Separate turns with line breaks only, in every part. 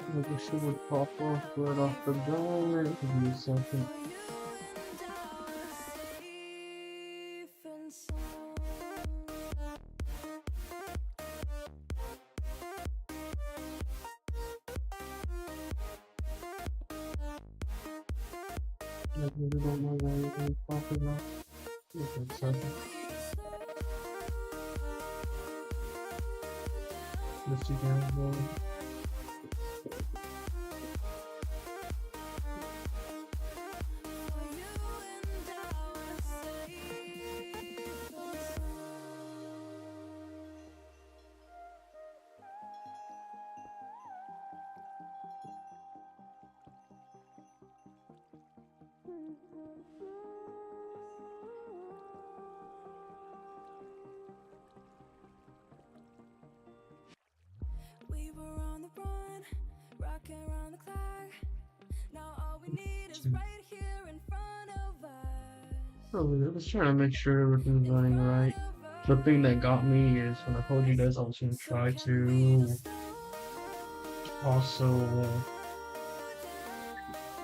I guess it would pop off right off the bat. Give me a second. I really don't know why it ain't popping up. Give me a second. Let's see here.
We were on the run, rocking around the clock. Now all we need is right here in front of us.
Oh, I was trying to make sure everything's running right. The thing that got me is when I told you guys I was going to try to also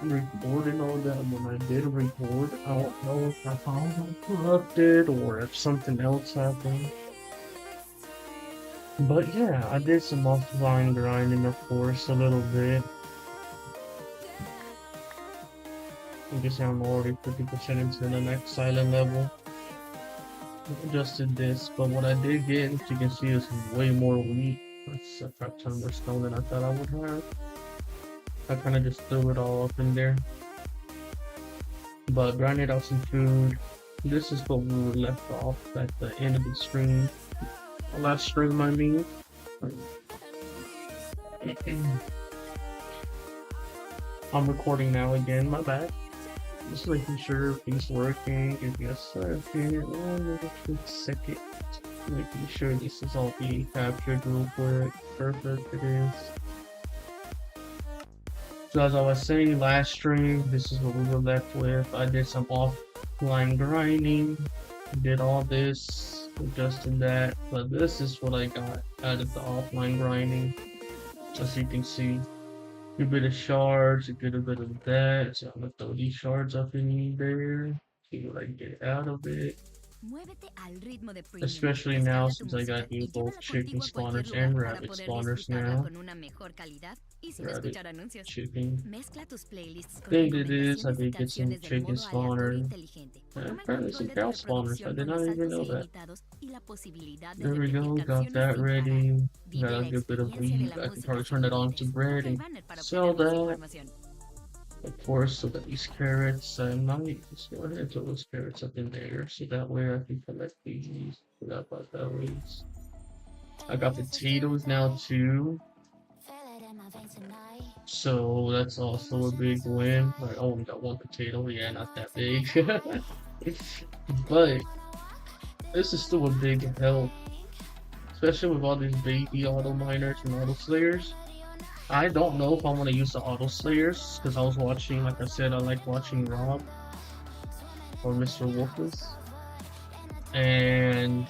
record and all that. When I did record, I don't know if I found corrupted or if something else happened. But yeah, I did some offline grinding, of course, a little bit. You can see I'm already 50% into the next silent level. Adjusted this, but what I did get, as you can see, is way more wheat. That's a crap ton more stone than I thought I would have. I kind of just threw it all up in there. But grinded out some food. This is what we were left off at the end of the stream. The last stream, I mean. I'm recording now again, my bad. Just making sure everything's working. Give me a second. Quick second. Making sure this is all being captured real quick. Perfect, it is. So as I was saying last stream, this is what we were left with. I did some offline grinding. Did all this. Adjusted that. But this is what I got out of the offline grinding. As you can see. A bit of shards, a good bit of that. So I'm gonna throw these shards up in there. See what I get out of it. Especially now since I got new both chicken spawners and rabbit spawners now. Rabbit, chicken. Thing it is, I did get some chicken spawner. And apparently some cow spawners. I did not even know that. There we go, got that ready. Got a good bit of wheat. I can probably turn it on to bread and sell that. Of course, so that these carrots, I might just go ahead and throw those carrots up in there, so that way I can collect these. Forgot about that ways. I got potatoes now too. So that's also a big win. I only got one potato, yeah, not that big. But this is still a big help. Especially with all these baby auto miners and auto slayers. I don't know if I want to use the auto slayers because I was watching, like I said, I like watching Rob or Mr. Wolfus, and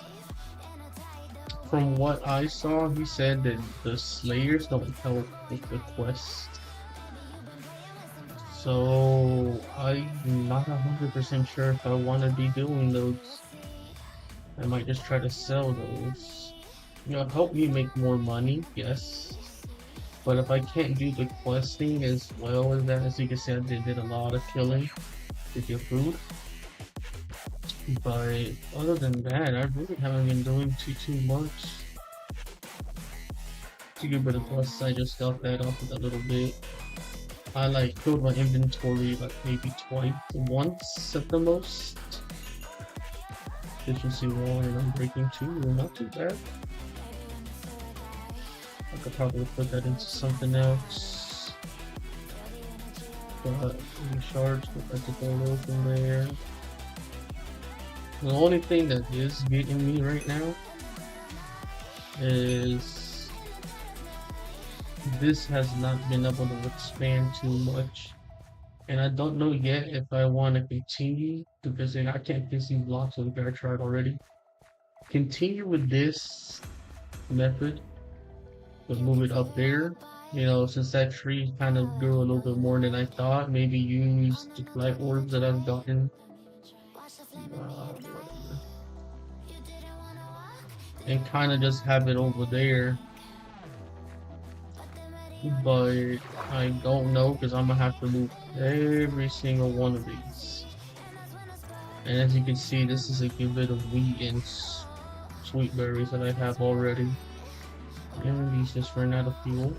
from what I saw, he said that the slayers don't help with the quest. So I'm not 100% sure if I want to be doing those. I might just try to sell those. You know, help me make more money, yes. But if I can't do the questing as well as that, as you can see, I did a lot of killing to get food. But other than that, I really haven't been doing too much. To get rid of plus, I just got that off with a little bit. I like filled my inventory like maybe once at the most. Efficiency 1 and I'm breaking 2, not too bad. I could probably put that into something else. But any shards, if I could throw those in there. The only thing that is getting me right now is this has not been able to expand too much. And I don't know yet if I want to continue because I can't get these blocks of the I tried already. Continue with this method. But move it up there You know, since that tree kind of grew a little bit more than I thought, maybe use the light orbs that I've gotten. Whatever. And kind of just have it over there. But I don't know because I'm gonna have to move every single one of these. And as you can see, this is a good bit of wheat and sweet berries that I have already. And these just ran out of fuel.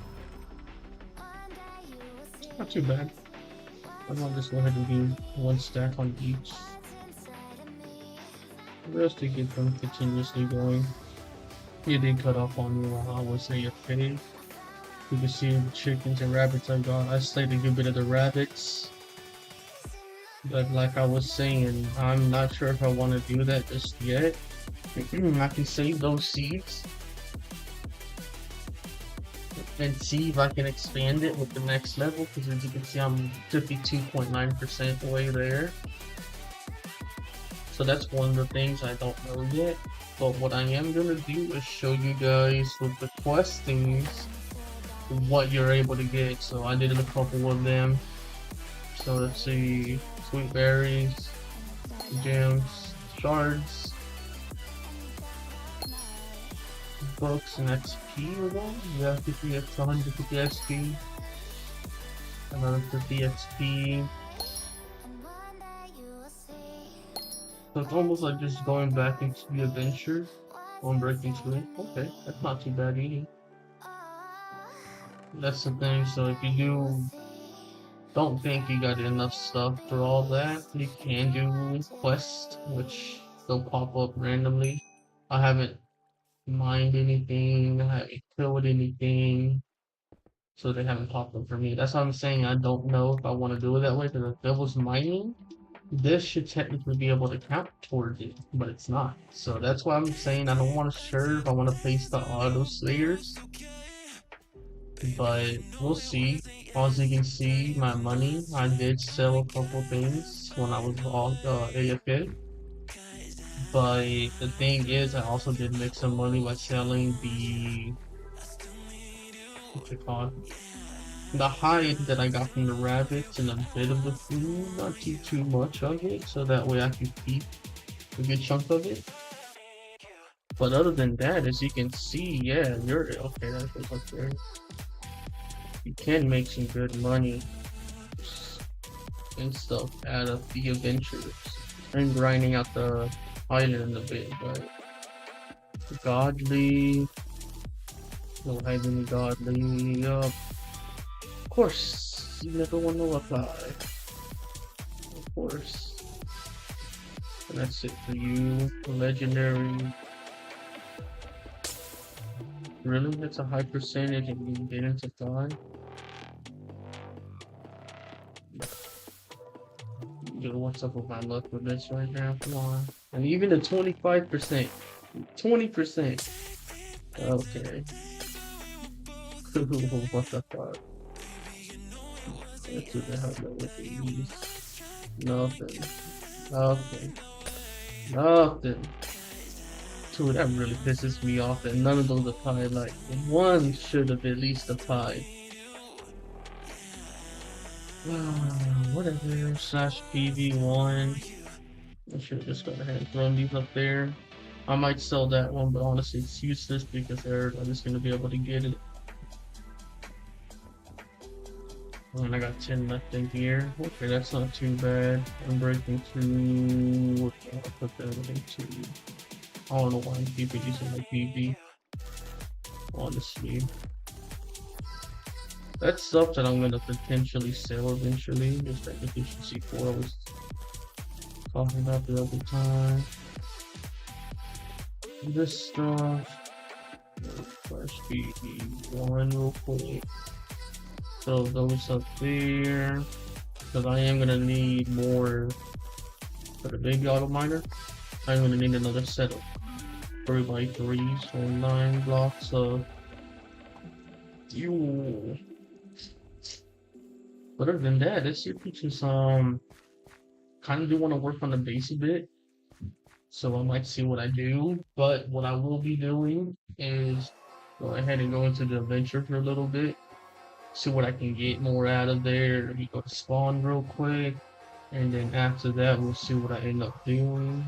Not too bad. I'm gonna just go ahead and do one stack on each. Just to get them continuously going. It did cut off on me while I was AFK. You can see the chickens and rabbits I got. I slayed a good bit of the rabbits. But like I was saying, I'm not sure if I want to do that just yet. I can save those seeds and see if I can expand it with the next level, because as you can see I'm 52.9% away there. So that's one of the things I don't know yet. But what I am going to do is show you guys with the quest things what you're able to get. So I did a couple of them. So let's see, sweet berries, gems, shards, books, and XP again. Yeah, 50 x 150 XP, another 50 XP. So it's almost like just going back into the adventure on breaking through. Okay, that's not too bad eating. That's the thing. So if you don't think you got enough stuff for all that, you can do quests, which they'll pop up randomly. I haven't mined anything, I haven't killed anything, so they haven't popped up for me. That's why I'm saying I don't know if I want to do it that way, because if there was mining, this should technically be able to count towards it, but it's not. So that's why I'm saying I don't want to sure if I want to place the auto slayers, but we'll see. As you can see, my money, I did sell a couple things when I was all AFK. But the thing is, I also did make some money by selling the, what's it called? The hide that I got from the rabbits and a bit of the food, not too much of it, so that way I can keep a good chunk of it. But other than that, as you can see, yeah, you're okay. That goes up there. You can make some good money and stuff out of the adventures and grinding out the island a bit, but godly, no hiding godly, of course, you never want to apply. Of course. And that's it for you. Legendary. Really? That's a high percentage and you didn't apply? Yo, what's up with my luck with this right now? Come on. And even the 25%. 20%. Okay. What the fuck? Let's do the hell with these. Nothing. Nothing. Nothing. Dude, that really pisses me off that none of those applied. Like, one should have at least applied. Whatever. Slash PV1. I should have just gone ahead and thrown these up there. I might sell that one, but honestly, it's useless because everybody's going to be able to get it. And I got 10 left in here. Okay, that's not too bad. I'm breaking through. What can I put that into? I don't know why I'm keeping using my PV. Honestly. That's stuff that I'm gonna potentially sell eventually. Just like efficiency 4 I was talking about the other time. This stuff. Flash PV1 real quick. So those up there. Because I am gonna need more for the baby auto miner. I'm gonna need another set of 3x3s, so 9 blocks of fuel. But other than that, this year features kind of do want to work on the base a bit, so I might see what I do. But what I will be doing is go ahead and go into the adventure for a little bit see what I can get more out of there. Let me go to spawn real quick, and then after that, we'll see what I end up doing.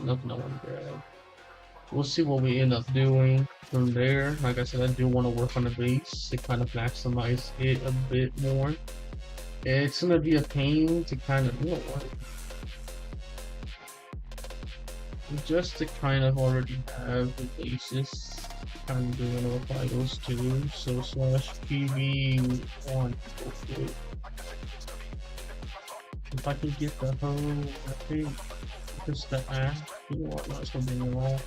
Nothing I want to grab. We'll see what we end up doing from there. Like I said, I do want to work on the base to kind of maximize it a bit more. It's gonna be a pain to kind of, you know what, just to kind of already have the basis. Kind of doing all those too. So slash PV1. Okay. If I can get the whole, I think just the app, you know what, not something wrong.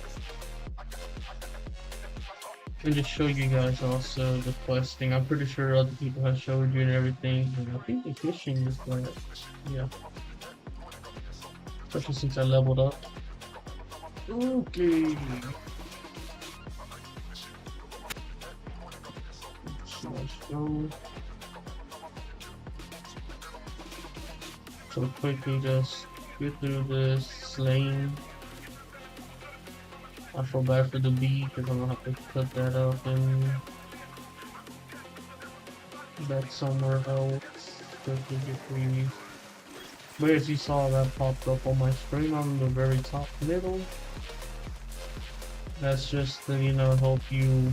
And just show you guys also the questing. I'm pretty sure other people have showed you and everything. And I think the fishing is like, yeah. Especially since I leveled up. Okay. Let's go. So quickly just get through this lane. I feel bad for the bee because I'm gonna have to cut that up and back somewhere else. Quickly get through. But as you saw, that popped up on my screen on the very top middle. That's just to, you know, help you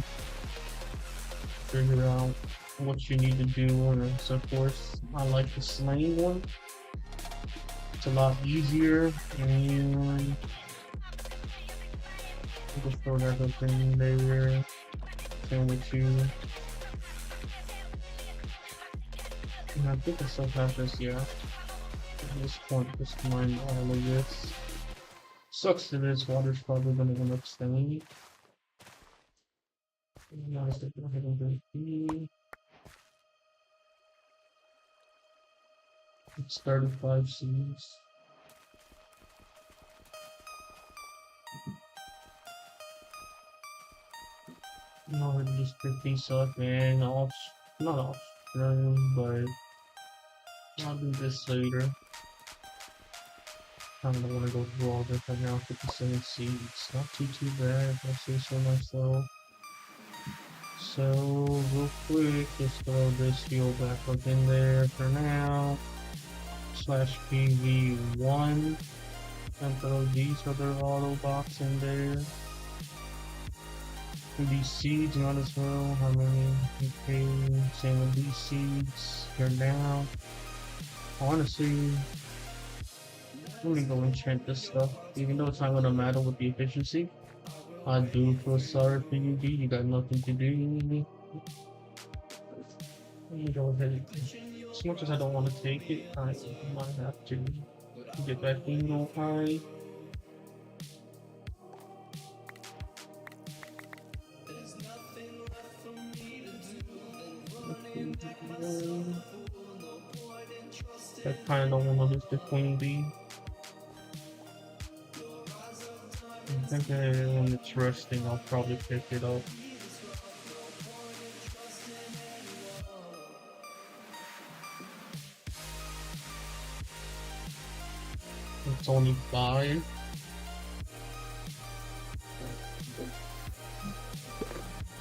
figure out what you need to do. And so of course, I like the slaying one. It's a lot easier, and just throw that other thing there. Same with you. And I think I still have this, yeah. At this point, just mine all of this. Sucks that this water's probably gonna end up staying. Now let's go ahead and do B. It's 35 seeds. No, just pick these up and off, not off stream, but I'll do this later. I don't want to go through all this right now. 57 seeds, not too bad. If I say so myself. So real quick, let's throw this heal back up in there for now. Slash PV1, and throw these other auto box in there. These seeds might as well. How many? Okay, same with these seeds. Here now. Honestly, let me go enchant this stuff. Even though it's not gonna matter with the efficiency, I do feel sorry for you, D. You got nothing to do. Let me go ahead. As much as I don't want to take it, I might have to get back in on high. I kind of don't want to lose the queen bee. I think when it's resting, I'll probably pick it up. It's only 5.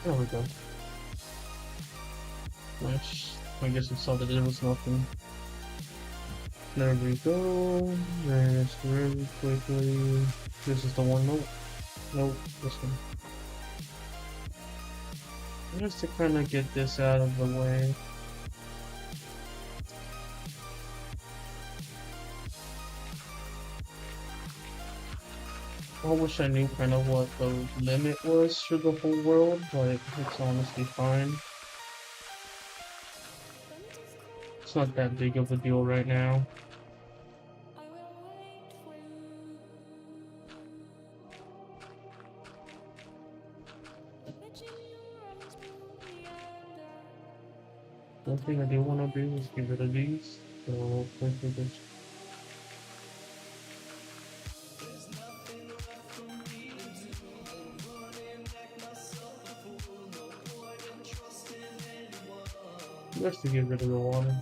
There we go. Nice. I guess it saw that there was nothing. There we go. Rest really quickly. This is the one. Nope. Nope. This one. Just to kind of get this out of the way. I wish I knew kind of what the limit was for the whole world, but it's honestly fine. It's not that big of a deal right now. One thing I do want to do is get rid of these, so quickly just to get rid of the water.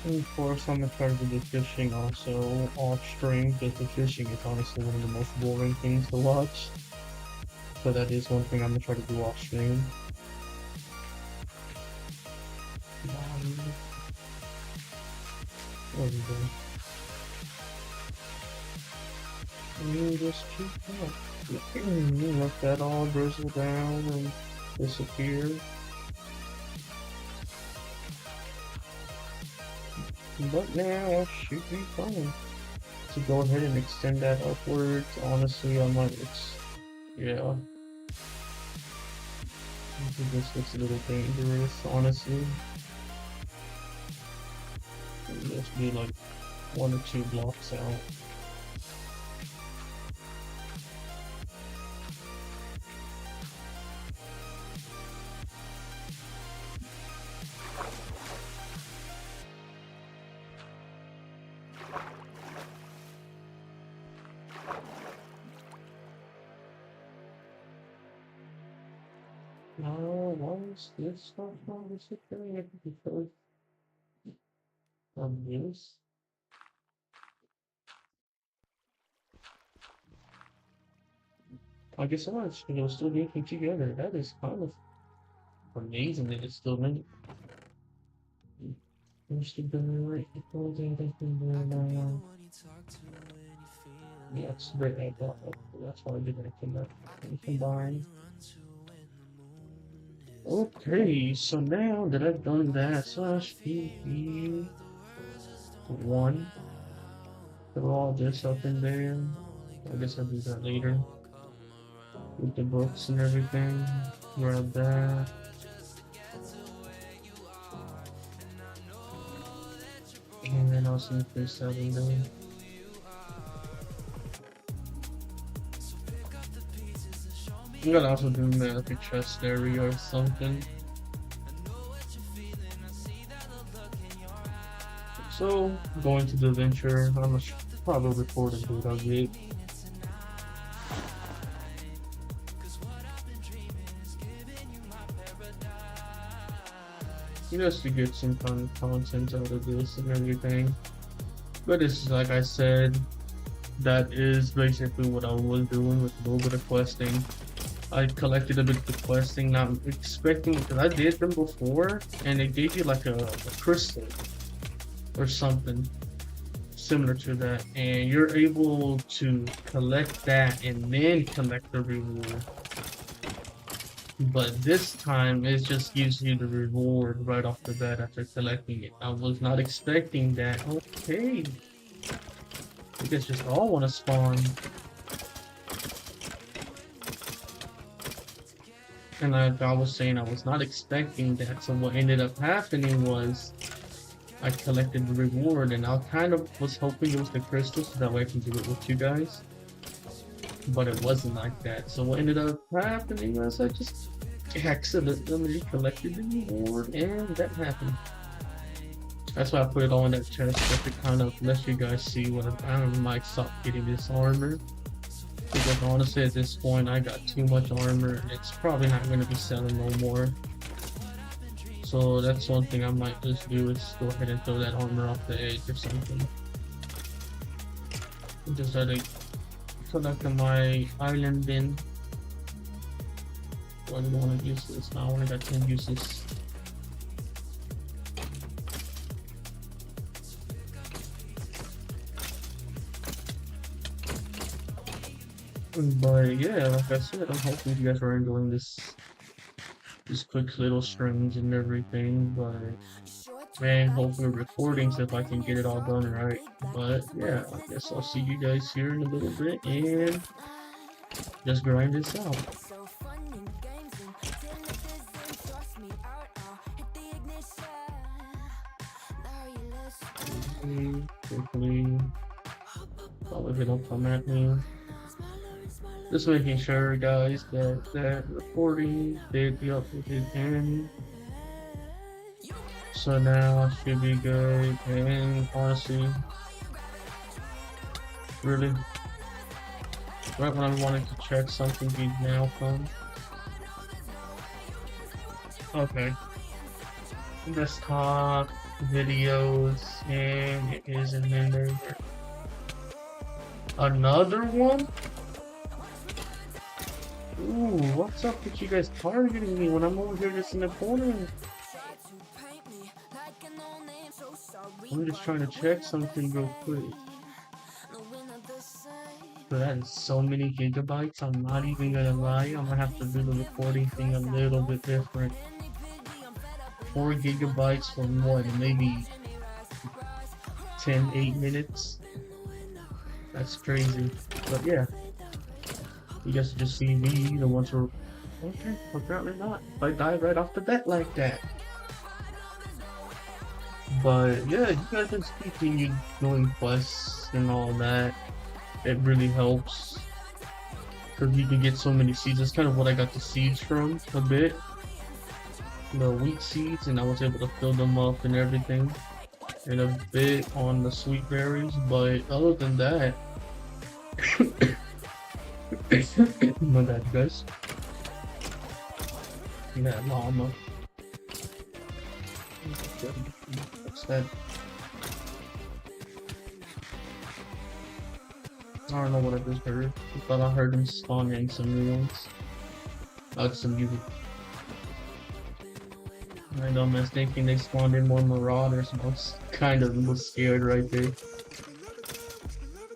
And of course, I'm gonna try to do fishing also off stream, because the fishing is honestly one of the most boring things to watch. So that is one thing I'm gonna try to do off stream. What is it? You just keep up. Let that all drizzle down and disappear. But now it should be fine. To go ahead and extend that upwards, honestly, I might, yeah. I think this looks a little dangerous, honestly. Just be like 1 or 2 blocks out. No, why is this stuff not disappearing? Because of this? I guess I'm still getting together. That is kind of amazing that it's still in. Yeah, it's great. That's why I didn't combine. Okay, so now that I've done that, slash PP one, throw all this up in there. I guess I'll do that later. With the books and everything. Grab that. And then I'll see this that in there. I'm gonna also do like a chest area or something. So, going to the adventure, I'm gonna probably record a bit of it. Just to get some kind of content out of this and everything. But it's like I said, that is basically what I was doing with a little bit of questing. I collected a bit of the questing, not expecting, because I did them before, and it gave you like a crystal or something similar to that, and you're able to collect that and then collect the reward. But this time it just gives you the reward right off the bat after collecting it. I was not expecting that. Okay, you guys just all want to spawn. And like I was saying, I was not expecting that. So what ended up happening was I collected the reward, and I kind of was hoping it was the crystal so that way I can do it with you guys. But it wasn't like that. So what ended up happening was I just accidentally collected the reward, and that happened. That's why I put it all in that chest, just to kind of let you guys see what I might stop getting this armor. Because honestly, at this point, I got too much armor, and it's probably not going to be selling no more. So that's one thing I might just do, is go ahead and throw that armor off the edge or something. Just try to collect my island bin. So I don't want to use this now, I got 10 uses. But yeah, like I said, I'm hoping you guys are enjoying this quick little strings and everything, but man, hopefully recordings if I can get it all done right. But yeah, I guess I'll see you guys here in a little bit and just grind this out. Hopefully, probably they don't come at me. Just making sure, guys, that that recording did be uploaded in. So now I should be good. And honestly, really, right when I wanted to check something, did now come. Okay. Desktop. videos, and it isn't in there. Another one? Ooh, what's up with you guys targeting me when I'm over here just in the corner? I'm just trying to check something real quick. But that is so many gigabytes, I'm not even gonna lie. I'm gonna have to do the recording thing a little bit different. 4 gigabytes for what, maybe 8 minutes? That's crazy. But yeah, you guys just see me, the ones who are, okay, apparently not. If I die right off the bat like that. But yeah, you guys just continue doing quests and all that. It really helps. Because you can get so many seeds. That's kind of what I got the seeds from, a bit. The wheat seeds, and I was able to fill them up and everything. And a bit on the sweet berries, but other than that, my bad, guys. That llama. What's that? I don't know what I just heard. I thought I heard them spawning some new ones. Some new. I know, man, thinking they spawned in more marauders. I was kind of a little scared right there.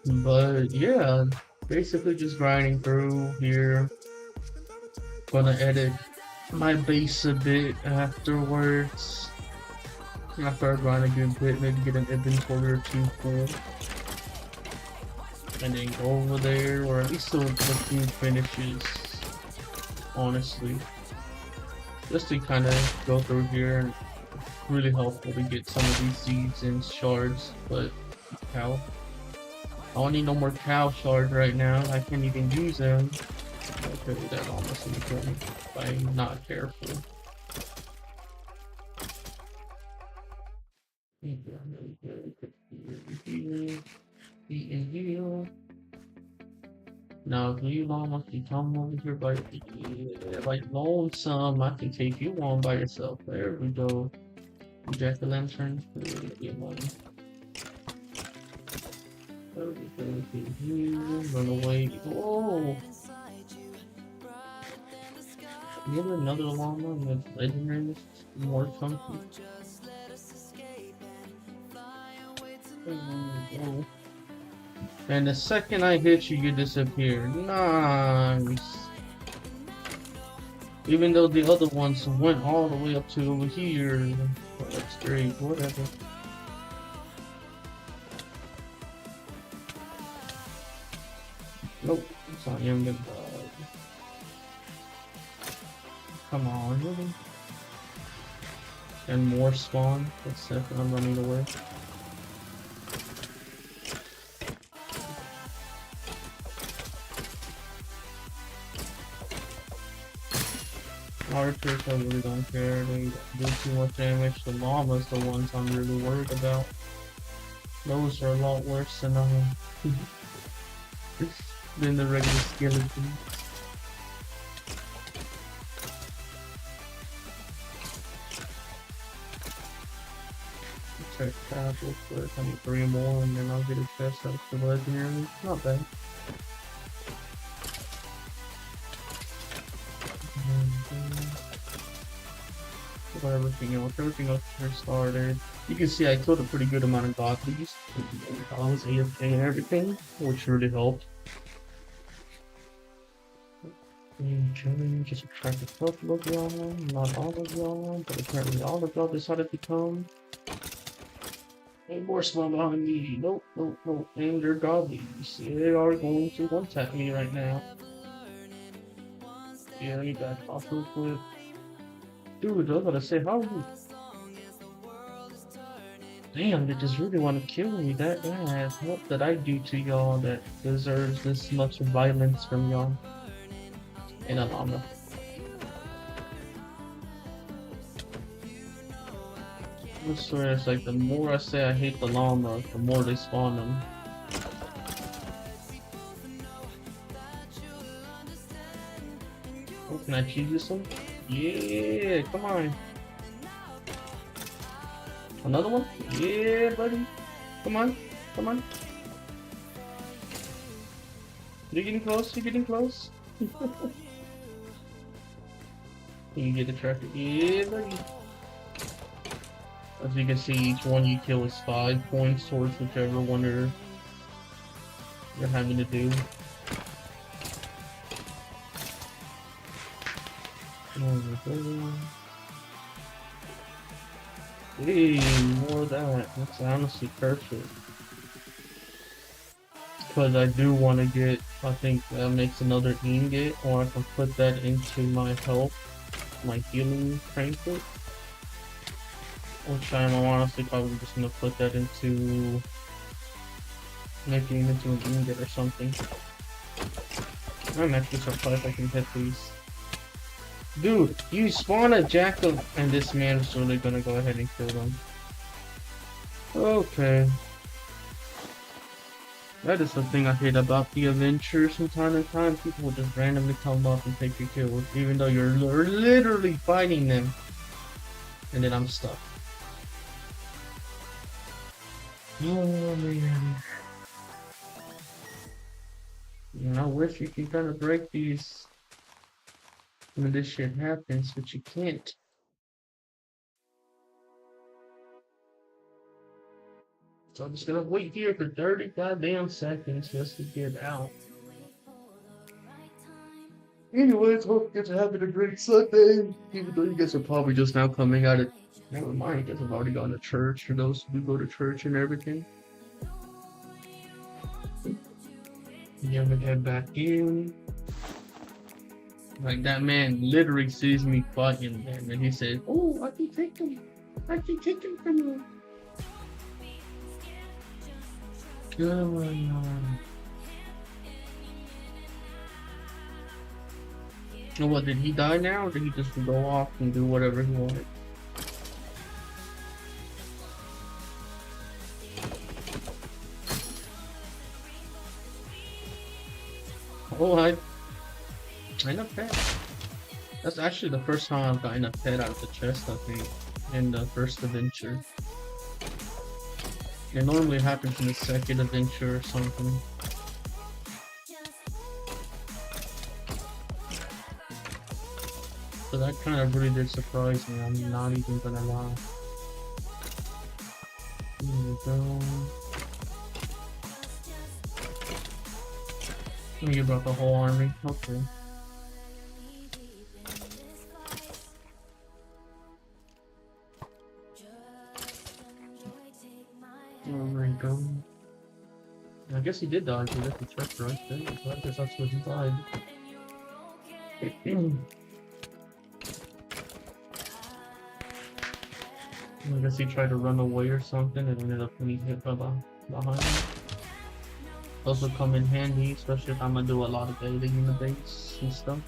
But yeah, basically just grinding through here. Gonna edit my base a bit afterwards. After I grind a good bit, maybe get an inventory or 2 full. And then go over there, or at least till the food finishes, honestly. Just to kind of go through here, and really helpful to get some of these seeds and shards. But cow, I don't need no more cow shards right now. I can't even use them. Okay, that almost important if I'm not careful. Now, if you want to come over here by like lonesome, I can take you on by yourself. There we go. Jack-o'-lantern. Get one. Run away. Oh! You have another llama with legendaries? More chunky. Oh. And the second I hit you, you disappear. Nice. Even though the other ones went all the way up to over here. Oh, that's great. Whatever. Nope. It's not even good. Come on, really? And more spawn. The second I'm running away. Archers, I really don't care. They do too much damage. The llamas, the ones I'm really worried about. Those are a lot worse than than the regular skeletons. Check tab real quick. I need 3 more, and then I'll get a chest out of the legendary. Not bad. Everything else here started. You can see I killed a pretty good amount of godlies. I was AFK and everything, which really helped. Just attract a couple of y'all, not all of y'all, but apparently all of y'all decided to come. Hey, more small behind me. Nope, nope, nope. And they're godlies. They are going to one-tap me right now. Yeah, let me back off real quick. Dude, I was gonna say, how are you? Damn, they just really want to kill me that bad. What did I do to y'all that deserves this much violence from y'all? And a llama. I swear, it's like the more I say I hate the llama, the more they spawn them. Oh, can I cheese this one? Yeah, come on. Another one? Yeah, buddy. Come on. Come on. You're getting close. You're getting close. You get the tracker. Yeah, buddy. As you can see, each one you kill is 5 points towards whichever one you're having to do. Hey, more of that. That's honestly perfect. Because I do want to get, I think that makes another ingot, or I can put that into my health, my healing trinket. Which I'm honestly probably just going to put that into making it into an ingot or something. I'm actually surprised I can hit these. Dude, you spawn a jackal and this man's really gonna go ahead and kill them. Okay. That is the thing I hate about the adventures from time to time. People will just randomly come up and take your kills, even though you're literally fighting them. And then I'm stuck. Oh man. I wish you could kind of break these when this shit happens, but you can't. So I'm just gonna wait here for 30 goddamn seconds just to get out. Anyways, hope you guys are having a great Sunday. Even though you guys are probably just now coming out of, never mind, you guys have already gone to church for those who go to church and everything. You have to head back in. Like that man literally sees me fighting him and he said, "Oh, I can take him. I can take him from you." Come on. And what, did he die now, or did he just go off and do whatever he wanted? Oh, I a pet. That's actually the first time I've gotten a pet out of the chest, I think, in the first adventure. It normally happens in the second adventure or something. So that kind of really did surprise me, I'm not even gonna lie. Here we go. Oh, you brought the whole army, okay. There we go. I guess he did die if he left the chest right there, so I guess that's what he died. I guess he tried to run away or something and ended up getting hit by behind him. Those will come in handy, especially if I'm gonna do a lot of dating in the base and stuff.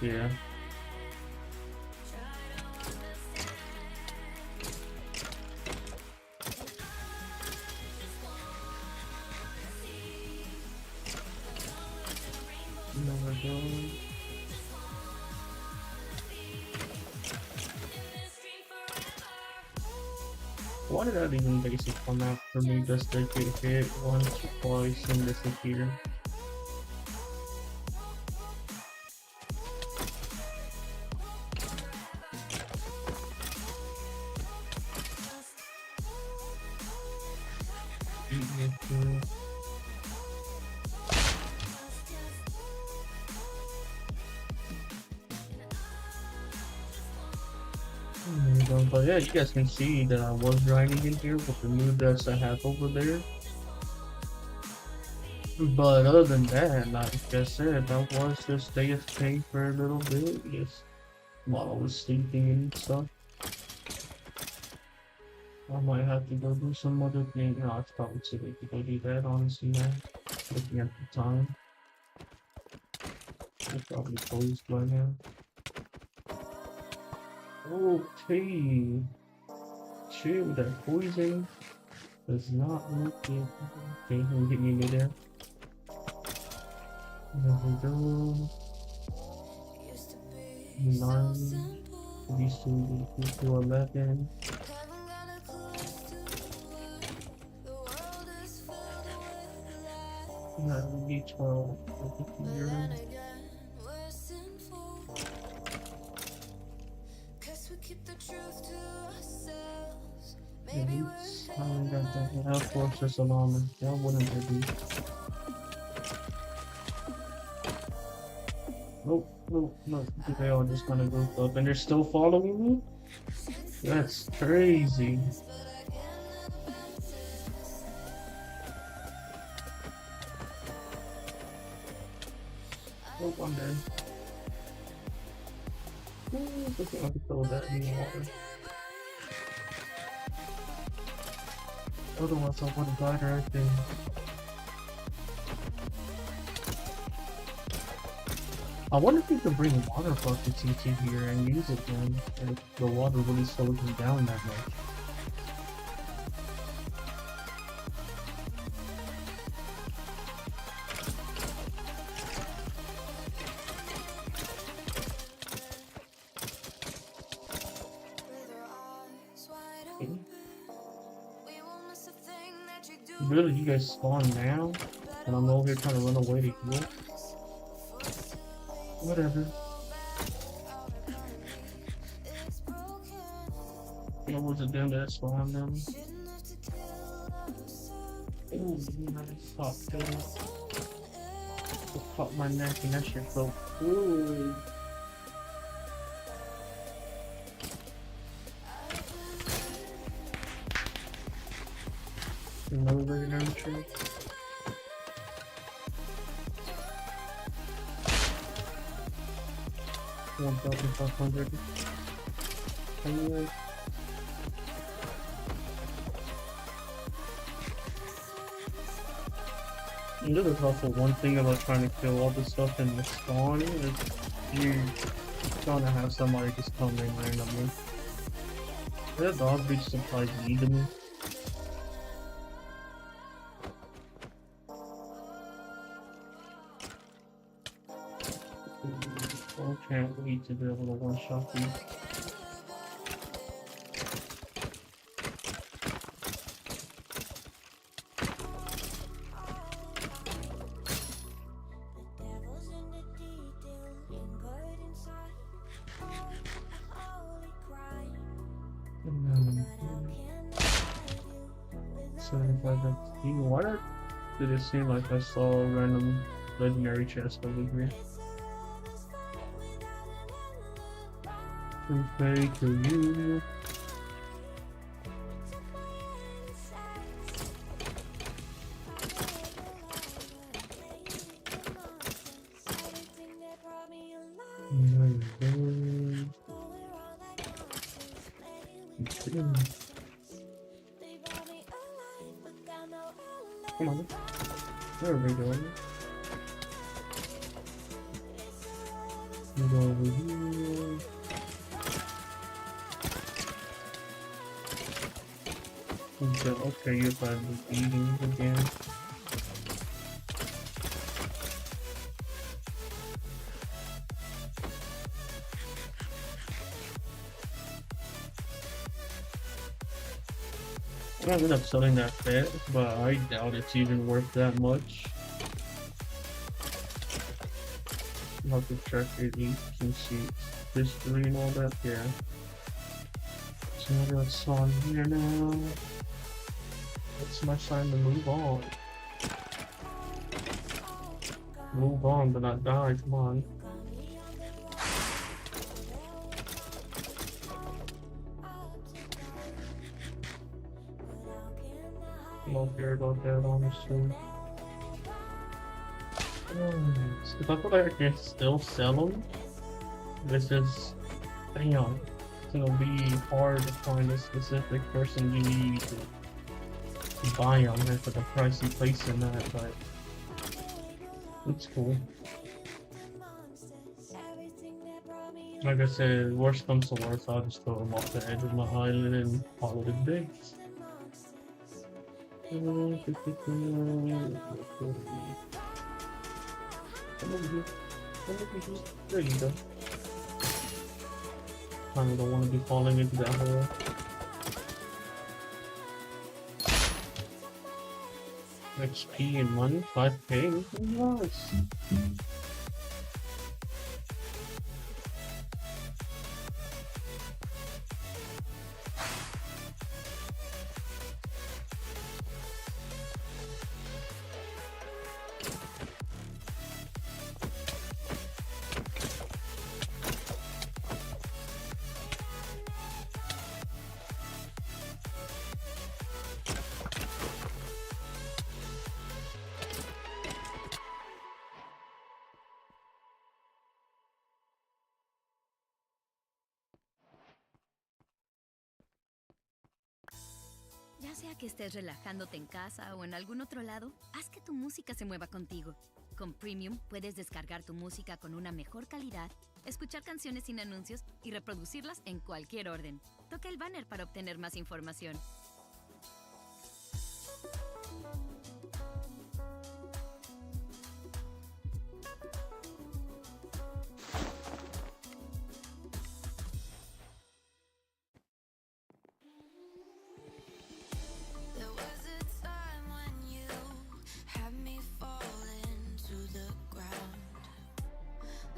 Yeah. There we go. Why did that even basic come out for me just to get hit once or twice and disappear? But yeah, you guys can see that I was grinding in here with the new decks I have over there. But other than that, like I said, I was just AFK for a little bit, just while I was sleeping and stuff. I might have to go do some other thing. No, it's probably too late to go do that, honestly, man. Looking at the time. It's probably closed by now. Okay. Chill, that poison does not look good. Okay, he'll get me there. There we go. 9. These two to 11. D12.
But then again, we're sinful, 'cause we keep the truth to ourselves. Maybe we're
I only got that.
headed
Of course, there's an armor. That wouldn't be. Nope, nope, nope. They all just kind of grouped up and they're still following me? That's crazy. Nope, I'm dead. I think I could throw that in the water. Otherwise, I would have died right there. I wonder if you could bring water buckets into here and use it then, if the water really slows me down that much. Really, you guys spawn now? And I'm over here trying to run away to heal? Whatever. What was it down that spawn then? Ooh, nice hot tail. Just caught my neck and that shit broke. Ooh. Another legendary tree. $1,500. Anyway. And this is also one thing about trying to kill all the stuff in the spawn is you're gonna have somebody just come in randomly. That dog beach supplies me to me. I can't wait to be able to one-shot these. Why did it seem like I saw a random legendary chest over here? Okay, to you. Come on. Where are we going? We go over here. Okay, you're probably eating again. I ended up selling that pet, but I doubt it's even worth that much. I'll have to check it and see history and all that, yeah. So that's on here now. It's my time to move on. Move on, but not die, come on. I'm not care about that, honestly. If I feel like I can still sell them, this is, damn, it's gonna be hard to find a specific person you need to buy them and for the price you place in that, but it's cool. Like I said, worst comes to worst, I'll just throw them off the edge of my island and call it a day. There you go. Kinda don't want to be falling into that hole. XP and money, 5K. Nice.
Ya sea que estés relajándote en casa o en algún otro lado, haz que tu música se mueva contigo. Con Premium puedes descargar tu música con una mejor calidad, escuchar canciones sin anuncios y reproducirlas en cualquier orden. Toca el banner para obtener más información.
There was a time when you had me falling to the ground,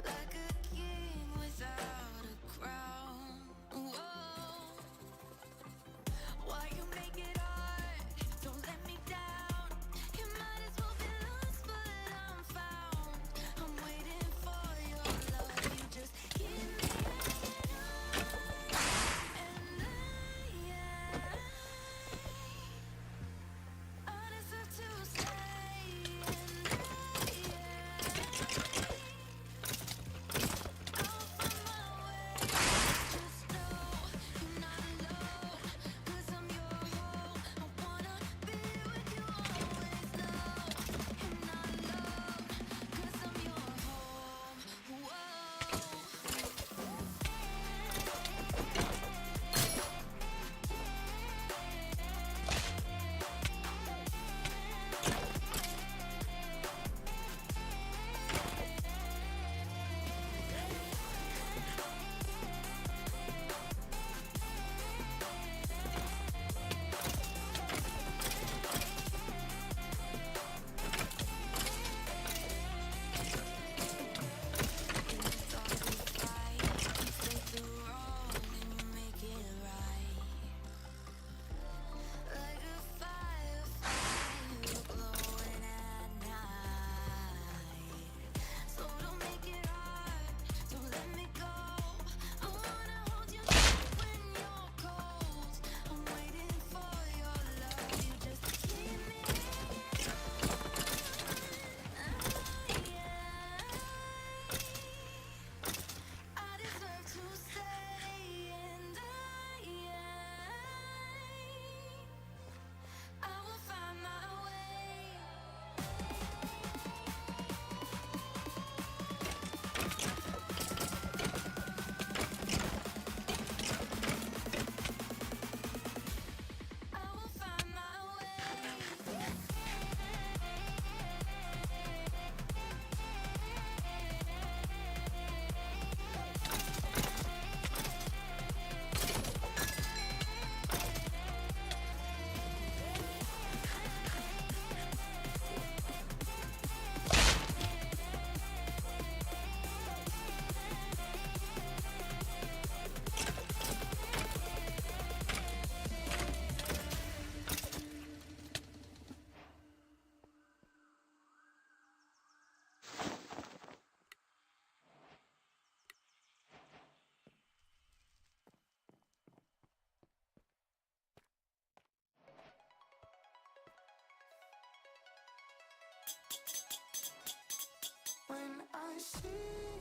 like a king without a crown. Whoa. Why you make it hard? Don't let me down. You might as well be lost, but I'm found. I'm waiting for your love. You just keep me hanging on, and I deserve to stay, and I'll find my way. Just know you're not alone, 'cause I'm your home. I wanna be with you always. Know you're not alone, 'cause I'm your home. When I see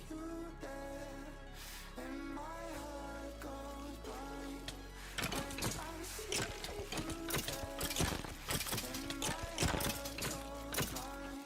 you there, and my heart goes blind. When I see you there, and my heart goes blind.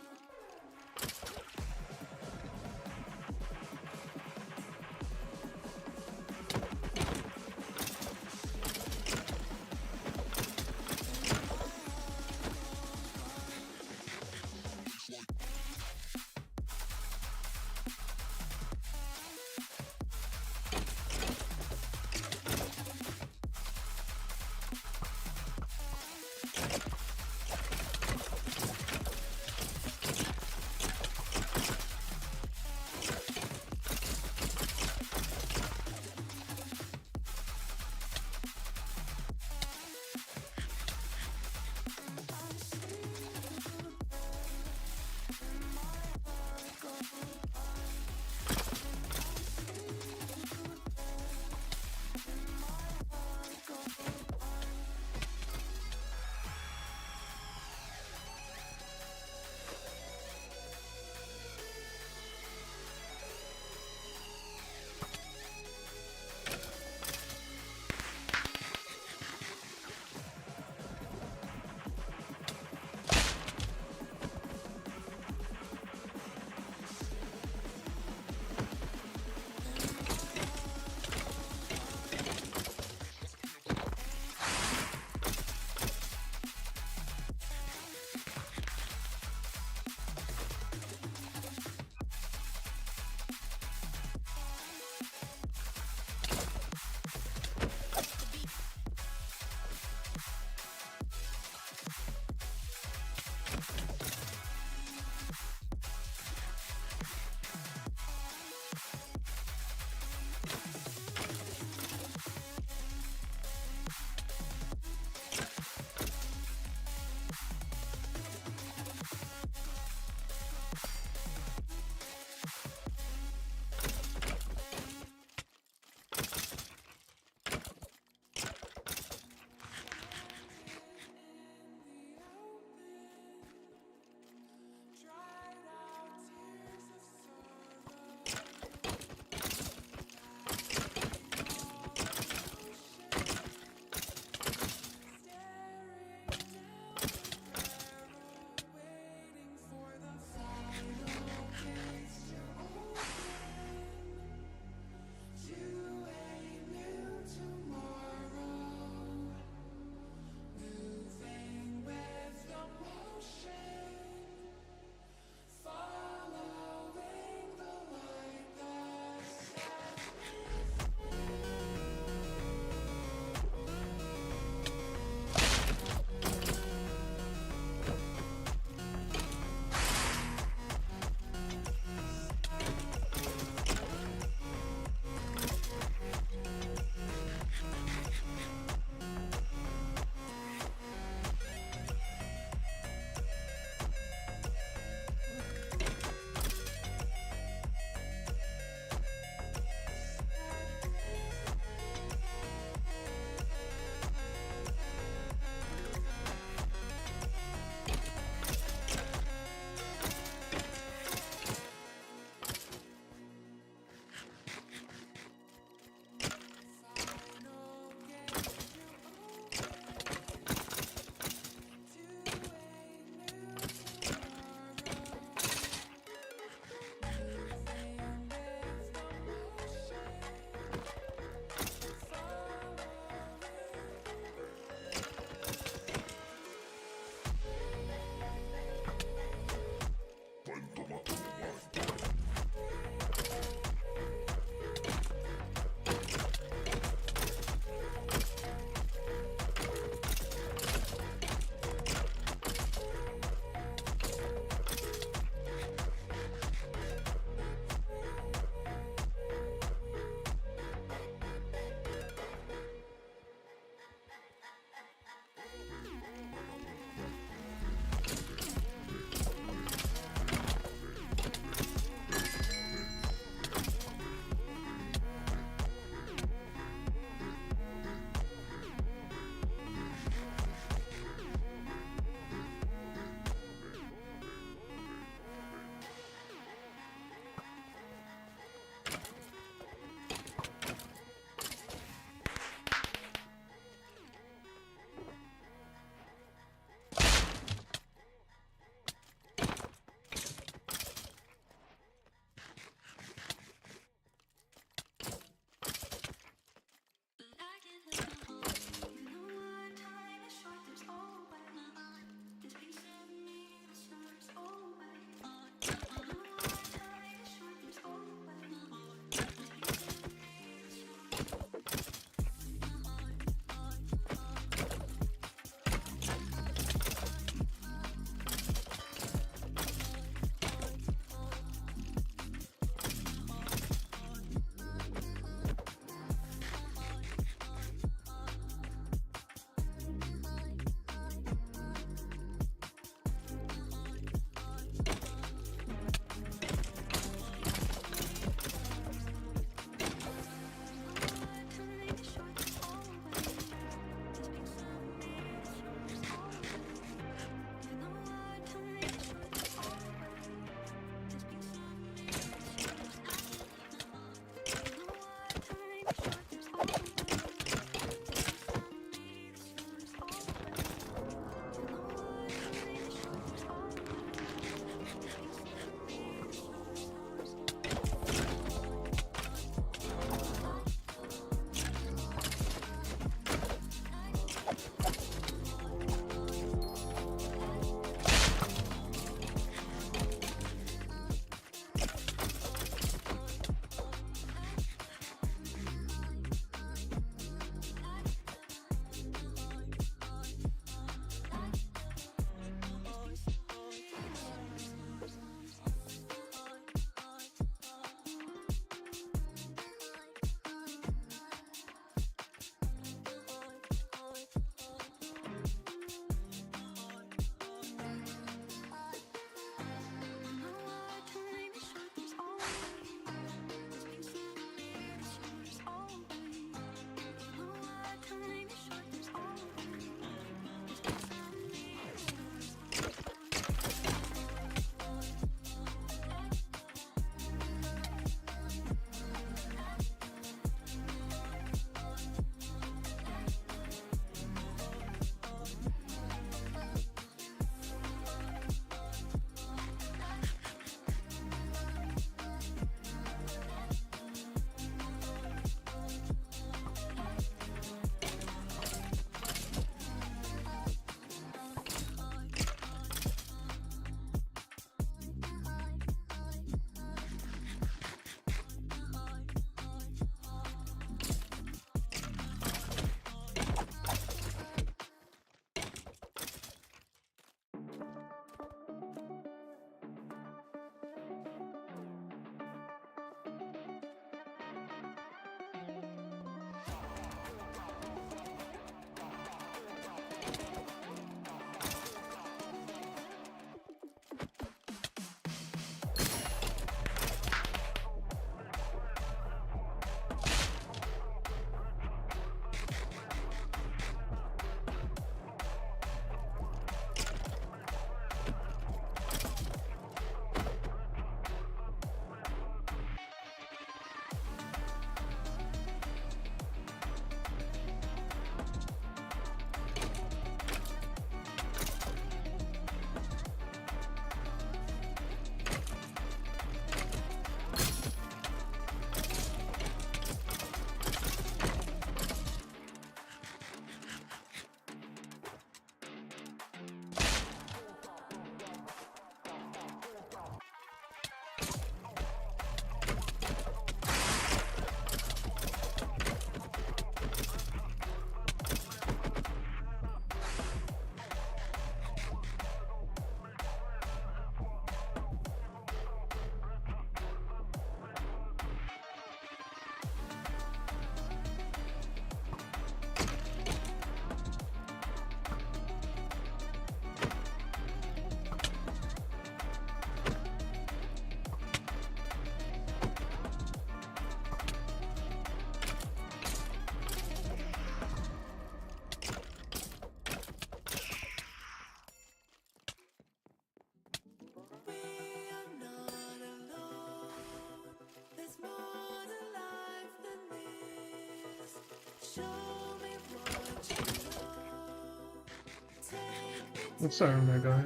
I'm sorry, my guys.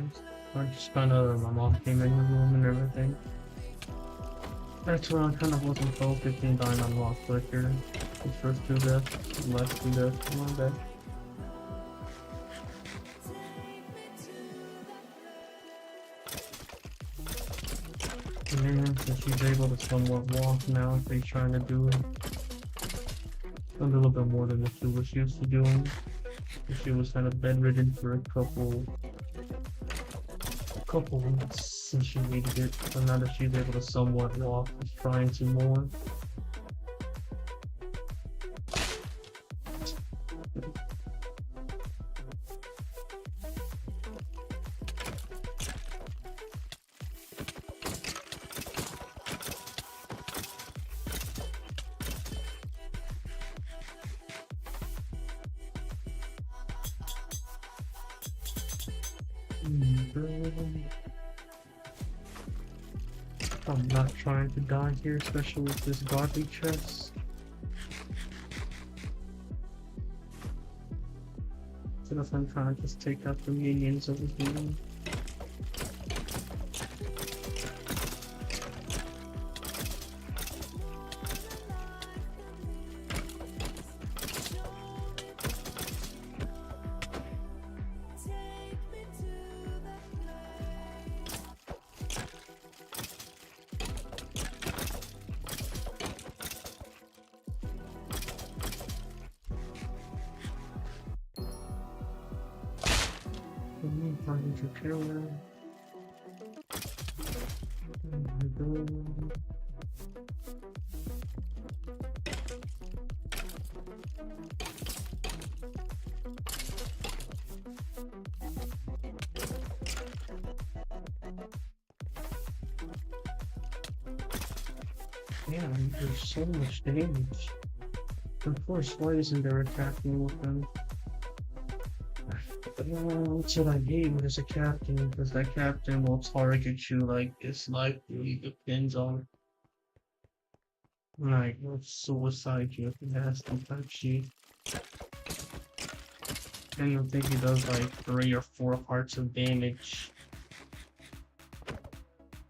I just kind of, my mom came in the room and everything. That's why I kind of wasn't focusing dying on lost quicker. The first two deaths, the last two deaths, one day. Yeah, so she's able to somewhat walk now. She's trying to do a little bit more than what she was used to doing. She was kind of bedridden for a couple weeks since she needed it. So now that she's able to somewhat walk, she's trying to more. I'm not trying to die here, especially with this godly chest. So that's why I'm trying to just take out the minions over here. Find your killer. There we go. Yeah, there's so much damage. Of course, why isn't there attacking with them? That's what I hate as a captain, because that captain will target you like it's likely depends on like suicide you if it has to type sheet. And you'll think he does like 3 or 4 hearts of damage.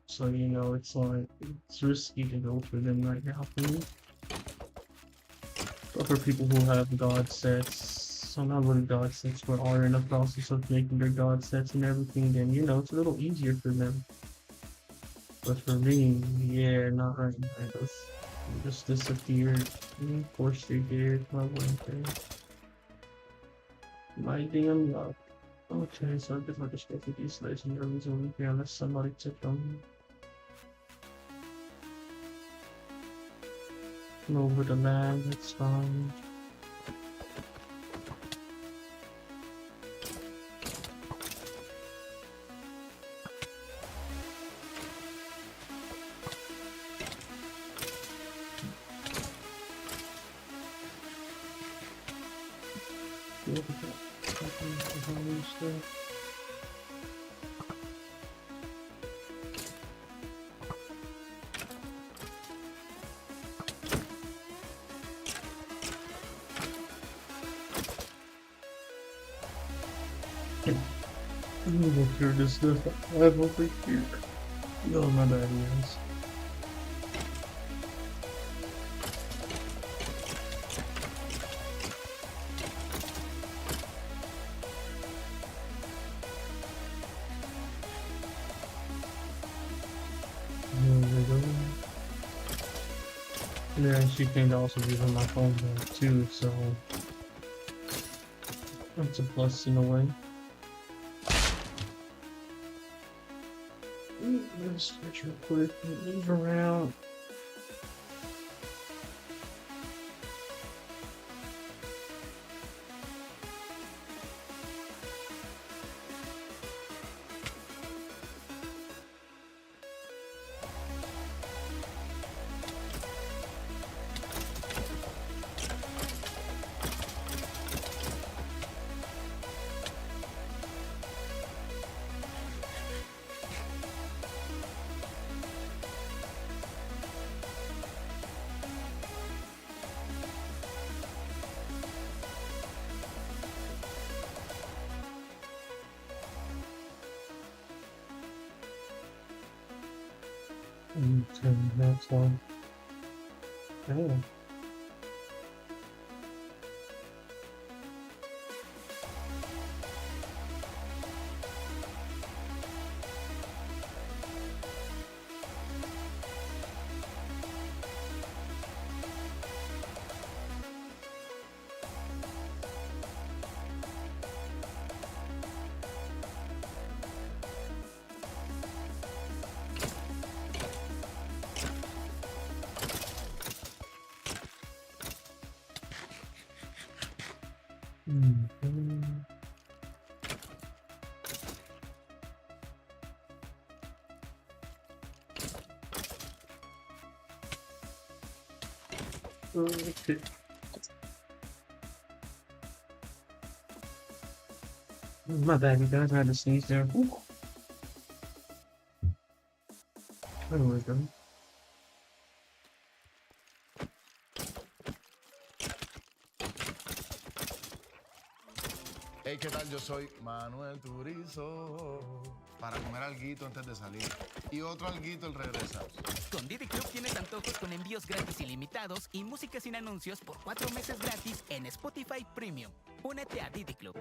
So you know it's like it's risky to go for them right now for me. But for people who have god sets, so not really god sets, but are in the process of making their god sets and everything, then you know it's a little easier for them. But for me, yeah, not right now. Just disappeared. Of course they did. Why wouldn't they? My damn luck. Okay, so I guess I'll just go for these legendaries over here unless somebody took them. Over the land, that's fine. I'm gonna clear this stuff I have over here. No, my bad, guys. There we go. Yeah, she can also use on my phone there too, so that's a plus in a way. Let's switch real quick and move around. That's one. Oh. Okay. My bad, you guys. I had to sneeze there. Ooh. There we go.
Hey, ¿qué tal? Yo soy Manuel Turizo. Para comer alguito antes de salir. Y otro alguito al regresar.
Con Didi Club tienes antojos con envíos gratis ilimitados y música sin anuncios por 4 meses gratis en Spotify Premium. Únete a Didi Club.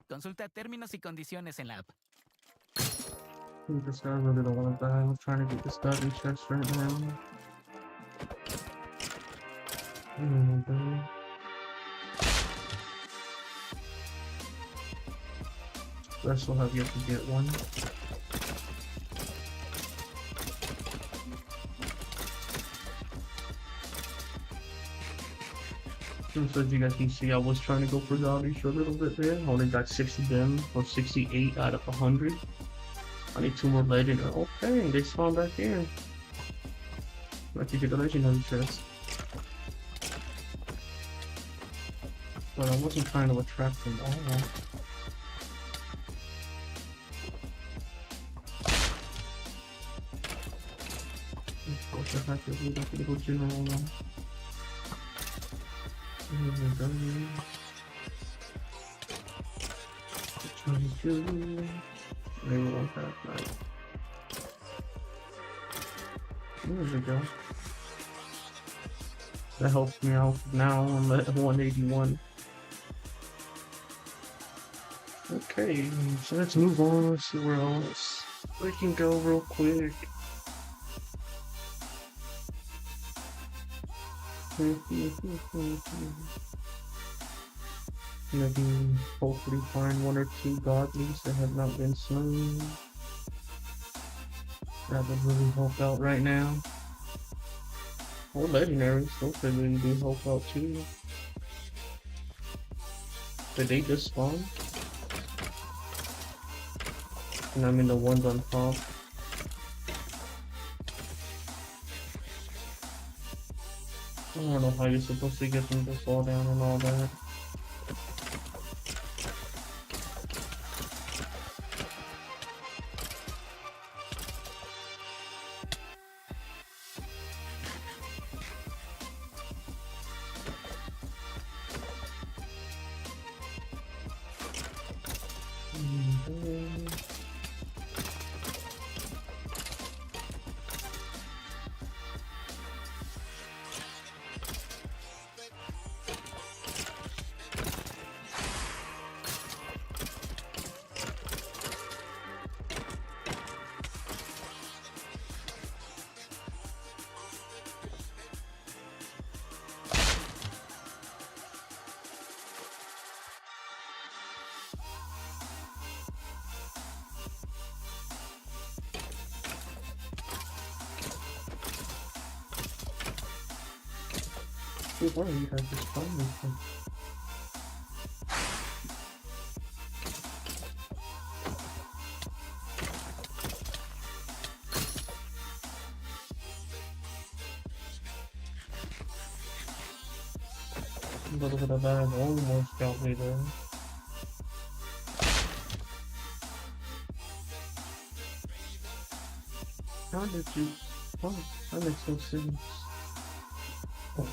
Consulta términos y condiciones en la app.
This guy really don't want to die. I'm trying to get this guy in chest right now. Oh my god. Special have yet to get one. So as you guys can see, I was trying to go for zombies for a little bit there. I only got 60 them, or 68 out of 100. I need 2 more legendary. Okay, they spawn back in. Like you get the legendary chest. But I wasn't trying to attract them all. Of course, I have to do that little general one. Maybe one past night. There we go. That helps me out now. I'm at 181. Okay, so let's move on. Let's see where else we can go real quick. Maybe hopefully find 1 or 2 godlies that have not been slain. That would really help out right now. Or legendaries, those could really do help out too. Did they just spawn? And I mean the ones on top. I don't know how you're supposed to get them to fall down and all that. Dude, why are you guys just finding this thing? A little bit of that almost got me there. How did you... Oh, that makes no sense. Oh,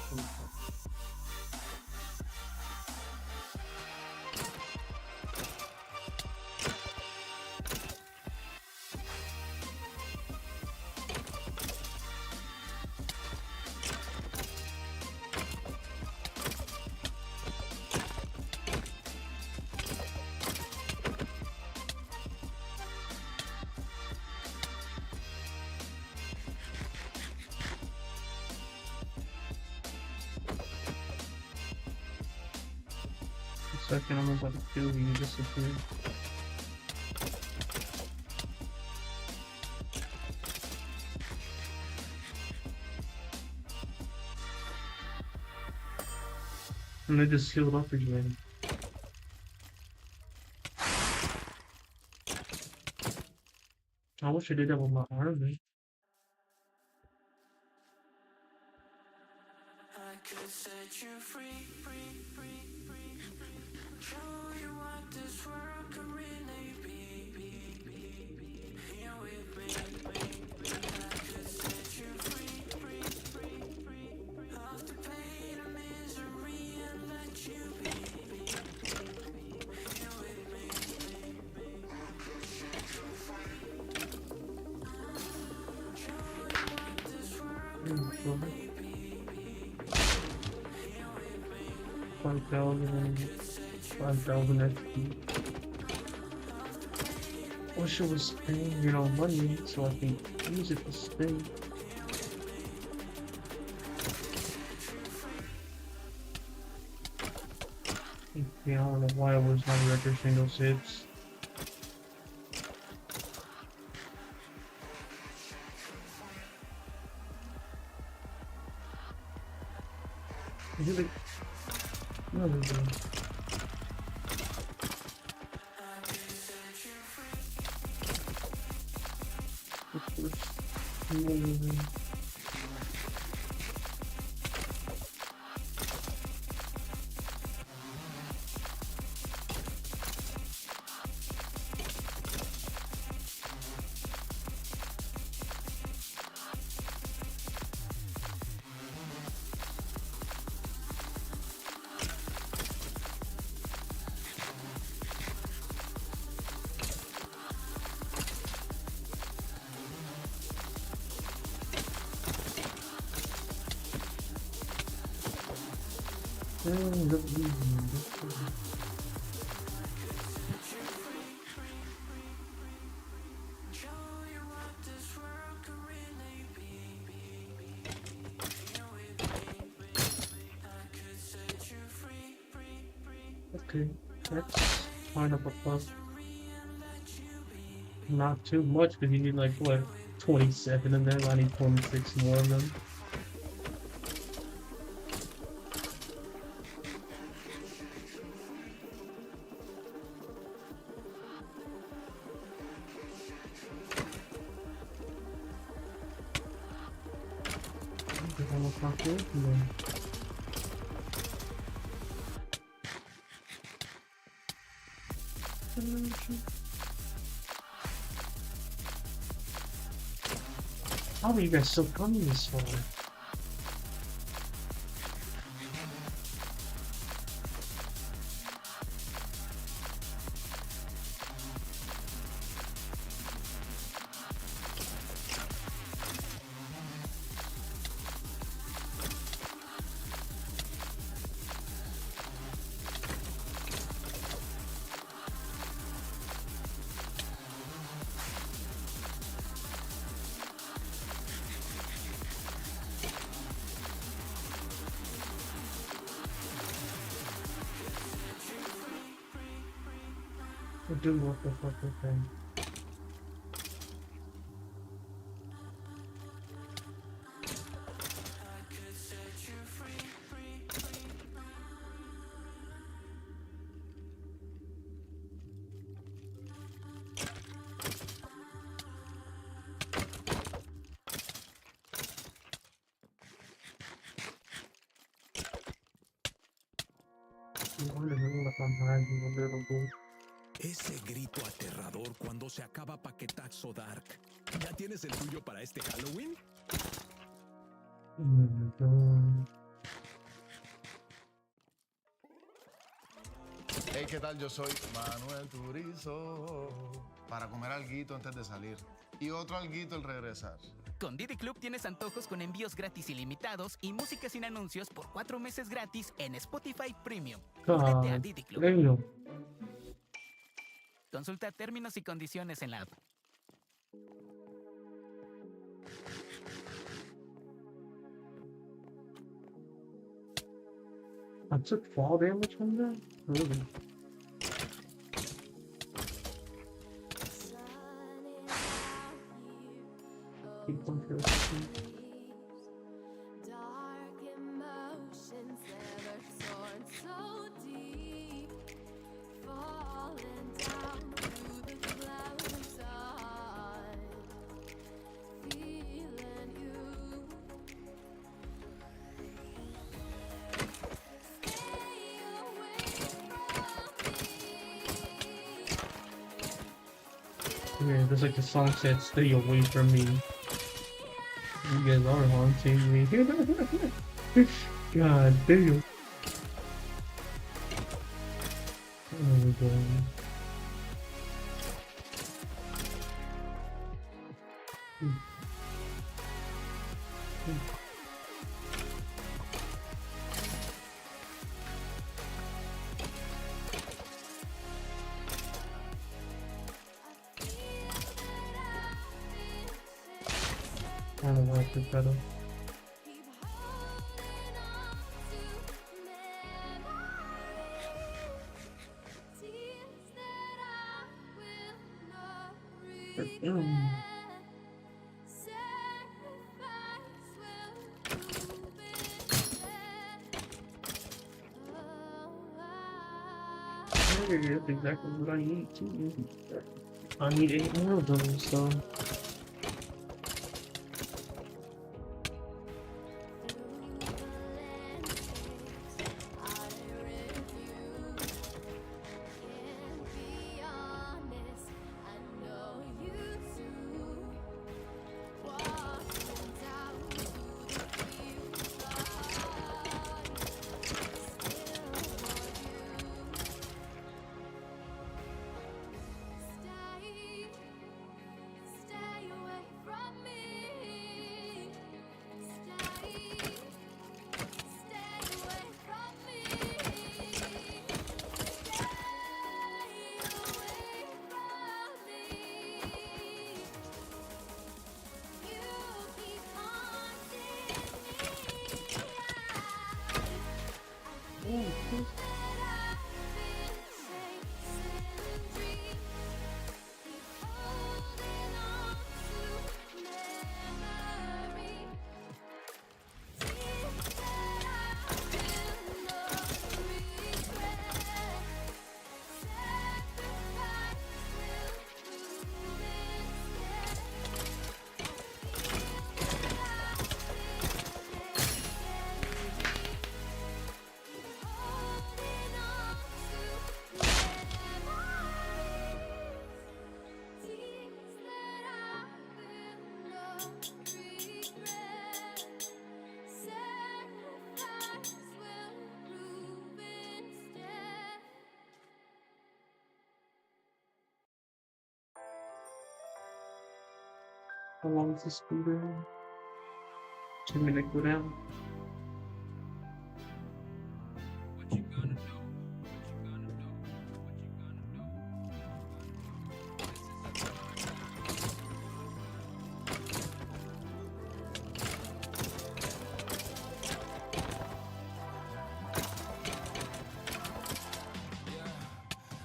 second I'm about to kill you, you disappear. And they just healed up again. I wish I did that with my army.
I could set you free, free, free, free. Show you what this world could really be. Here with me. I could set you free, free, free, free. Off the pain and misery and let you be. Here with me. Show you what this world could really be.
5,000 XP. Wish it was paying, money so I can use it to stay. Yeah, I don't know why it was not record single hits. Is it like... No, no, no. Okay, that's kind of a plus. Not too much, because you need like, what, 27 of them? I need 26 more of them. Almost not good. How are you guys still coming this far? Do what the fucking thing.
Ese grito aterrador cuando se acaba Paquetaxo Dark. ¿Ya tienes el tuyo para este Halloween?
Hey, ¿qué tal? Yo soy Manuel Turizo. Para comer alguito antes de salir. Y otro alguito al regresar.
Con Didi Club tienes antojos con envíos gratis ilimitados y música sin anuncios por 4 meses gratis en Spotify Premium. Únete a Didi Club. Consulta términos y condiciones en la app.
I took fall damage from that? Really? Keep on for a second.
Dark emotions never soared so deep, falling down through the clouds on, feeling you. Stay away from me.
Yeah, just like the song said, stay away from me. You guys are haunting me. God damn. Oh my god. I don't like this better.
Keep holding on to memories, tears that I will not regret. Sacrifice will prove instead.
Maybe that's exactly what I need too. I need 8 more of those, so.
Stay away from me. Stay away from me. Stay away from me. You keep haunting me. That I've been chasing dreams. Keep holding on to memories. Tears that I will not regret. Sacrifice will prove instead. That I've been chasing dreams. Holding on to memories. Tears that I will not regret. Sacrifice will prove instead.
How long is this speeder? 2-minute cooldown.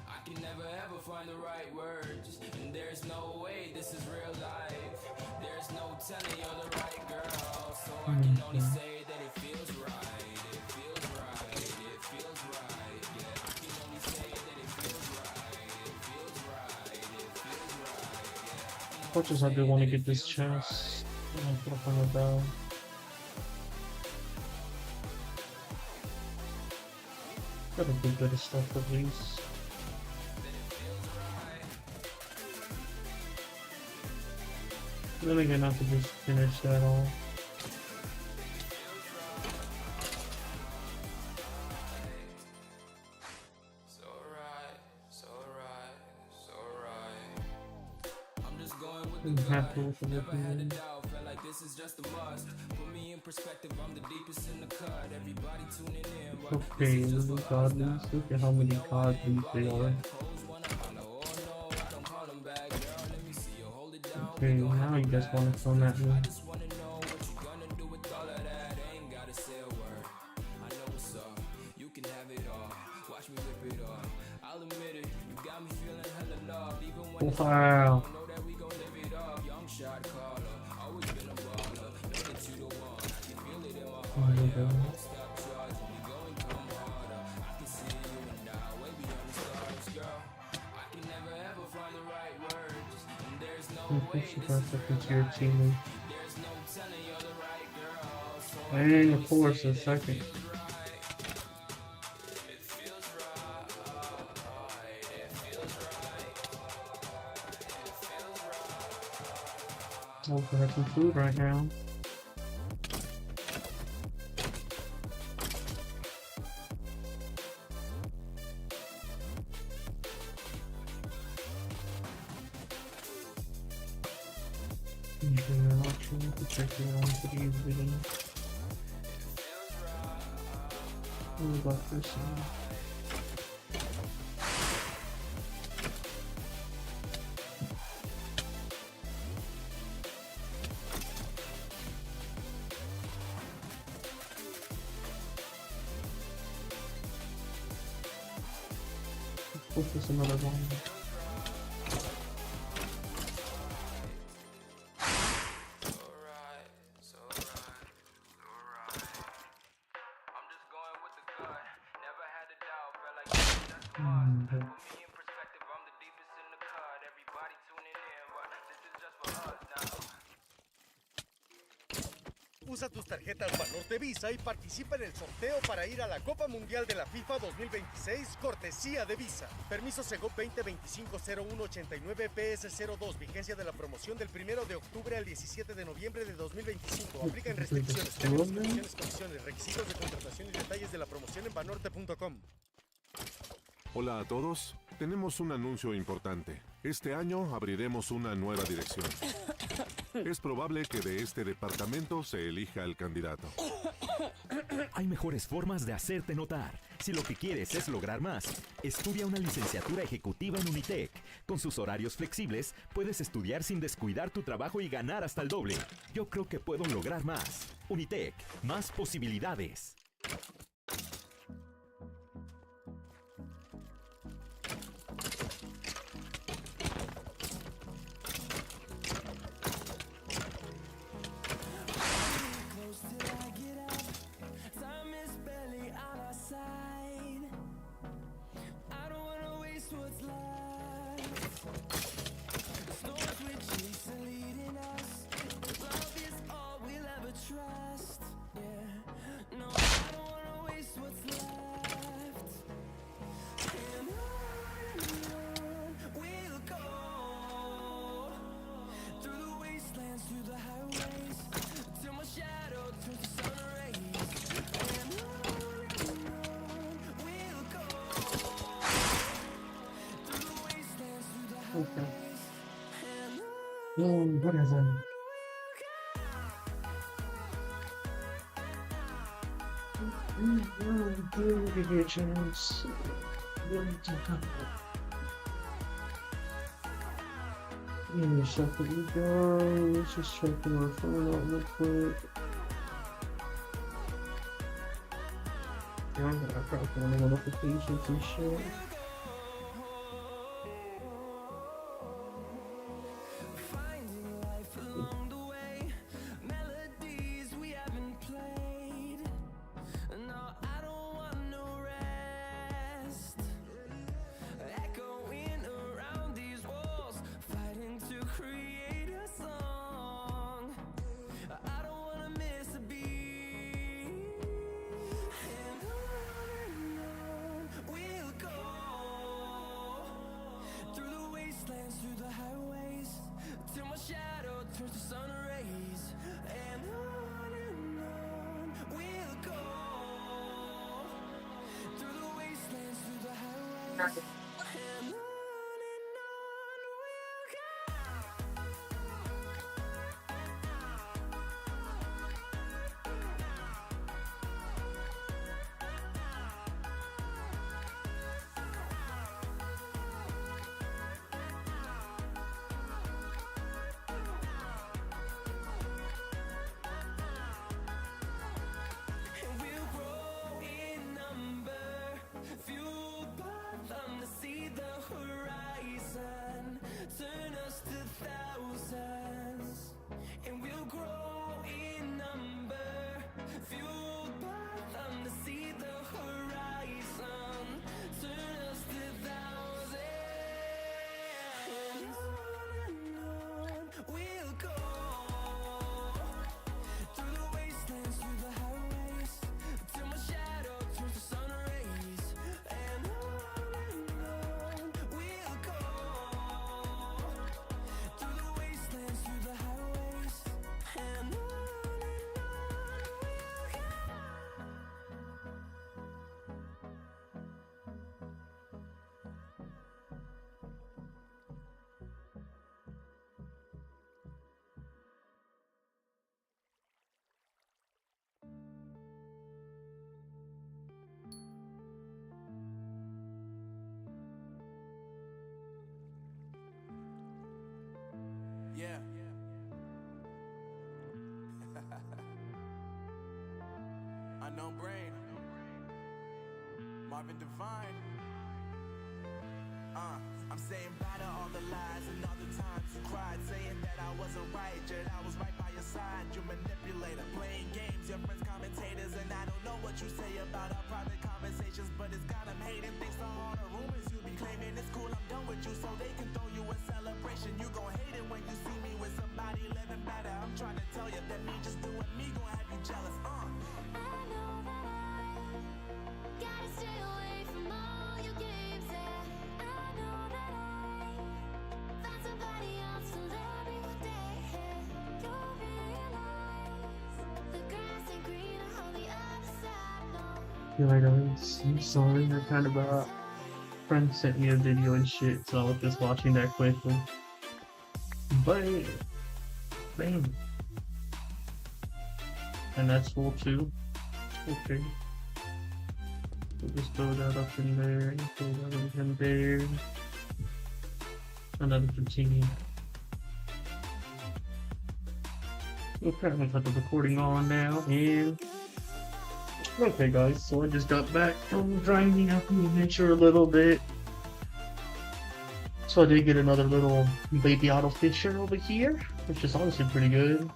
I can never ever find the right words, and there's no way this is real life. There's no telling you're the right girl, so I can only say that it feels right. It feels right. It feels right. Yeah, I can only say that it feels right. It feels right. It feels right. Yeah.
As much as I do want to get this chest, I'm gonna find a bell. Got a good bit of stuff at least. Then again, not to just finish that all.
So right, so right, so right. I'm just going with
I'm
the
happy
gut.
with the
Never had a
weapon.
doubt, felt like this is just a must. Put me in perspective, I'm the deepest in the cut. Everybody tuning in, but
Okay, little godlings. Look at how many godlings they are.
pose one up. I know, oh no, I don't call them back, girl. Let me see you hold it down.
Okay, now you guys want to come at me.
Just wanna know what you gonna do with all of that. Ain't gotta say a word. I know what's up. You can
Wow. Oh my God. You push the bus up into your teammate. And of course, the second. Oh, I have some food right now. Check it out for these videos. What about this one? This is another one.
Usa tus tarjetas Banorte Visa y participa en el sorteo para ir a la Copa Mundial de la FIFA 2026, cortesía de Visa. Permiso Segov 2025-0189 PS02, vigencia de la promoción del 1 de octubre al 17 de noviembre de 2025. Aplican restricciones, términos, condiciones, requisitos de contratación y detalles de la promoción en banorte.com.
Hola a todos, tenemos un anuncio importante. Este año abriremos una nueva dirección. Es probable que de este departamento se elija el candidato.
Hay mejores formas de hacerte notar. Si lo que quieres es lograr más, estudia una licenciatura ejecutiva en Unitec. Con sus horarios flexibles, puedes estudiar sin descuidar tu trabajo y ganar hasta el doble. Yo creo que puedo lograr más. Unitec, más posibilidades.
Okay. What is it? Give me a chance. Shuffle you go. Let's just check our phone out real quick. Yeah, I probably want to notifications and shit.
Fueled by thunder
no brain. Marvin Devine. I'm saying bye to all the lies and all the times you cried, saying that I wasn't right, yet I was right by your side. You manipulator, playing games, your friends commentators, and I don't know what you say about our private conversations, but it's got them hating. Thanks to all the rumors you be claiming, it's cool, I'm done with you, so they can throw you a celebration. You gon' hate it when you see me with somebody living better. I'm trying to tell you that me just doing me gon' have you jealous.
I know that I gotta stay away from all your games, yeah. I know that I found somebody else to love me one day, yeah. You'll realize the grass ain't greener on the other side, no.
Yeah, guys, I'm sorry. I kind of friend sent me a video and shit, so I was just watching that quickly. But bam. And that's full too. Okay. We'll just throw that up in there, throw that up in there. And then continue. Okay, I'm gonna put the recording on now, and okay guys, so I just got back from grinding out the adventure a little bit. So I did get another little baby auto fisher over here, which is honestly pretty good.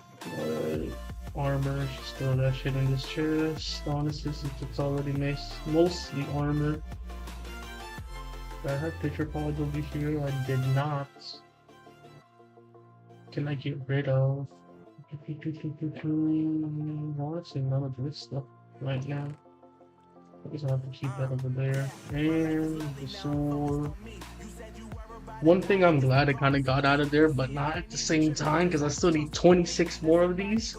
Armor, just throw that shit in this chest. Honestly, since it's already mostly armor. Did I have picture cards over here? I did not. Can I get rid of? Honestly, none of this stuff right now. I guess I have to keep that over there. And the sword. One thing I'm glad I kind of got out of there, but not at the same time, because I still need 26 more of these.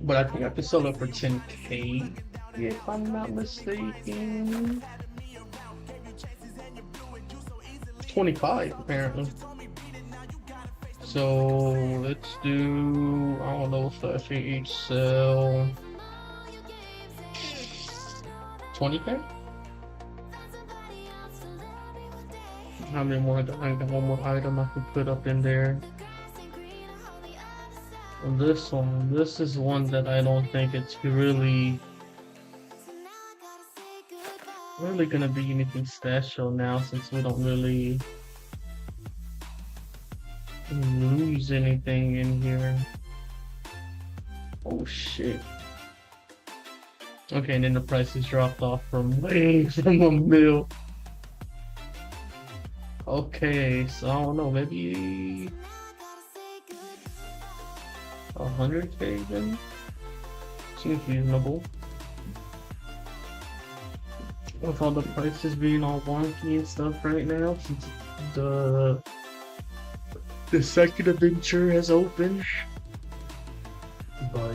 But I think I can sell it for 10k, if I'm not mistaken. 25 apparently. So let's do, I don't know, if I each sell 20k. How many more? I got one more item I can put up in there. And this one, this is one that I don't think it's really gonna be anything special now, since we don't really lose anything in here. Oh shit. Okay, and then the prices dropped off from way from a mil. Okay, so I don't know, maybe 100k then? Seems reasonable. With all the prices being all wonky and stuff right now, since the second adventure has opened. But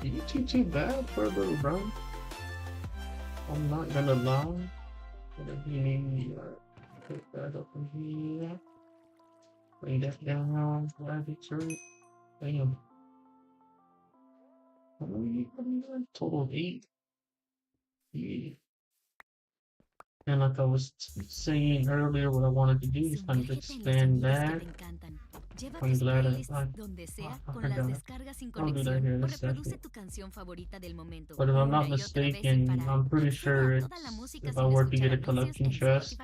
it ain't too bad for a little run. I'm not gonna lie. But you need put that up in here. Lay that down. Grab it, turn it. Bam. Total of 8. Yeah. And like I was saying earlier, what I wanted to do is kind of expand that. I'm glad I I'll do that here in a second. But if I'm not mistaken, I'm pretty sure it's, if I were to get a collection chest,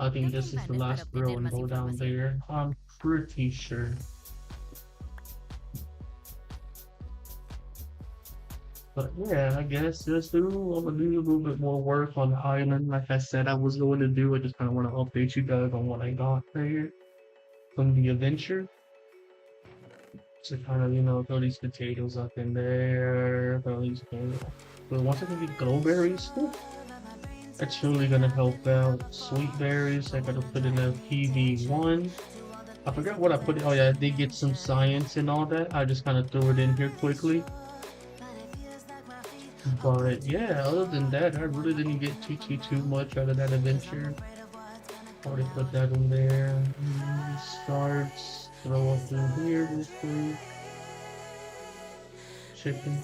I think this is the last row and go down there. I'm pretty sure. But yeah, I guess I'm gonna do a little bit more work on the island. Like I said, I was going to do. I just kind of want to update you guys on what I got there from the adventure. So kind of, you know, throw these potatoes up in there, throw these potatoes. But once I can get glowberries, that's really gonna help out. Sweet berries, I gotta put in a PV1. I forgot what I put in. Oh yeah, I did get some science and all that. I just kind of threw it in here quickly. But yeah, other than that, I really didn't get too much out of that adventure. Already put that in there. Starts, throw up in here real quick. Chicken.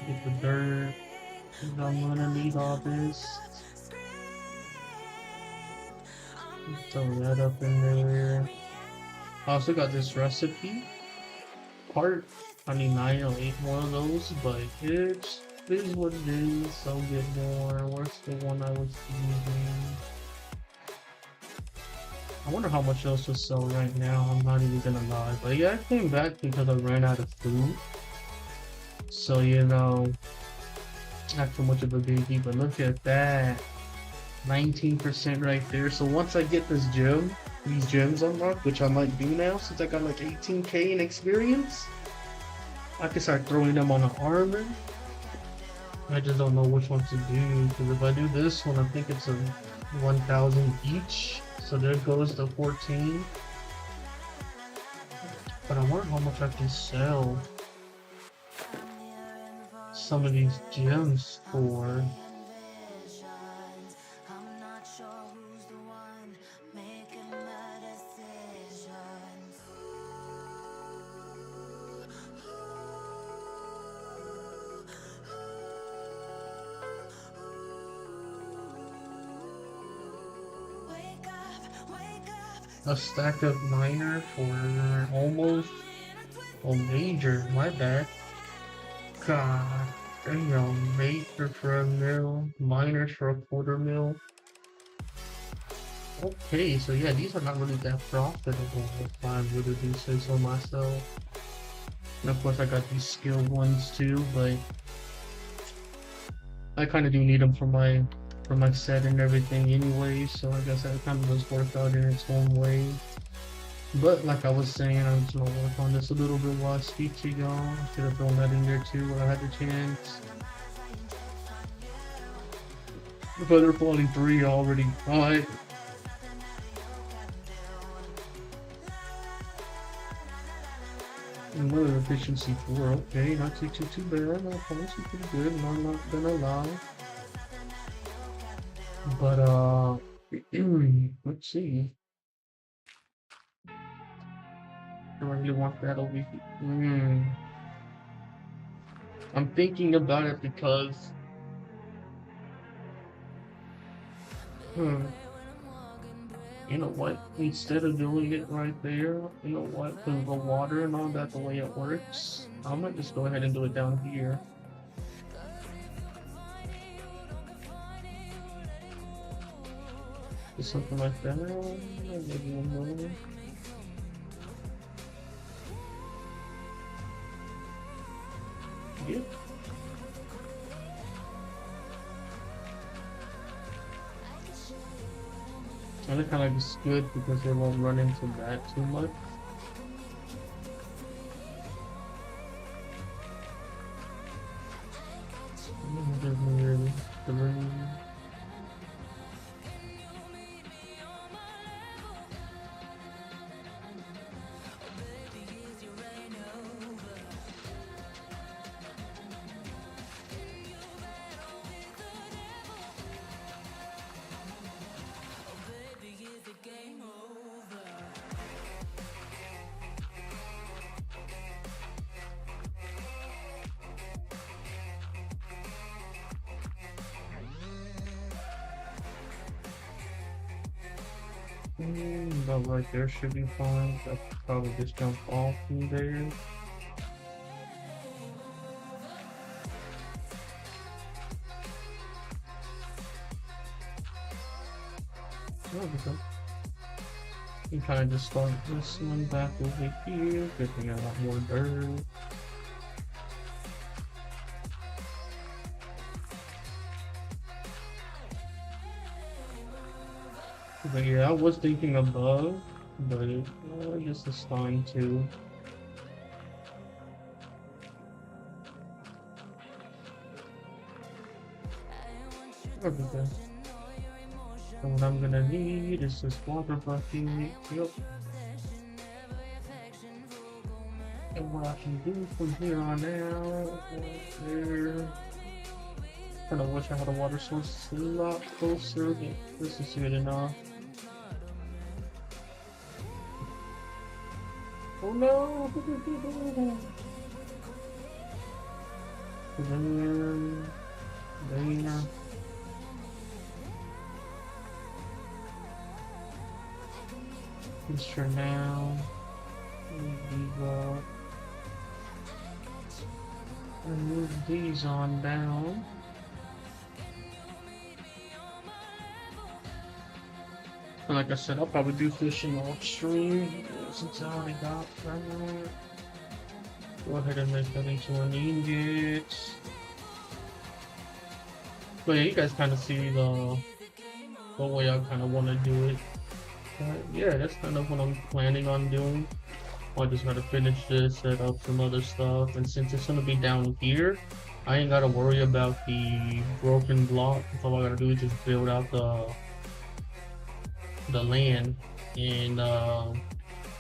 Get the dirt. I'm gonna need all this. Throw that up in there. I also got this recipe. part, I mean, I don't eat one of those, but it is what it is. I'll get more. Where's the one I was using? I wonder how much else to sell right now. I'm not even gonna lie. But yeah, I came back because I ran out of food. So, you know, not too much of a biggie, but look at that. 19% right there. So once I get this gem, these gems unlocked, which I might do now since I got like 18k in experience, I can start throwing them on the armor. I just don't know which one to do, because if I do this one, I think it's a 1,000 each. So there goes the 14. But I wonder how much I can sell some of these gems for. A stack of minor for almost a major, my bad. God damn, major for a mil, minors for a quarter mil. Okay, so yeah, these are not really that profitable if I really do say so myself. And of course I got these skilled ones too, but I kind of do need them for my set and everything anyway, so I guess that kind of does work out in its own way. But like I was saying, I'm just gonna work on this a little bit while I speak to y'all. Should have thrown that in there too when I had the chance. Feather Falling 3 already. Alright. Another efficiency 4. Okay, not too bad. Not honestly pretty good. I'm not gonna lie. But let's see. Do I really want that over here? I'm thinking about it because you know what? Instead of doing it right there, you know what? Because the water and all that, the way it works, I might just go ahead and do it down here. Just something like that. Maybe one more. Yep. And it kind of is good because they won't run into that too much. But right there should be fine. I could probably just jump off from there. There we go. You kind of just start this one back over here. Good thing I got more dirt. But yeah, I was thinking above, but I guess it's fine too. Everything. So what I'm gonna need is this water bucket. Yep. And what I can do from here on out, there. Kind of wish I had a water source a lot closer, but this is good enough. Oh no! There. Just for now. Leave up. these on down. And like I said, I'll probably do fishing off stream since I already got that. Go ahead and make that into an ingot. But yeah, you guys kind of see the way I kind of want to do it. But yeah, that's kind of what I'm planning on doing. I just gotta finish this, set up some other stuff, and since it's gonna be down here, I ain't gotta worry about the broken block. All I gotta do is just build out the land and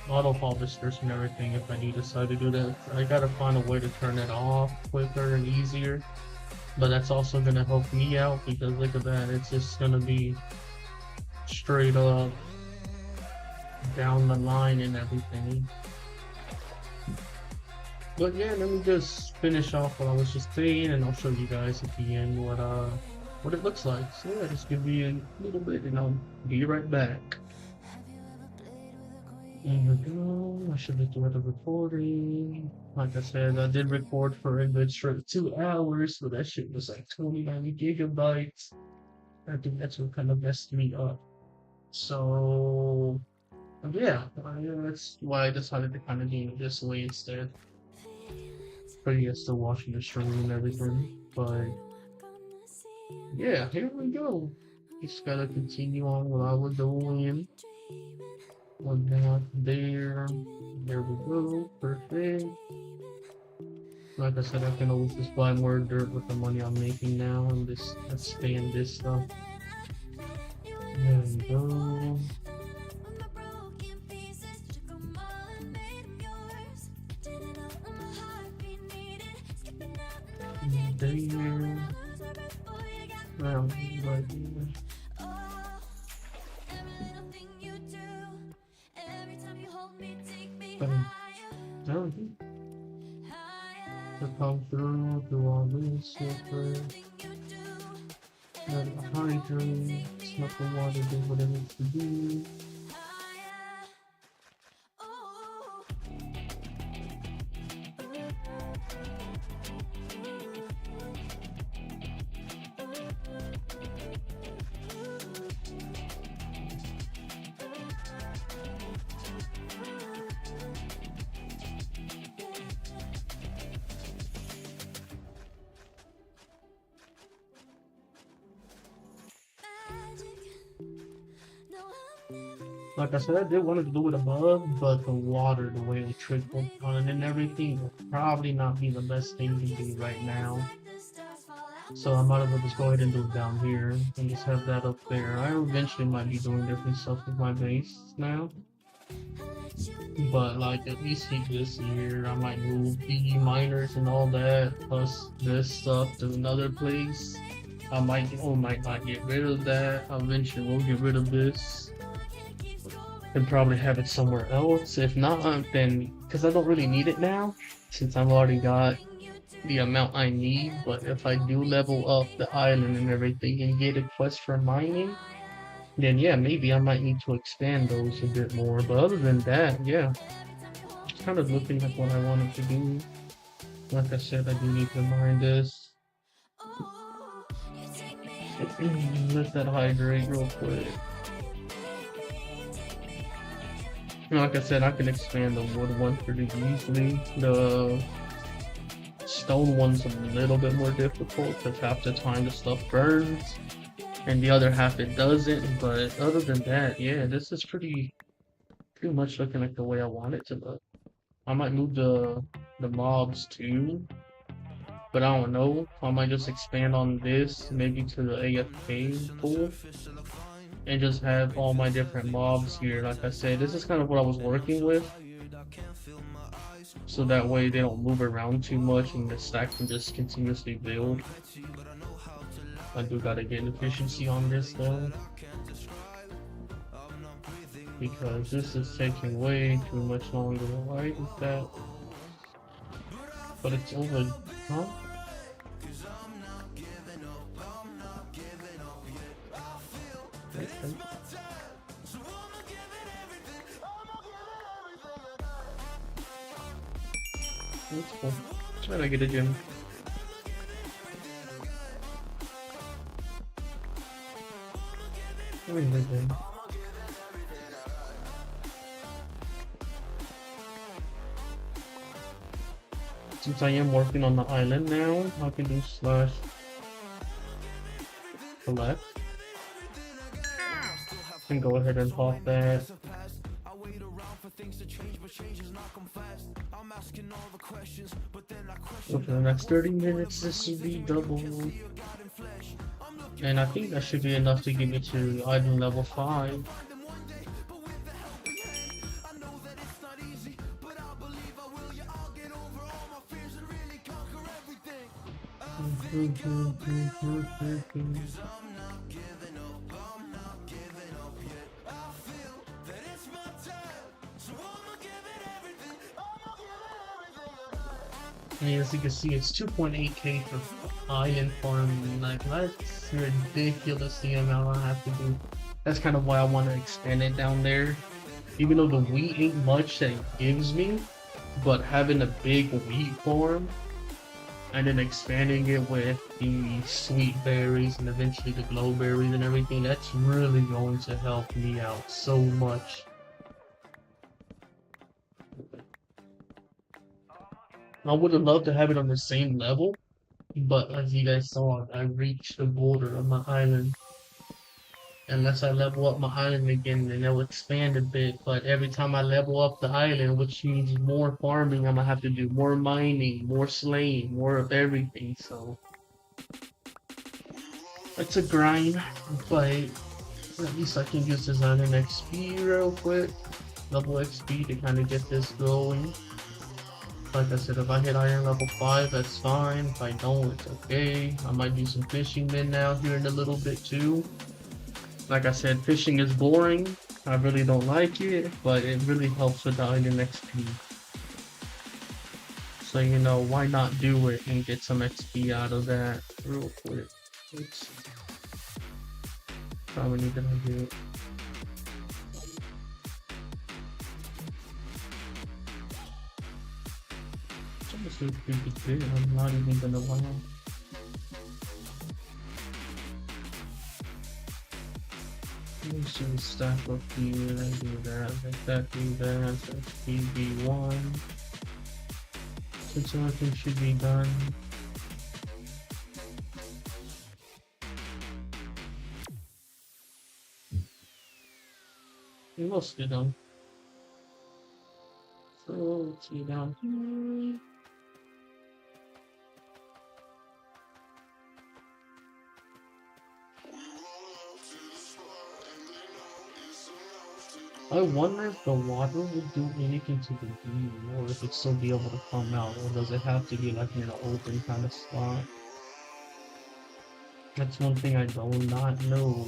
auto harvesters and everything if I do decide to do that. I gotta find a way to turn it off quicker and easier, but that's also gonna help me out because look at that, it's just gonna be straight up down the line and everything. But yeah, let me just finish off what I was just saying, and I'll show you guys at the end what it looks like. So yeah, just give me a little bit and I'll be right back. There we go. I should have done the recording. Like I said, I did record for a good straight 2 hours, so that shit was like 29 gigabytes. I think that's what kind of messed me up. So yeah, that's why I decided to kind of do it this way instead. But yeah, still watching the stream and everything. But yeah, here we go. Just gotta continue on what I was doing. One down there. There we go. Perfect. Like I said, I can always just buy more dirt with the money I'm making now and just expand this stuff. There we go. There. Well, right there. No, to come through all this super. Let it hydrate, smoke the water, do what it needs to do. Like I said, I did want to do it above, but the water, the way it trickled on it and everything, will probably not be the best thing to do right now. So I might as well just go ahead and do it down here and just have that up there. I eventually might be doing different stuff with my base now. But like at least this year, I might move the miners and all that, plus this stuff to another place. I might or might not get rid of that. Eventually we'll get rid of this and probably have it somewhere else. If not, then because I don't really need it now since I've already got the amount I need. But if I do level up the island and everything and get a quest for mining, then yeah, maybe I might need to expand those a bit more. But other than that, yeah, it's kind of looking like what I wanted to do. Like I said, I do need to mine this. Let that hydrate real quick. Like I said, I can expand the wood one pretty easily. The stone one's a little bit more difficult because half the time the stuff burns and the other half it doesn't. But other than that, yeah, this is pretty much looking like the way I want it to look. I might move the mobs too, but I don't know. I might just expand on this maybe to the AFK pool and just have all my different mobs here. Like I said, this is kind of what I was working with, so that way they don't move around too much and the stack can just continuously build. I do gotta get efficiency on this though, because this is taking way too much longer. Why is that? But it's over, huh? Okay. That's cool. Try to get a gym. Everything. Since I am working on the island now, I can do slash select. And go ahead and pop that. So for the next 30 minutes, this will be double. And I think that should be enough to get me to item level 5. And as you can see, it's 2.8k for island farming. Like, that's ridiculous the amount I have to do. That's kind of why I want to expand it down there. Even though the wheat ain't much that it gives me, but having a big wheat farm and then expanding it with the sweet berries and eventually the glow berries and everything, that's really going to help me out so much. I would have loved to have it on the same level, but as you guys saw, I reached the border of my island. Unless I level up my island again, then it'll expand a bit. But every time I level up the island, which means more farming, I'm gonna have to do more mining, more slaying, more of everything. So it's a grind, but at least I can just design an XP real quick, level XP to kind of get this going. Like I said, if I hit iron level 5, that's fine. If I don't, it's okay. I might do some fishing then now here in a little bit too. Like I said, fishing is boring. I really don't like it, but it really helps with the iron XP. So, you know, why not do it and get some XP out of that real quick. Oops. How many did I do? This is pretty good. I'm not even gonna lie. Let's just stack up here and do that. Let that do that. That's PB1. Since everything should be done. It must be done. So let's see down here. I wonder if the water would do anything to the beam, or if it still be able to come out, or does it have to be like in an open kind of spot? That's one thing I do not know,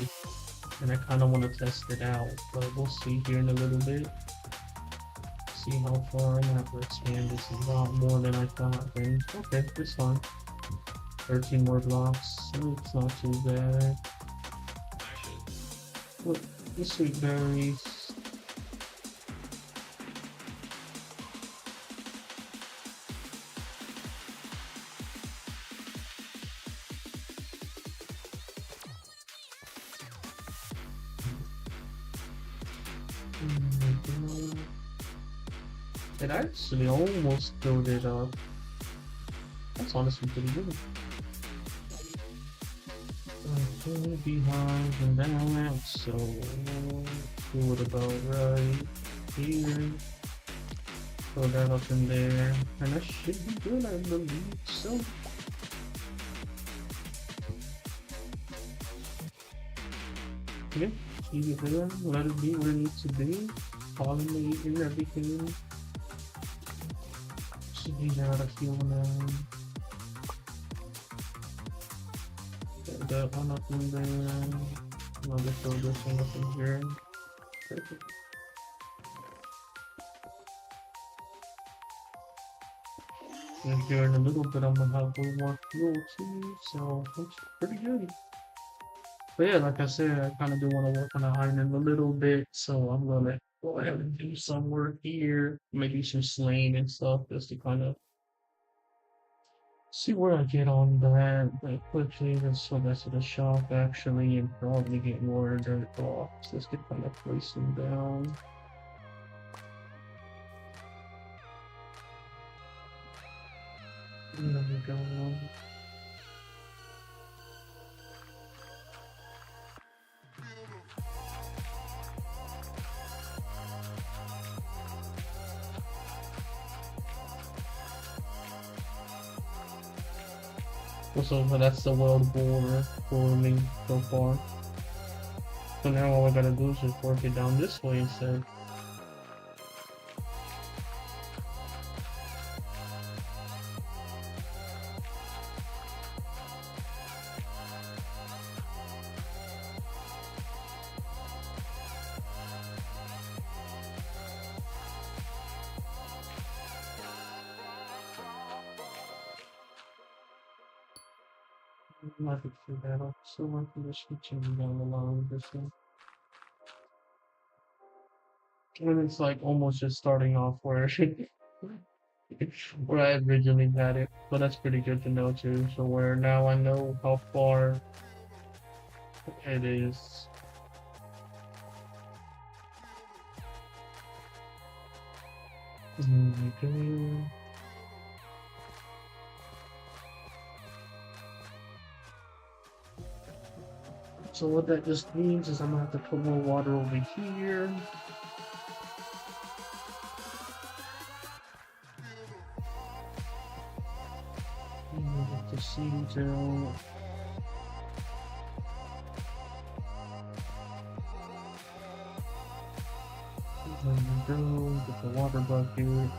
and I kind of want to test it out, but we'll see here in a little bit. See how far I'm at to expand this a lot more than I thought. Then okay, it's fine. 13 more blocks, so it's not too bad. Look, the sweet berries. It actually almost filled it up. That's honestly pretty good. Okay, behind and down, so do it about right here. Throw that up in there, and that should be good, I believe so. Okay, leave it there, let it be where it needs to be. Pollinate and everything. Should be out of fuel now. Get that one up in there. I'll just throw this one up in here. Perfect. And here in a little bit, I'm gonna have a little more fuel too, so looks pretty good. But yeah, like I said, I kind of do want to work on the iron a little bit, so I'm gonna go ahead and do some work here, maybe some slaying and stuff, just to kind of See where I get on that, but quickly let's go back to the shop actually and probably get more dirt blocks. Let's get kind of place them down. There we go. So that's the world border for me so far. So now all I gotta do is just work it down this way instead. I could figure that out. So I'm just switching down the line this one. And it's like almost just starting off where where I originally had it. But that's pretty good to know too. So where now I know how far it is. Okay. So what that just means is I'm gonna have to put more water over here. Get the seeds out. There we go, get the water bucket.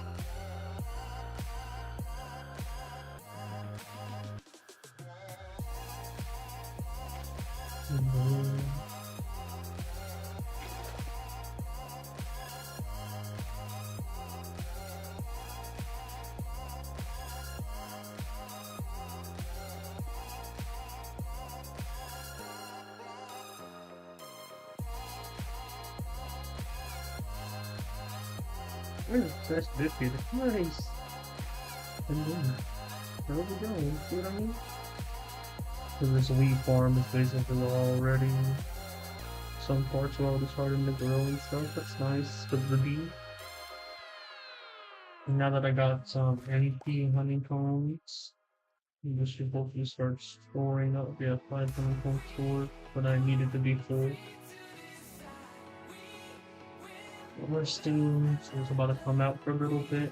That's biscuit. Nice. And then, there we go. See what I mean? So this wheat farm is basically already. Some parts are already starting to grow and stuff. That's nice. With the bee. And now that I got some empty honeycombs, this should hopefully start storing up. Yeah, 5 honeycomb stored, but I needed to be full. More steam, so it's about to come out for a little bit.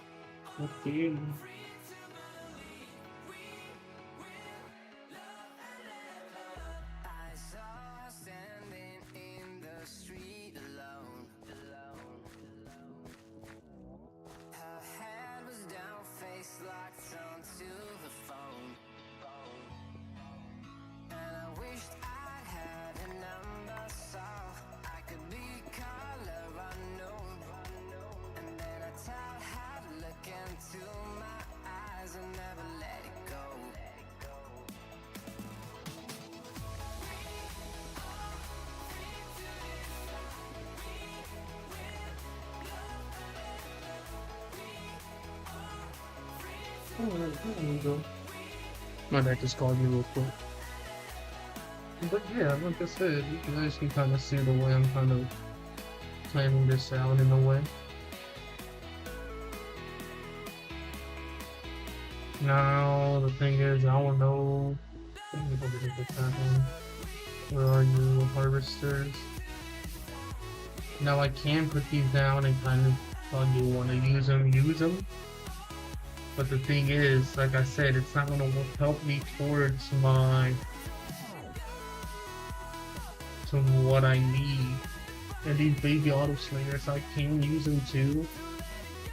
Okay. Oh, there you go. My neck just called you real quick. But yeah, like I said, you guys can kind of see the way I'm kind of planning this out in a way. Now, the thing is, I don't know. Let me go get this happen. Where are you, harvesters? Now I can put these down and kind of, if you want to use them. But the thing is, like I said, it's not going to help me towards to what I need. And these baby auto slingers, I can use them too.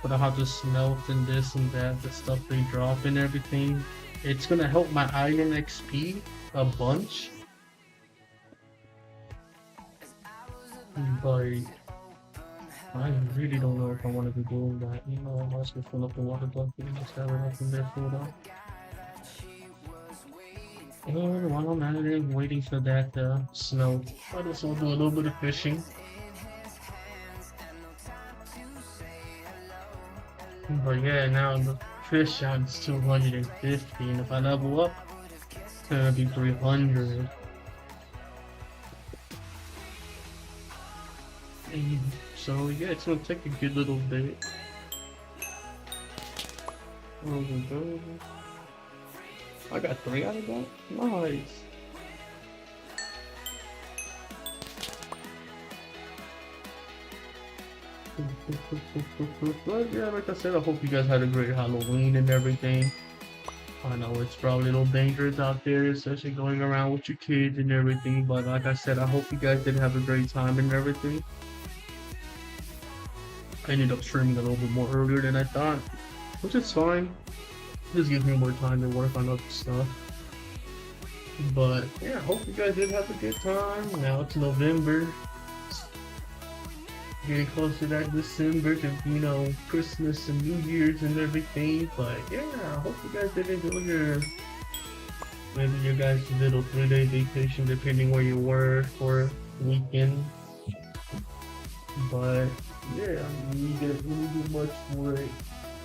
But I'll have to smelt and this and that, the stuff they drop and everything. It's going to help my iron XP a bunch. But I really don't know if I want to be doing that. You know, I might as well fill up the water bucket and just have it up in there filled up. And while I'm at it, waiting for that snow, I just want to do a little bit of fishing. But yeah, now Fish shot is 250, and if I level up, it's gonna be 300. So yeah, it's gonna take a good little bit. There we go. I got 3 out of that. Nice. But yeah, like I said, I hope you guys had a great Halloween and everything. I know it's probably a little dangerous out there, especially going around with your kids and everything. But like I said, I hope you guys did have a great time and everything. I ended up streaming a little bit more earlier than I thought, which is fine. Just gives me more time to work on other stuff. But yeah, I hope you guys did have a good time. Now it's November. Getting close to that December to, you know, Christmas and New Year's and everything. But yeah, I hope you guys did enjoy maybe your guys' little 3-day vacation, depending where you were for the weekend. But yeah, you didn't really do much for it.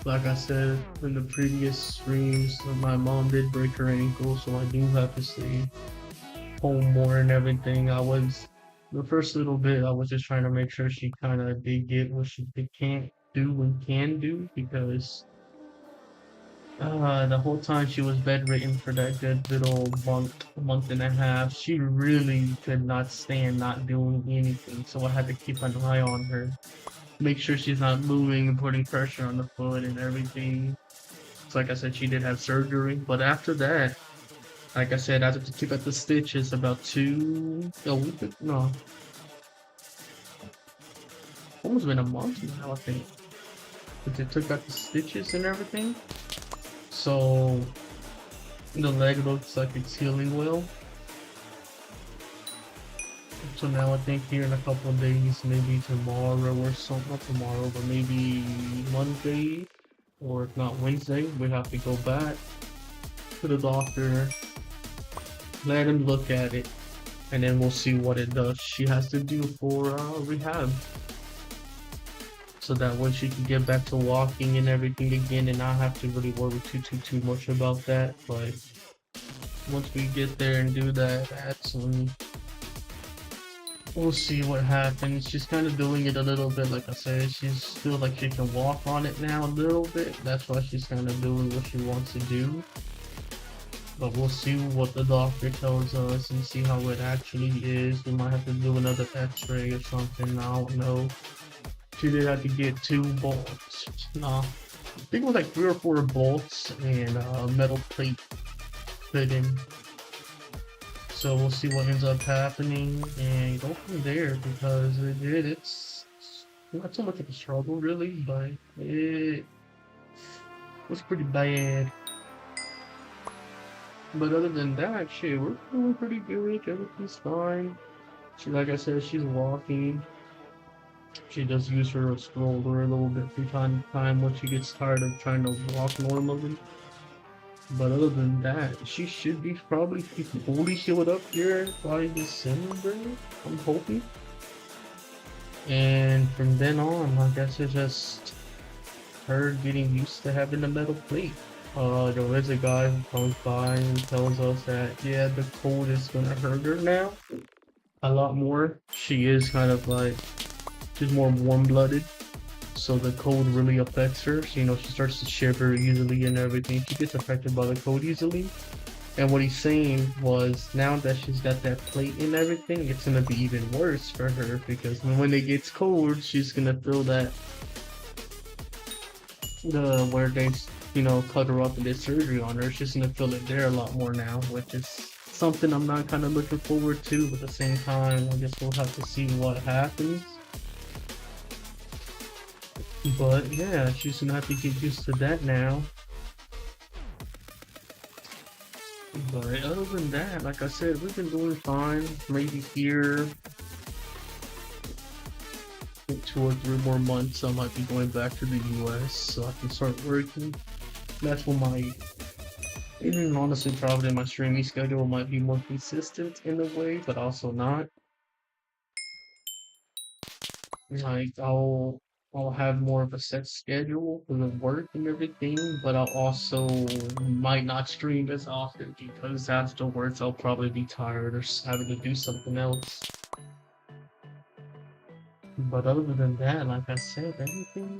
Like I said in the previous streams, my mom did break her ankle, so I do have to stay home more and everything. The first little bit, I was just trying to make sure she kind of did get what she can't do and can do, because the whole time she was bedridden for that good little month and a half, she really could not stand not doing anything. So I had to keep an eye on her, make sure she's not moving and putting pressure on the foot and everything. So like I said, she did have surgery, but after that, like I said, after she got the stitches about almost been a month now, I think. But they took out the stitches and everything. So the leg looks like it's healing well. So now I think here in a couple of days, maybe tomorrow or something, not tomorrow, but maybe Monday, or if not Wednesday, we have to go back to the doctor, let him look at it, and then we'll see what it does she has to do for rehab. So that way she can get back to walking and everything again, and not have to really worry too much about that. But once we get there and do that, that's when we'll see what happens. She's kind of doing it a little bit, like I said. She's feel like she can walk on it now a little bit. That's why she's kind of doing what she wants to do. But we'll see what the doctor tells us and see how it actually is. We might have to do another x-ray or something. I don't know. She did have to get 2 bolts. I think it was like 3 or 4 bolts and a metal plate fit in. So we'll see what ends up happening and go from there, because it's not so much of a struggle really, but it was pretty bad. But other than that, shit, we're doing pretty good. Everything's fine. Like I said, she's walking. She does use her stroller a little bit from time to time when she gets tired of trying to walk normally. But other than that, she should be probably fully healed up here by December, I'm hoping. And from then on, I guess it's just her getting used to having the metal plate. There is a guy who comes by and tells us that, yeah, the cold is gonna hurt her now a lot more. She is kind of like, she's more warm-blooded, so the cold really affects her. So, you know, she starts to shiver easily and everything. She gets affected by the cold easily. And what he's saying was, now that she's got that plate and everything, it's gonna be even worse for her, because when it gets cold, she's gonna feel that where they, you know, cut her up and did surgery on her. She's gonna feel it there a lot more now, which is something I'm not kind of looking forward to. But at the same time, I guess we'll have to see what happens. But yeah, she's gonna have to get used to that now. But other than that, like I said, we've been doing fine. Maybe here in 2 or 3 more months, I might be going back to the US so I can start working. That's when even honestly, probably my streaming schedule might be more consistent in a way, but also not. Like, I'll I'll have more of a set schedule for the work and everything, but I'll also might not stream as often because afterwards I'll probably be tired or having to do something else. But other than that, like I said, everything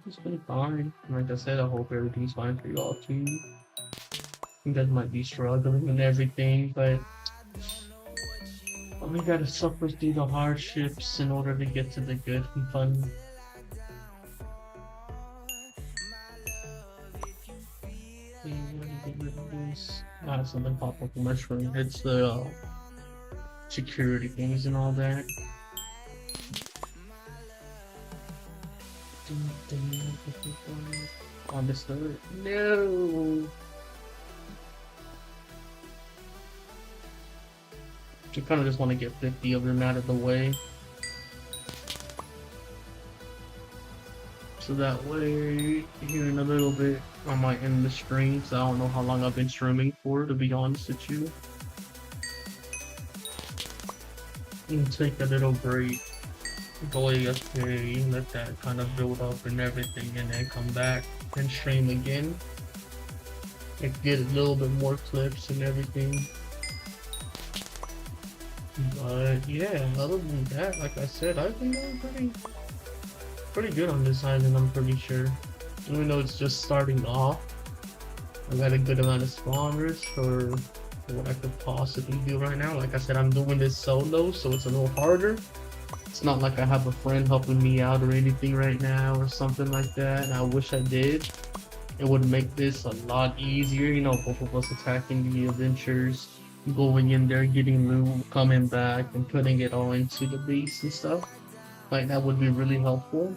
has been fine. Like I said, I hope everything's fine for y'all too. You guys might be struggling and everything, but we gotta suffer through the hardships in order to get to the good and fun. Something pop up on my screen. It's the security things and all that. Understood. No. You kind of just want to get 50 of them out of the way. So that way, here in a little bit, I might end the stream, because I don't know how long I've been streaming for, to be honest with you. And take a little break, go AFK, let that kind of build up and everything, and then come back and stream again. And get a little bit more clips and everything. But yeah, other than that, like I said, I've been doing pretty good on this island, I'm pretty sure. Even though it's just starting off, I got a good amount of spawners for what I could possibly do right now. Like I said, I'm doing this solo, so it's a little harder. It's not like I have a friend helping me out or anything right now or something like that. I wish I did. It would make this a lot easier, you know, both of us attacking the adventures, going in there, getting loot, coming back, and putting it all into the base and stuff. Like, that would be really helpful.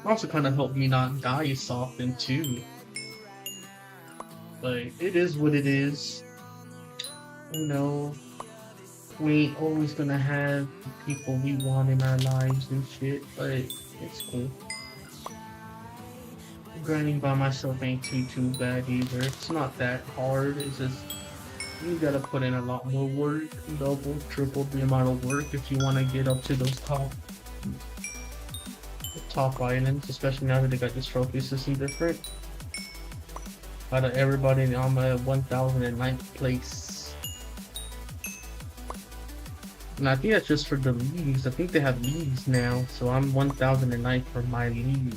Also kind of helped me not die so often too. But it is what it is. You know, we ain't always gonna have the people we want in our lives and shit, but it's cool. Grinding by myself ain't too bad either. It's not that hard, it's just you gotta put in a lot more work, double, triple the amount of work if you want to get up to those top islands, especially now that they got this trophy system different. Out of everybody, I'm at 1009th place. And I think that's just for the leagues. I think they have leagues now, so I'm 1009th for my league.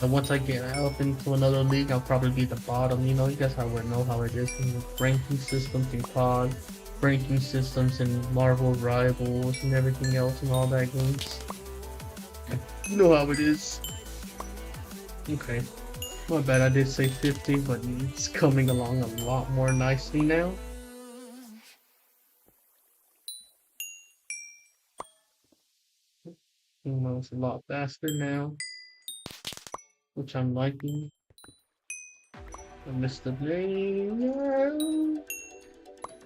And once I get up into another league, I'll probably be at the bottom. You know, you guys already know how it is. You know, ranking systems in COD, ranking systems in Marvel Rivals, and everything else, and all that games. You know how it is. Okay. My bad, I did say 50, but it's coming along a lot more nicely now. You know, it's a lot faster now, which I'm liking. I missed the blame.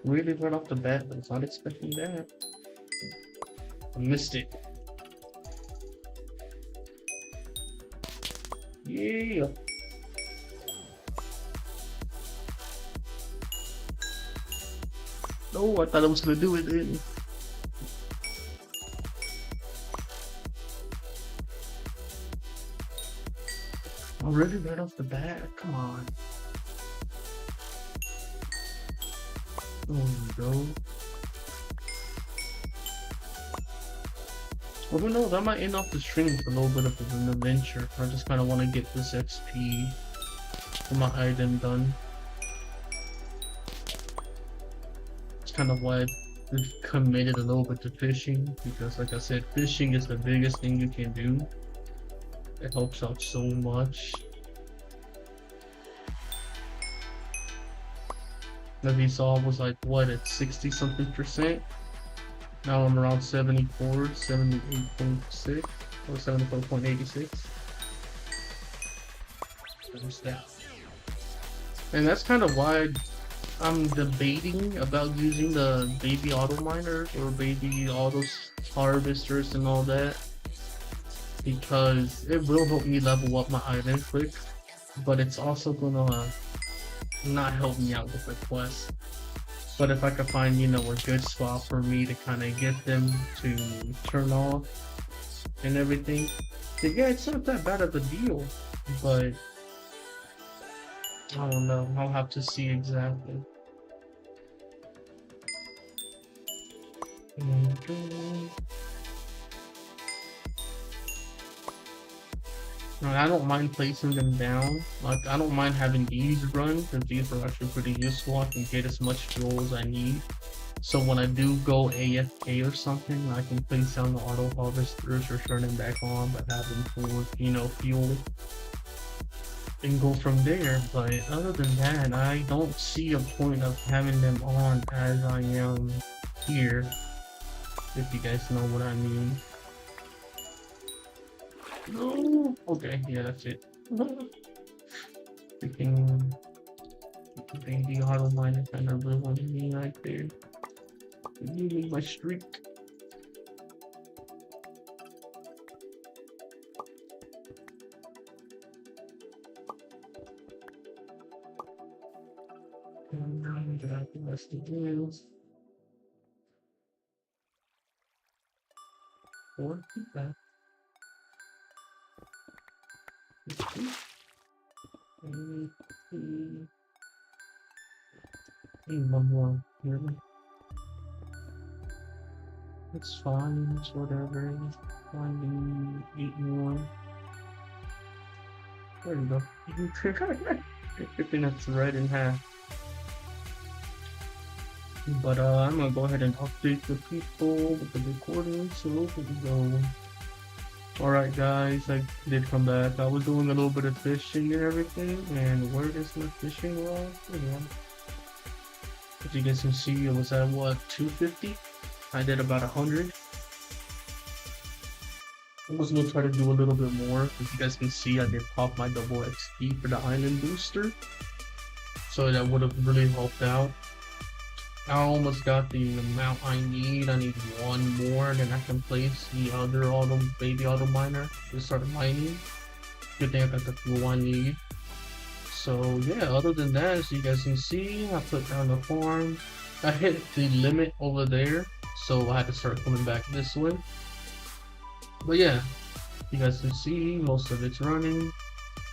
Really right off the bat, I was not expecting that. I missed it. Yeah. No, I thought I was gonna do it then. Already right off the bat, come on. Oh no. Well, who knows? I might end off the stream for a little bit of an adventure. I just kind of want to get this XP for my item done. It's kind of why I've committed a little bit to fishing, because like I said, fishing is the biggest thing you can do. It helps out so much. As you saw, was like, what, at 60 something percent? Now I'm around 74, 78.6, or 74.86. There's that. And that's kind of why I'm debating about using the baby auto miners or baby auto harvesters and all that. Because it will help me level up my item quick, but it's also gonna not help me out with the quest. But if I could find, you know, a good spot for me to kind of get them to turn off, and everything. So yeah, it's not that bad of a deal, but I don't know. I'll have to see exactly. I don't mind placing them down. Like, I don't mind having these run, because these are actually pretty useful. I can get as much fuel as I need. So when I do go AFK or something, I can place down the auto harvesters or turn them back on by having full, fuel. And go from there. But other than that, I don't see a point of having them on as I am here. If you guys know what I mean. No. Okay, yeah, that's it. Freaking the auto miner kind of ruining me right there. Ruining my streak. And now we got the rest of these. 4 feedback. One more. Really? It's fine, it's whatever. Fine, 8 more. There you go. Ripping that thread in half. But I'm gonna go ahead and update the people with the recording, so here we go. Alright guys, I did come back. I was doing a little bit of fishing and everything, and where is my fishing rod? Yeah. As you guys can see, it was at what, 250? I did about 100. I was gonna try to do a little bit more. As you guys can see, I did pop my double XP for the island booster, so that would have really helped out. I almost got the amount I need. I need one more, then I can place the other baby auto miner to start mining. Good thing I got the fuel I need. So yeah, other than that, as you guys can see, I put down the farm. I hit the limit over there, so I had to start coming back this way. But yeah, you guys can see most of it's running.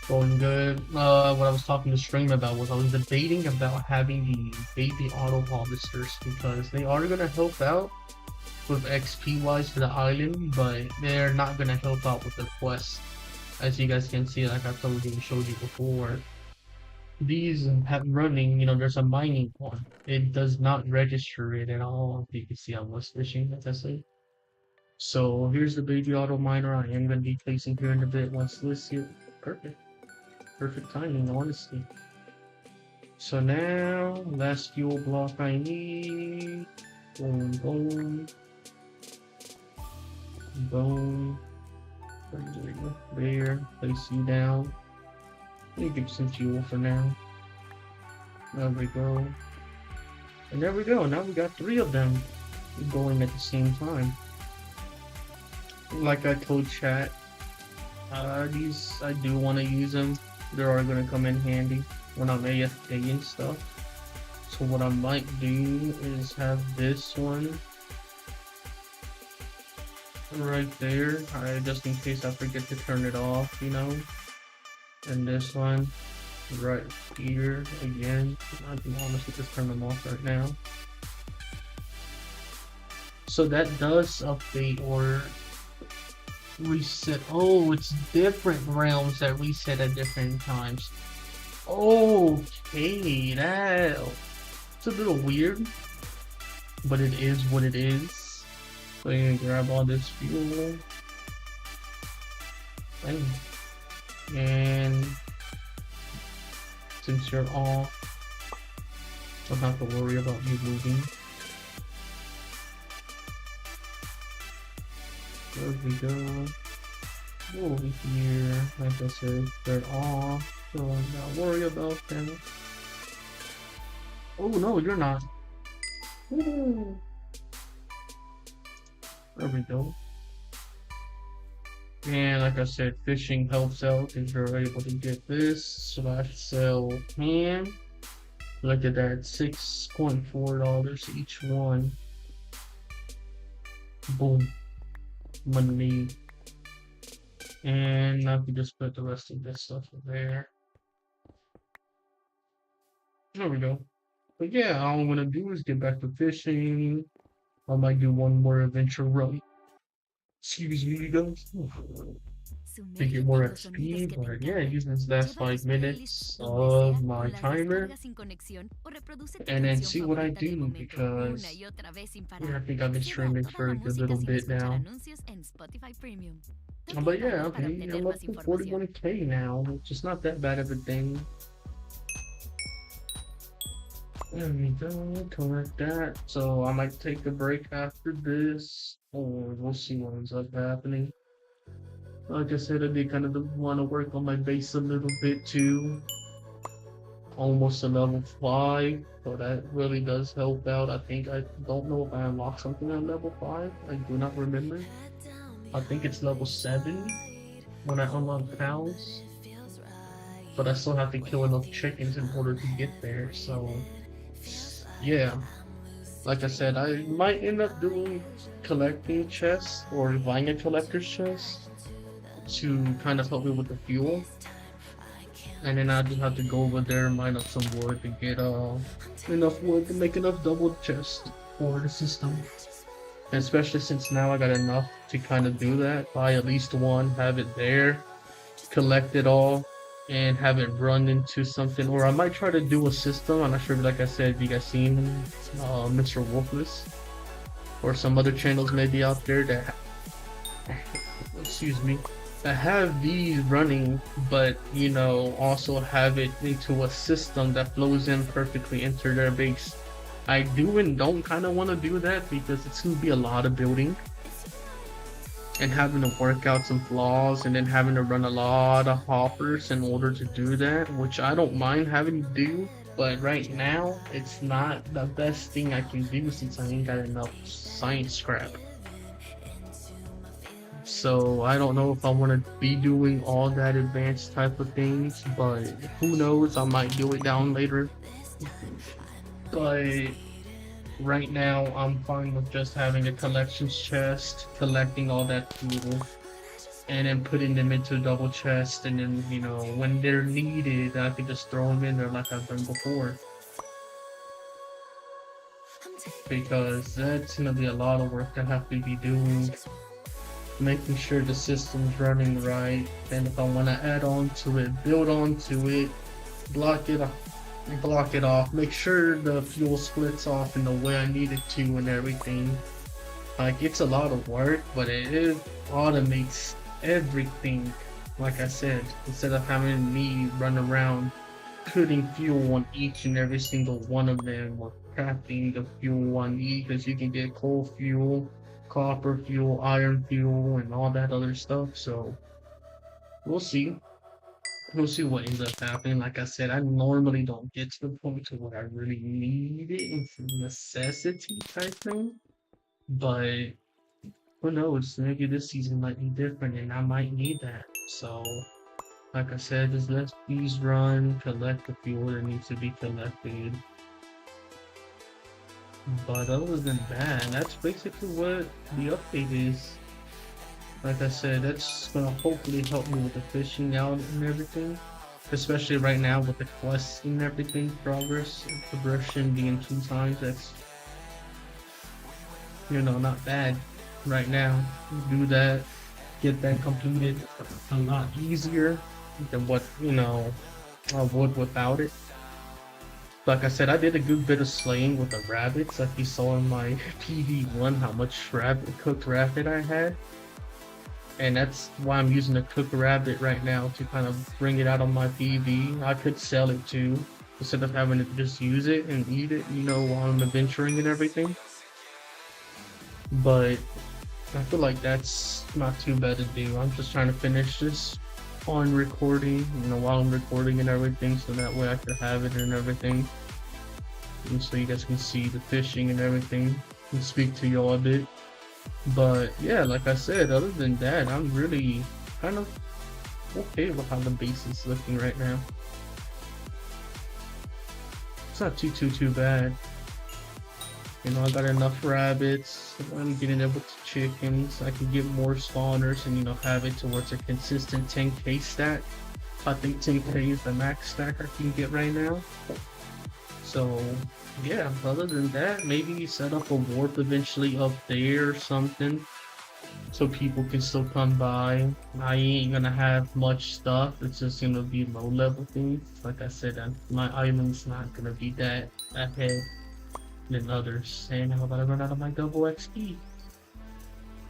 Going good. What I was talking to Stream about was I was debating about having the baby auto harvesters, because they are going to help out with XP wise for the island, but they're not going to help out with the quest. As you guys can see, like I told you and showed you before, these have running, there's a mining one. It does not register it at all. You can see I was fishing, as I said. So here's the baby auto miner. I am going to be placing here in a bit once this here. Perfect. Perfect timing, honestly. So now, last fuel block I need. Boom, boom. Boom. There, place you down. Let me give some fuel for now. There we go. And there we go, now we got 3 of them going at the same time. Like I told chat, these, I do want to use them. They are going to come in handy when I'm AFK and stuff. So what I might do is have this one right there, just in case I forget to turn it off, And this one right here again. I can honestly just turn them off right now. So that does update or reset. Oh, it's different realms that reset at different times. Okay, it's a little weird, but it is what it is. So you're gonna grab all this fuel. Bang. And since you're off, don't have to worry about you moving. There we go. Over here, like I said, they're off, so I'm not worried about them. Oh no, you're not. Ooh. There we go. And like I said, fishing helps out if you're able to get this /sell can. Look at that, $6.4 each one. Boom. Money. And I can just put the rest of this stuff in there. There we go. But yeah, all I'm gonna do is get back to fishing. I might do one more adventure run. Excuse me, guys. To get more XP, but yeah, using this last 5 minutes of my timer and then see what I do because yeah, I think I've been streaming for a good little bit now. But yeah, okay, I'm up to 41K now, which is not that bad of a thing. There we go, collect that. So I might take a break after this, or we'll see what ends up happening. Like I said, I did kind of want to work on my base a little bit too. Almost a level 5, so that really does help out. I think I don't know if I unlocked something at level 5. I do not remember. I think it's level 7 when I unlock cows. But I still have to kill enough chickens in order to get there, so yeah. Like I said, I might end up doing collecting chests or buying a collector's chest to kind of help me with the fuel. And then I just have to go over there and mine up some wood to get enough wood to make enough double chests for the system. And especially since now I got enough to kind of do that. Buy at least one, have it there, collect it all, and have it run into something. Or I might try to do a system. I'm not sure, like I said, if you guys seen Mr. Wolfless or some other channels maybe out there that excuse me, that have these running, but you know, also have it into a system that flows in perfectly into their base. I do and don't kind of want to do that because it's going to be a lot of building and having to work out some flaws and then having to run a lot of hoppers in order to do that, which I don't mind having to do, but right now it's not the best thing I can do since I ain't got enough science scrap. So I don't know if I want to be doing all that advanced type of things, but who knows, I might do it down later. But right now I'm fine with just having a collections chest, collecting all that fuel, and then putting them into double chest, and then, you know, when they're needed, I can just throw them in there like I've done before. Because that's gonna be a lot of work to have to be doing. Making sure the system's running right, and if I want to add on to it, build onto it, block it off, make sure the fuel splits off in the way I need it to and everything. Like, it's a lot of work, but it automates everything. Like I said, instead of having me run around putting fuel on each and every single one of them, or crafting the fuel on each, because you can get coal fuel, copper fuel, iron fuel, and all that other stuff. So we'll see. We'll see what ends up happening. Like I said, I normally don't get to the point to where I really need it. It's a necessity type thing. But who knows? Maybe this season might be different and I might need that. So like I said, just let these run, collect the fuel that needs to be collected. But other than that, that's basically what the update is. Like I said, that's gonna hopefully help me with the fishing out and everything. Especially right now with the quests and everything, progression being 2 times, that's, you know, not bad right now. Do that, get that completed a lot easier than what, you know, I would without it. Like I said, I did a good bit of slaying with the rabbits, like you saw in my PV1, how much cooked rabbit I had. And that's why I'm using the cooked rabbit right now, to kind of bring it out on my PV. I could sell it too, instead of having to just use it and eat it, you know, while I'm adventuring and everything. But I feel like that's not too bad to do. I'm just trying to finish this on recording, you know, while I'm recording and everything, so that way I can have it and everything. And so you guys can see the fishing and everything and speak to y'all a bit. But yeah, like I said, other than that, I'm really kind of okay with how the base is looking right now. It's not too bad. You know, I got enough rabbits. I'm getting it with the chickens. I can get more spawners and, you know, have it towards a consistent 10k stack. I think 10k is the max stack I can get right now. So, yeah, other than that, maybe set up a warp eventually up there or something, so people can still come by. I ain't gonna have much stuff. It's just gonna be low level things. Like I said, my island's not gonna be that ahead than others. And how about I run out of my double XP?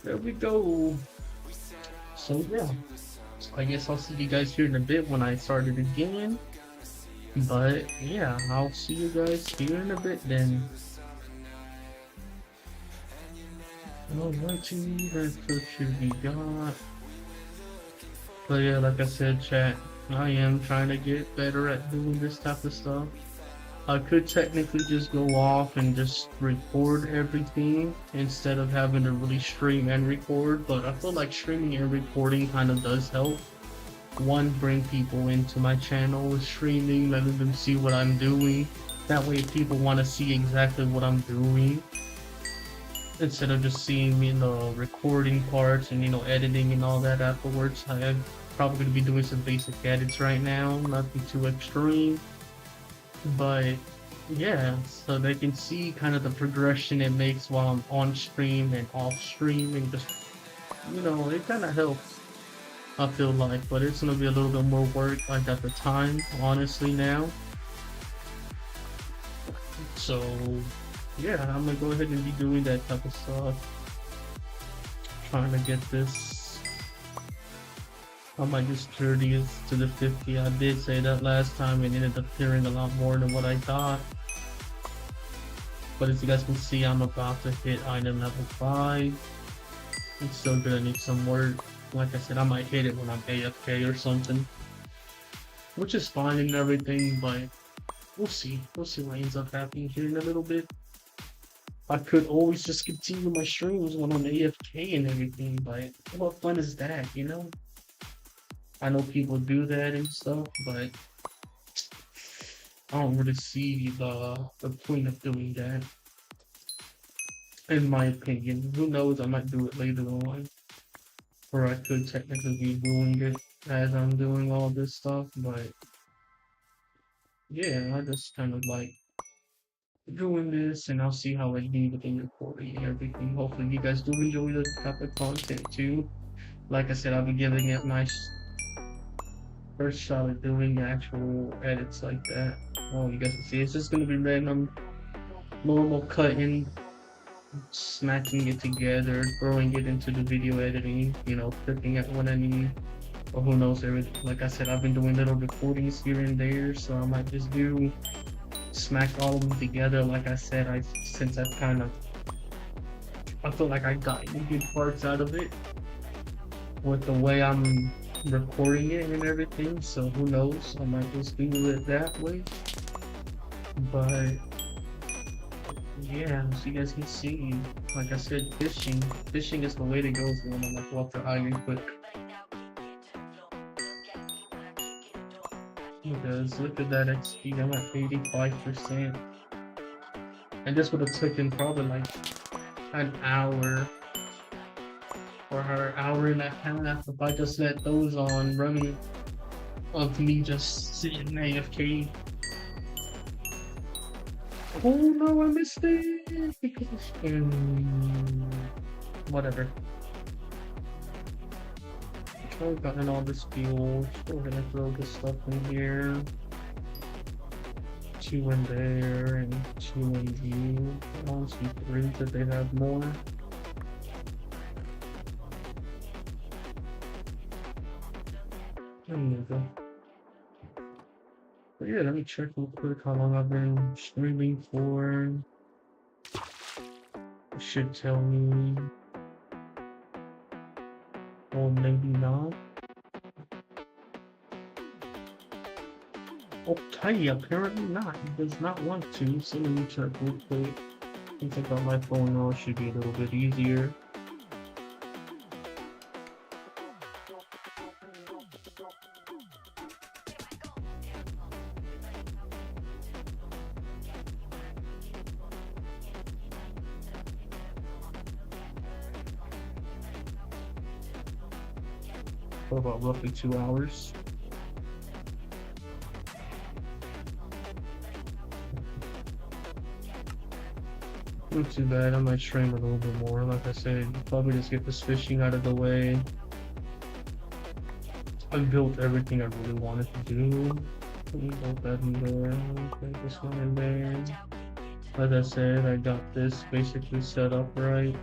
There we go. So yeah, so I guess I'll see you guys here in a bit when I start it again. But yeah, I'll see you guys here in a bit then. Alrighty, that's what should be got. But yeah, like I said, chat, I am trying to get better at doing this type of stuff. I could technically just go off and just record everything instead of having to really stream and record, but I feel like streaming and recording kind of does help. One, bring people into my channel with streaming, letting them see what I'm doing. That way people want to see exactly what I'm doing, instead of just seeing me in the recording parts and, you know, editing and all that afterwards. I'm probably going to be doing some basic edits right now, nothing too extreme. But yeah, so they can see kind of the progression it makes while I'm on stream and off stream, and just, you know, it kind of helps, I feel like. But it's gonna be a little bit more work, like, at the time, honestly, now. So yeah, I'm gonna go ahead and be doing that type of stuff, trying to get this. I might just clear these to the 50. I did say that last time and ended up clearing a lot more than what I thought. But as you guys can see, I'm about to hit item level 5. It's still gonna need some work. Like I said, I might hit it when I'm AFK or something, which is fine and everything, but we'll see. We'll see what ends up happening here in a little bit. I could always just continue my streams when I'm AFK and everything, but what fun is that, you know? I know people do that and stuff, but I don't really see the point of doing that, in my opinion. Who knows, I might do it later on, or I could technically be doing it as I'm doing all this stuff, but yeah, I just kind of like doing this, and I'll see how I do with the recording and everything. Hopefully you guys do enjoy the type of content too. Like I said, I'll be giving it my first shot at doing actual edits like that. Oh, you guys can see it's just gonna be random, normal cutting, smacking it together, throwing it into the video editing, you know, clicking at what I need, or who knows, everything. Like I said, I've been doing little recordings here and there, so I might just do smack all of them together. Like I said, I feel like I got good parts out of it with the way I'm recording it and everything, so who knows, I might just do it that way. But yeah, so you guys can see, like I said, fishing is the way to go if you want to like walk the island quick. Because look at that XP, I'm at 85%, and this would have taken probably like an hour or an hour and a half if I just let those on running of me just sitting AFK. Oh no, I missed it because whatever. I've gotten all this fuel. We're gonna throw this stuff in here. 2 in there and 2 in you. I want to see 3 that they have more. There you go. But yeah, let me check real quick how long I've been streaming for. It should tell me. Or maybe not. Okay, apparently not. It does not want to, so let me check real quick. Since I got my phone now, it should be a little bit easier. for about roughly 2 hours. Not too bad. I might stream a little bit more. Like I said, probably just get this fishing out of the way. I built everything I really wanted to do. Built that in there. Put this one in there. Like I said, I got this basically set up right.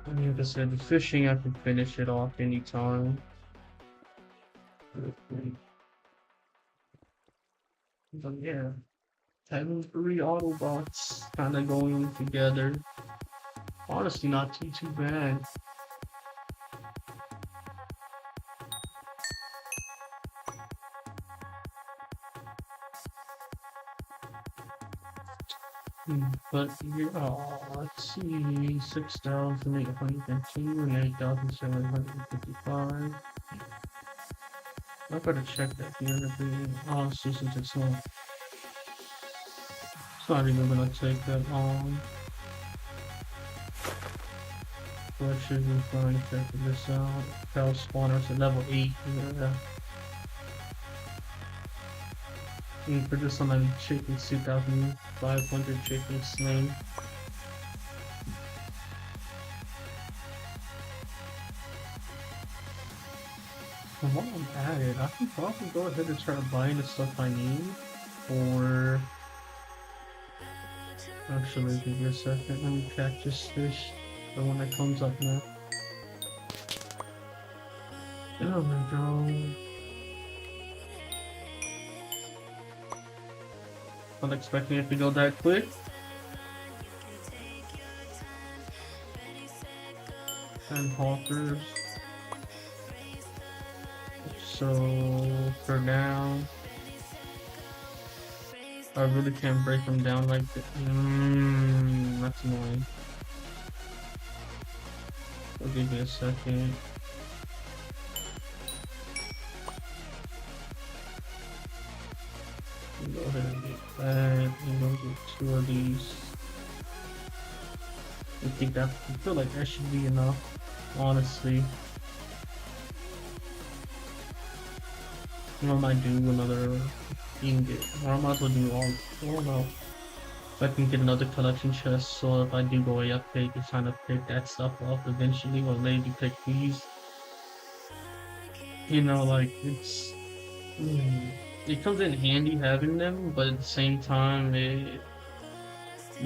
And like I said, the fishing I can finish it off anytime. But yeah, having 3 Autobots kind of going together. Honestly, not too bad. But here, let's see, 6,802 and 8,755. I gotta check that here. Oh, it's just it's not. It's not even gonna take that long. So I should be fine checking this out. Cow spawners at level 8. Yeah. And for this one, I'm chicken 2,500 chicken slain. And while I'm at it, I can probably go ahead and start buying the stuff I need. Or actually, give me a second. Let me catch this fish. The one that comes up now. There we go. Not expecting it to go that quick. And hawkers. So for now, I really can't break them down like that. That's annoying. I'll give you a second. Go ahead and get that. And go get 2 of these. I feel like that should be enough, honestly. I might do another ingot, or I might as well do all. I don't know. If I can get another collection chest, so if I do go way up, I can kind of pick that stuff up eventually, or maybe pick these. You know, like it's. It comes in handy having them, but at the same time, you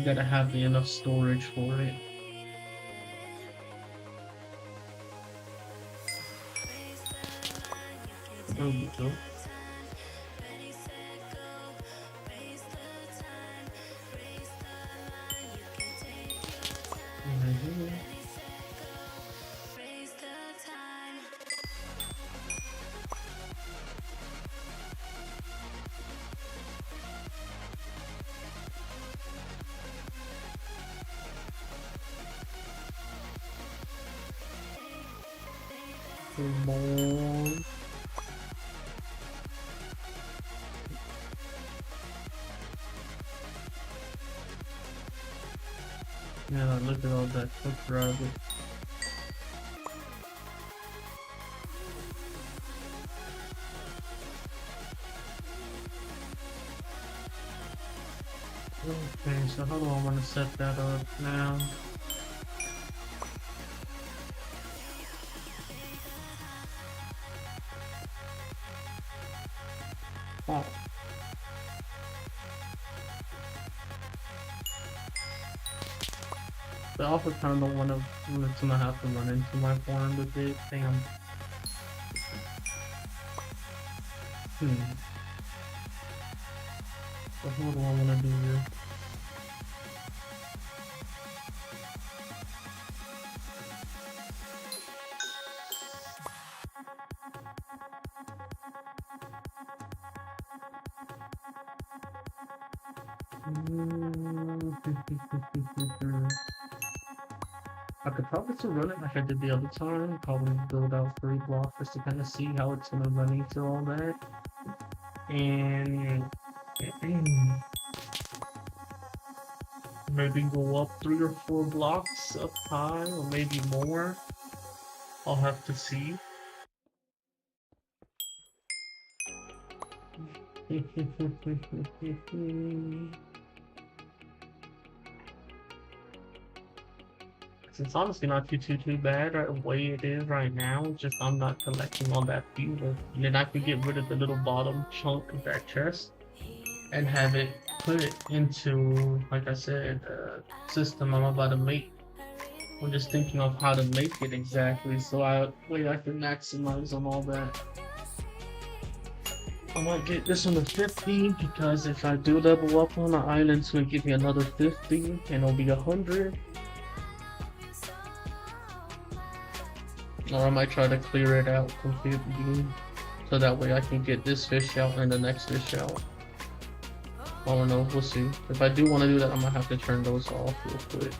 gotta have enough storage for it. There we go. Come on. Yeah, look at all that cooked rabbit. Okay, so how do I want to set that up now? Oh. I also kind of don't want to have to run into my farm with it. Damn. So what do I want to do here? I could probably still run it like I did the other time. Probably build out 3 blocks just to kind of see how it's gonna run into all that. And Maybe go up 3 or 4 blocks up high, or maybe more. I'll have to see. It's honestly not too bad the way it is right now. It's just I'm not collecting all that fuel. And then I can get rid of the little bottom chunk of that chest and have it put it into, like I said, the system I'm about to make. I'm just thinking of how to make it exactly so I can maximize on all that. I might get this on the 50 because if I do level up on the island, it's gonna give me another 50 and it'll be 100. Or I might try to clear it out completely so that way I can get this fish out and the next fish out. I don't know, we'll see. If I do want to do that, I'm gonna have to turn those off real quick.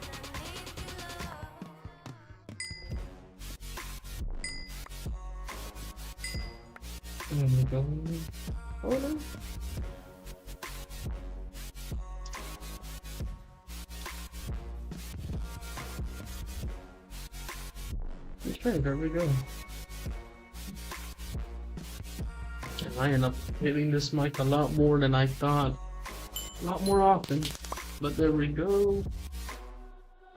There we go. Oh no. Okay, there we go. And I end up hitting this mic a lot more than I thought. A lot more often. But there we go.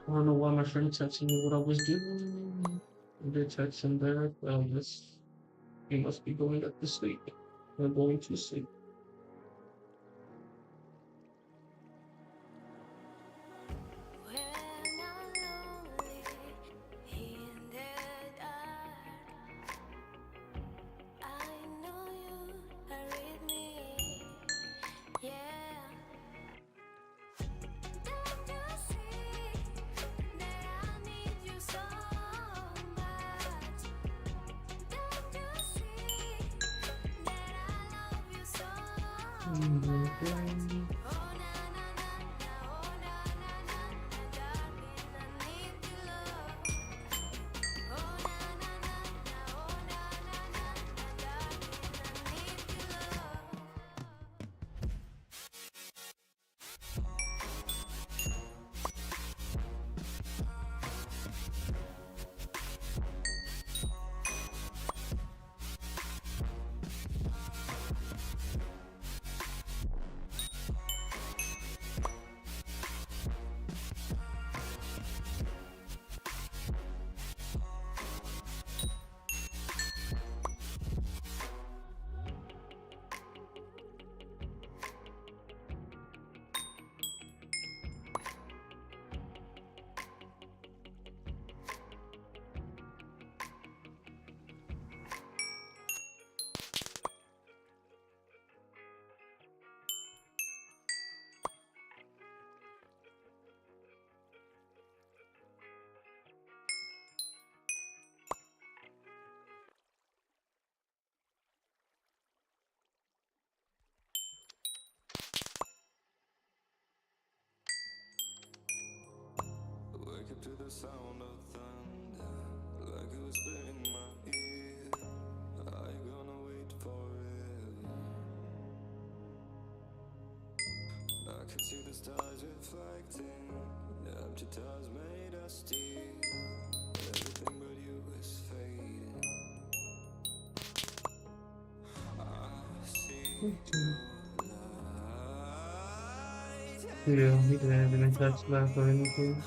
I don't know why my friend texted me what I was doing. I did text him there. Well, he must be going up to sleep. I'm going to sleep.
To the sound of thunder, like it was in my ear. Are you gonna wait forever? I can see the stars reflecting. The empty tires made us steel. Everything but you is fading. I see you.
Yeah, he didn't have any text back or anything.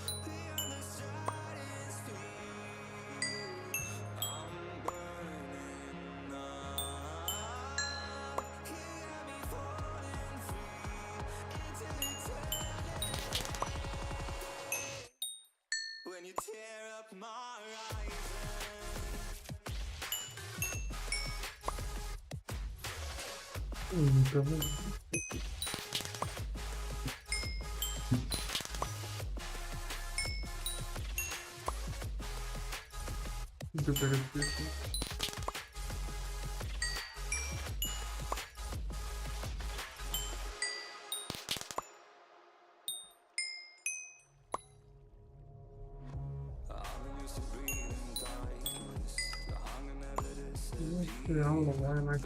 Yeah, I don't know why my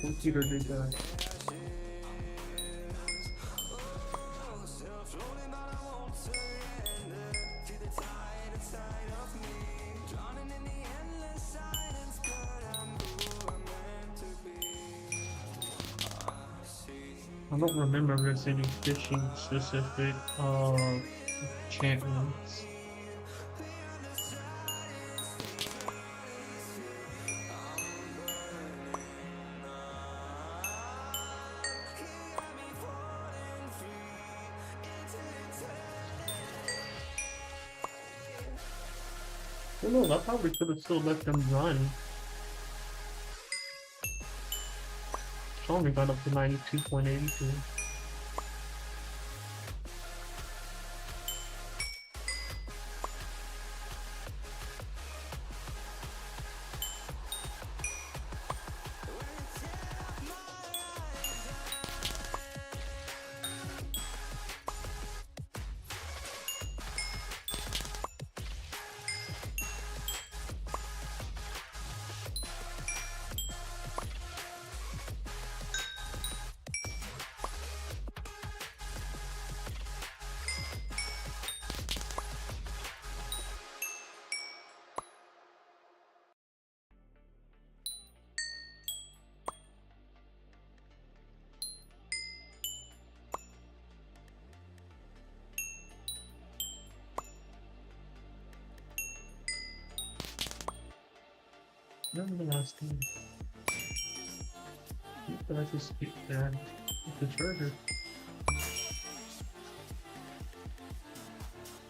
computer did that. I don't remember if there's any fishing specific enchantments. Well, no, I probably could have still let them run. It's only got up to 92.82. Remember the last time? But I just skip that with the charger.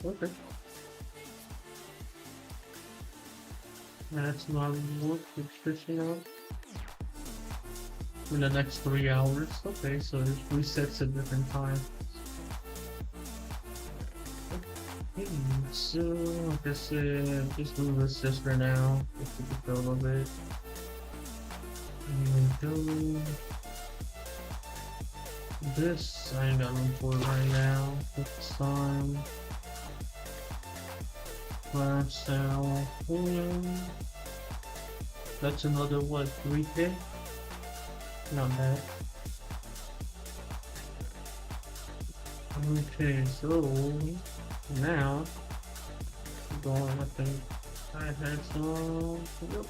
Okay. That's not what it's fishing out. In the next 3 hours. Okay, so it resets at different times. Okay, so like I said, just move this for now. Just to get a little bit. There we go. This I ain't got room for right now. This time. Flash sale. That's another what, 3K? Not bad. Okay, so now going, I think I had some. Yep.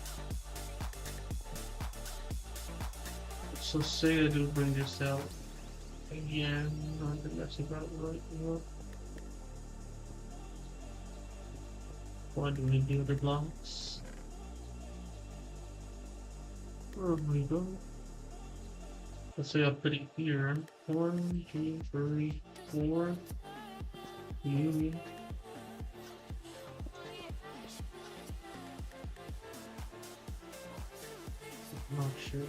So say I do bring this out again. I think that's about right. Yep. Why do we do the blocks? Where we go? Let's say I'll put it here. 1, 2, 3, 4. Union. Oh shit.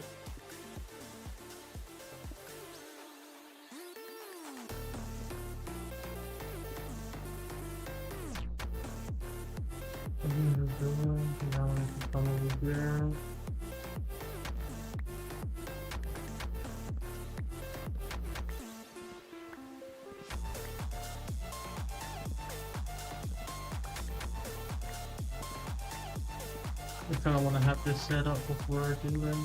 Now I can come over here. I kind of want to have this set up before I do it.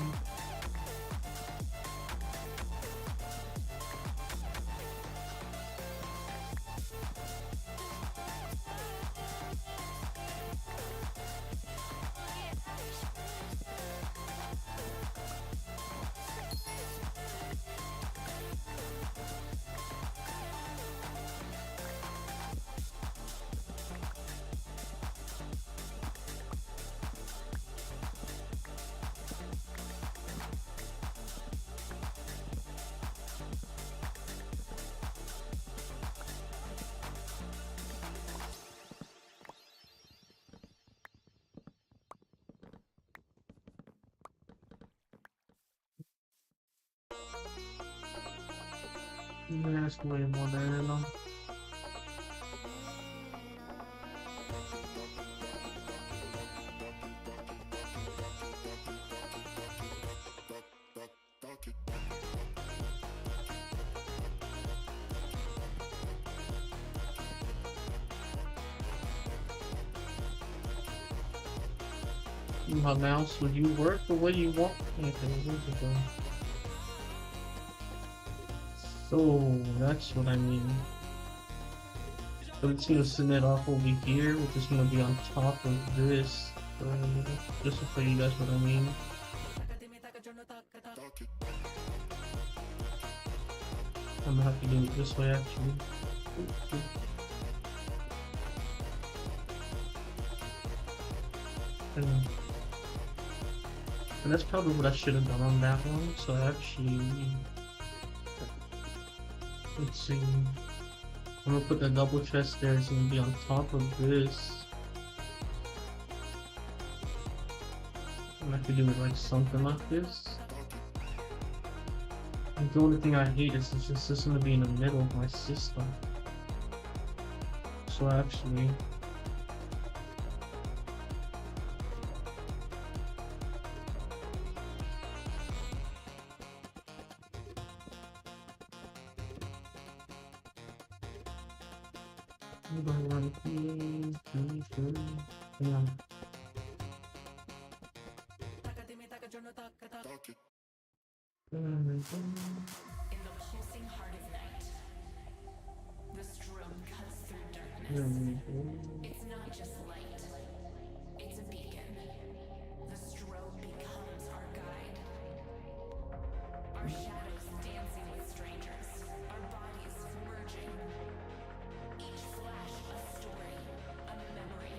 That's way more than enough. My mouse, would you work the way you want? Okay, where's it going? So that's what I mean. So it's gonna send it off over here, which is gonna be on top of this. Just to show you guys what I mean. I'm gonna have to do it this way actually. And that's probably what I should have done on that one. So actually, let's see. I'm gonna put the double chest there. It's gonna be on top of this. I have to do it like something like this. And the only thing I hate is it's just this gonna be in the middle of my system. So actually, yeah.
In the pulsing heart of night, the strobe cuts through darkness. It's not just light, it's a beacon. The strobe becomes our guide. Our shadows dancing with strangers, our bodies merging. Each flash a story, a memory,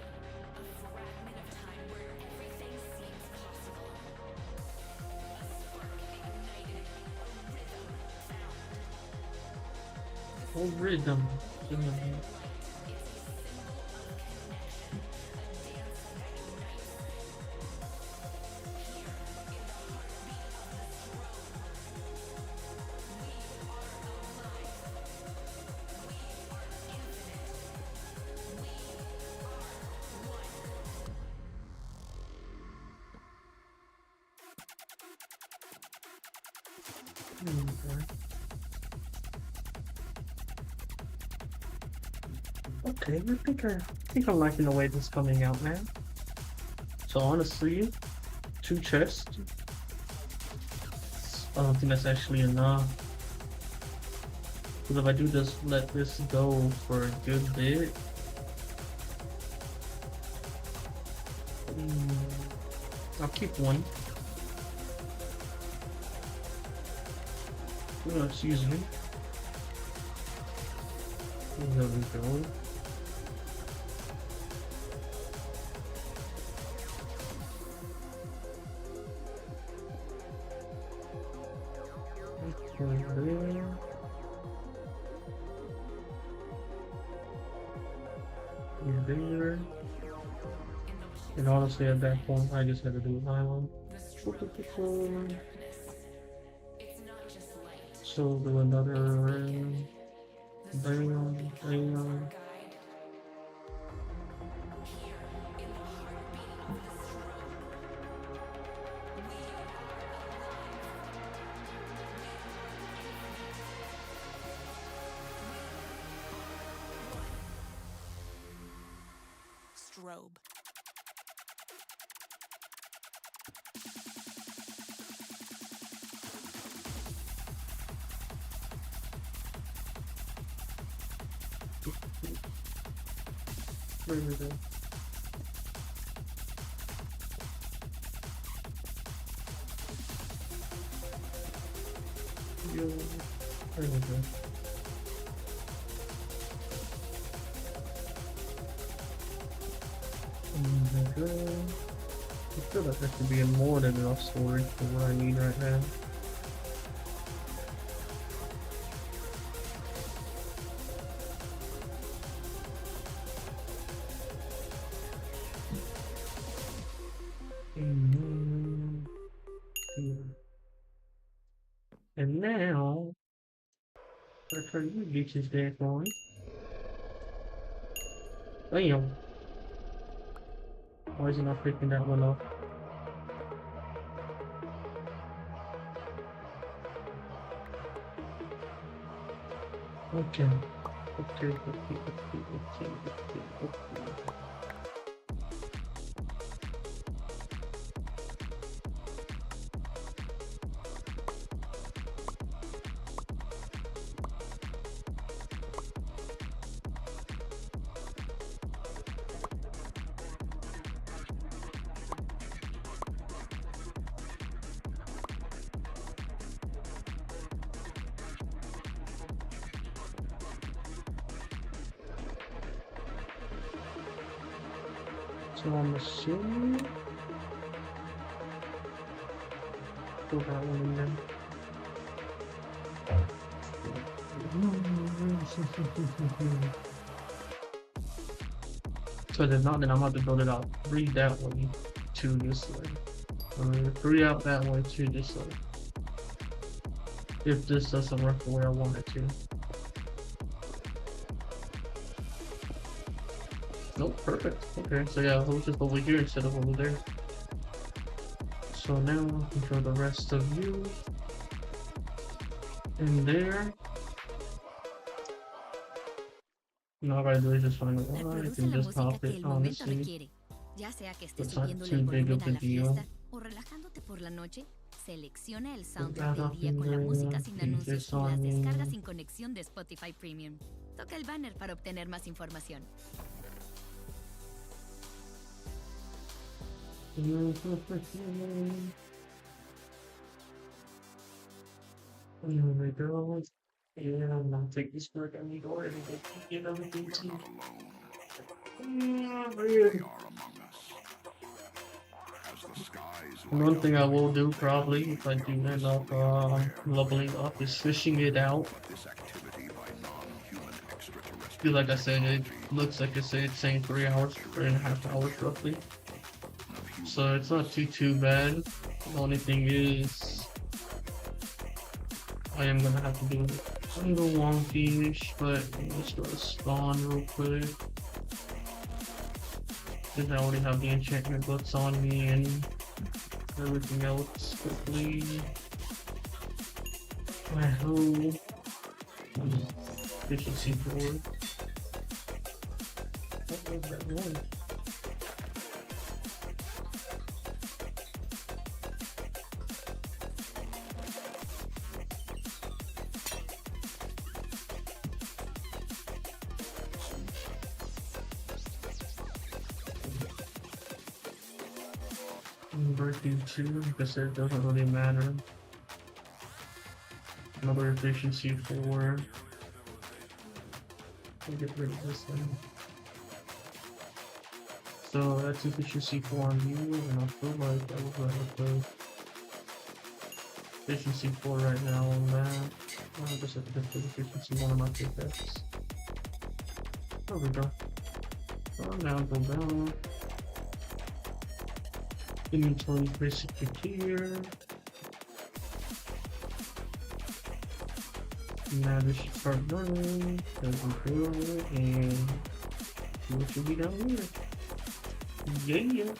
a fragment of time where everything seems possible. A spark ignited, a rhythm found.
Oh, rhythm. Okay, I think I'm liking the way this is coming out, man. So honestly, 2 chests. I don't think that's actually enough. Because if I do just let this go for a good bit, I'll keep one. Oh, excuse me. There we go. There. And honestly, at that point, I just had to do it my own. So do another bam.
Strobe.
Where is it? Yo, where is it? I feel like there should be more than enough storage for what I need right now. And now, let's turn you bitches back on. Bam! Why is it not picking that one up? Okay. Okay. So I'm assuming put that one in there. So then not, then I'm about to build it out 3 that way, 2 this way. 3 out that way, 2 this way. If this doesn't work the way I want it to. Nope, perfect. Okay, so yeah, we'll just over here instead of over there. So now control the rest of you in there. No, all I do is just find the line, you can just pop it, honestly.
Ya sea que estés
It's not
subiéndole
too
el
big
volumen
of
a
a
la
deal.
fiesta o relajándote por la noche, selecciona el
Put
soundtrack
that
del
up
día
in
con la música
there,
sin
keep
anuncios
this
y las
on
descargas
me.
sin conexión de Spotify Premium. Toca el banner para obtener más información.
There we go. Yeah, I'm gonna take this break. I need to already get everything to. One thing I will do probably if I do end up leveling up is fishing it out. Because like I said, it looks like it's saying 3 hours, 3.5 hours roughly. So it's not too bad. The only thing is I am gonna have to do a little wonky-ish, but let's go to spawn real quick. Because I already have the enchantment books on me and everything else quickly. I hope efficiency 4. What was that one? Breaking 2 because it doesn't really matter. Another efficiency 4. I'll get rid of this one. So that's efficiency 4 on you, and I feel like I will go ahead and put efficiency 4 right now on that. I'll just have to put efficiency 1 on my pickaxe. There we go. Go down, go down. Inventory basically clear. Now this should start running. Doesn't feel it, and see what should be down here. Yeah.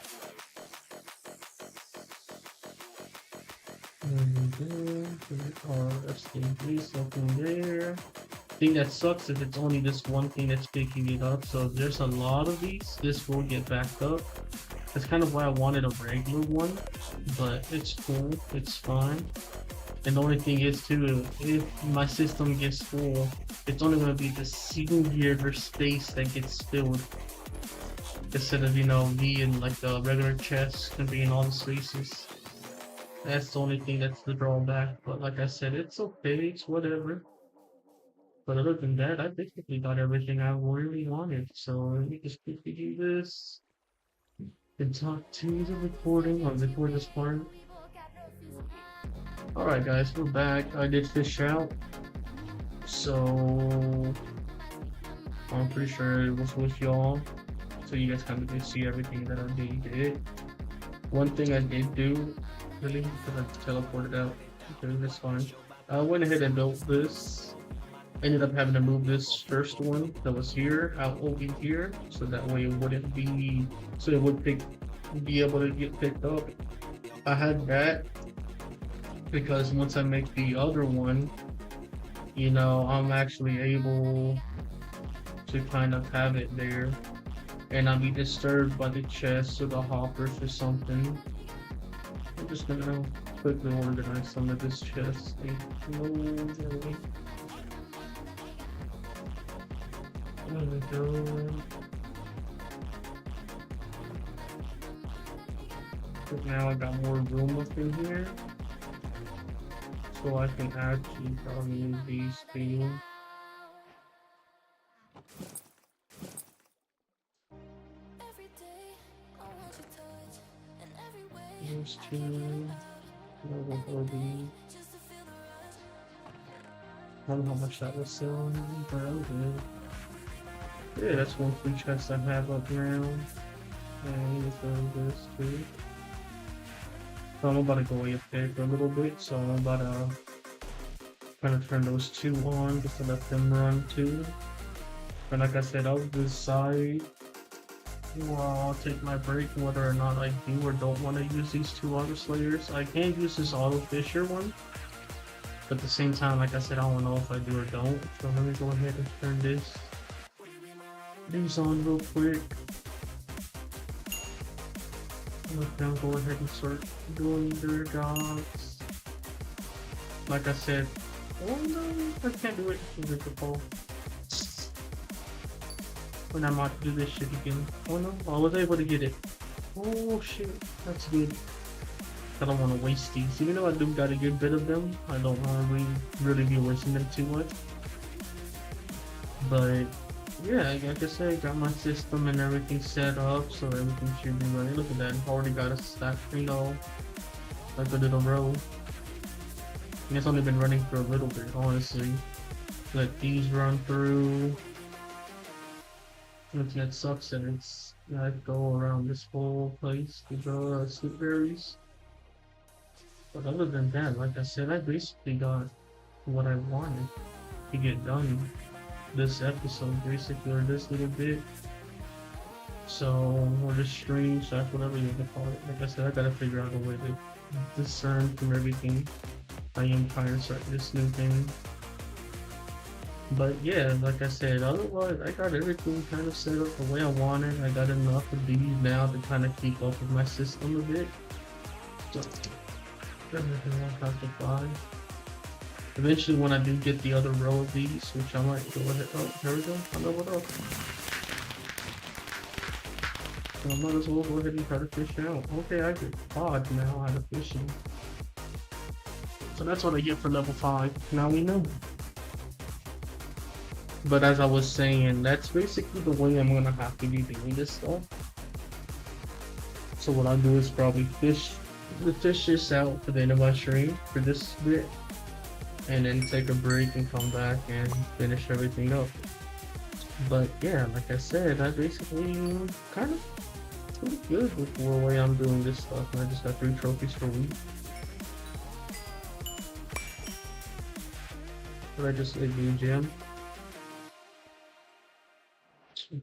That's something there. Thing that sucks is it's only this one thing that's picking it up. So if there's a lot of these, this will get backed up. That's kind of why I wanted a regular one, but it's cool, it's fine. And the only thing is too, if my system gets full, it's only going to be the singular space that gets filled. Instead of, being like the regular chest and being all the spaces. That's the only thing that's the drawback, but like I said, it's okay, it's whatever. But other than that, I basically got everything I really wanted, so let me just quickly do this. And talk to the recording or record this part. Alright guys, we're back. I did fish out. So I'm pretty sure it was with y'all. So you guys kind of did see everything that I did. One thing I did do, really, because I teleported out. Okay, that's fine. I went ahead and built this. Ended up having to move this first one that was here out over here, so that way it wouldn't be, so it would be able to get picked up. I had that because once I make the other one, I'm actually able to kind of have it there and not be disturbed by the chests or the hoppers or something. I'm just gonna quickly organize some of this chest. There we go. But now I got more room up in here, so I can actually probably use these things. Those two. Level 4B. I don't know how much that was selling, but that was good. Yeah, that's one free chest I have up now. And it's this too. So I'm about to go away up there for a little bit, so I'm about to kind of turn those two on just to let them run too. And like I said, I'll decide while I'll take my break whether or not I do or don't want to use these two auto slayers. I can use this auto fisher one, but at the same time, like I said, I don't know if I do or don't. So let me go ahead and turn these on real quick. Let them go ahead and start doing their jobs. Like I said, oh no, I can't do it. With the pole. When I'm about to do this shit again. Oh no, I was able to get it. Oh shit, that's good. I don't want to waste these. Even though I do got a good bit of them, I don't want to really be wasting them too much. But yeah, like I said, got my system and everything set up, so everything should be running. Look at that, already got a stack, you know, like a little row. And it's only been running for a little bit, honestly. Let these run through. That sucks that it's I go around this whole place to grow sweet berries. But other than that, like I said, I basically got what I wanted to get done this episode, basically, or this little bit. So, or this stream, so that's whatever you want to call it. Like I said, I gotta figure out a way to discern from everything. I am trying to start this new thing. But yeah, like I said, otherwise I got everything kind of set up the way I wanted. I got enough of these now to kind of keep up with my system a bit. So everything will have to fly. Eventually when I do get the other row of these, which I might go ahead. Oh, there we go. I leveled up. So I might as well go ahead and try to fish out. Okay, I get pods now out of fishing. So that's what I get for level 5. Now we know. But as I was saying, that's basically the way I'm gonna have to be doing this stuff. So what I'll do is probably fish this out for the end of my stream for this bit, and then take a break and come back and finish everything up. But yeah, like I said, I basically kind of pretty good with the way I'm doing this stuff, and I just got 3 trophies per week. But I just did new gym.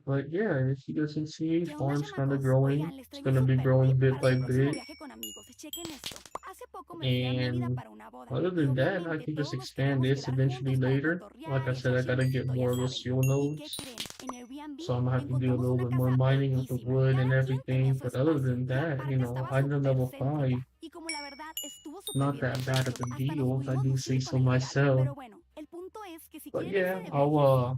But yeah, if you guys can see, farm's kind of growing. It's gonna be growing bit by bit. And other than that, I can just expand this eventually later. Like I said, I gotta get more of those fuel nodes. So I'm gonna have to do a little bit more mining with the wood and everything. But other than that, you know, I'm at level 5. Not that bad of a deal, if I do say so myself. But yeah, I'll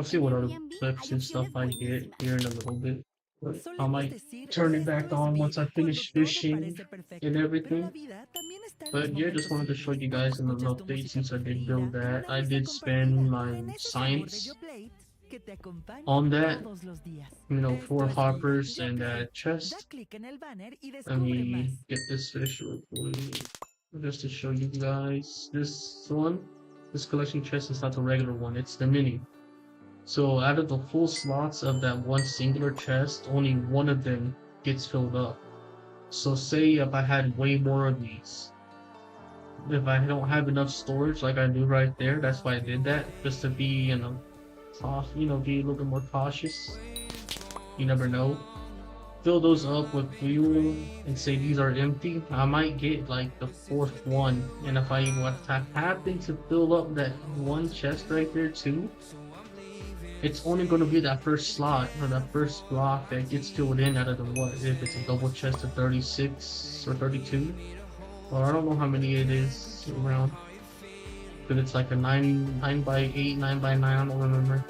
see what other clips and stuff I get here in a little bit. But I might turn it back on once I finish fishing and everything. But yeah, just wanted to show you guys an update since I did build that. I did spend my science on that, you know, 4 hoppers and that chest. Let me get this fish real quick, just to show you guys. This collection chest is not the regular one, it's the mini. So out of the full slots of that one singular chest, only one of them gets filled up. So say if I had way more of these, if I don't have enough storage like I do right there, that's why I did that, just to be, you know, be a little bit more cautious. You never know. Fill those up with fuel and say these are empty. I might get like the 4th one, and if I happen to fill up that one chest right there too, it's only going to be that first slot or that first block that gets filled in out of the what, if it's a double chest of 36 or 32, or I don't know how many it is around, but it's like a 9 by 8, 9 by 9, I don't remember.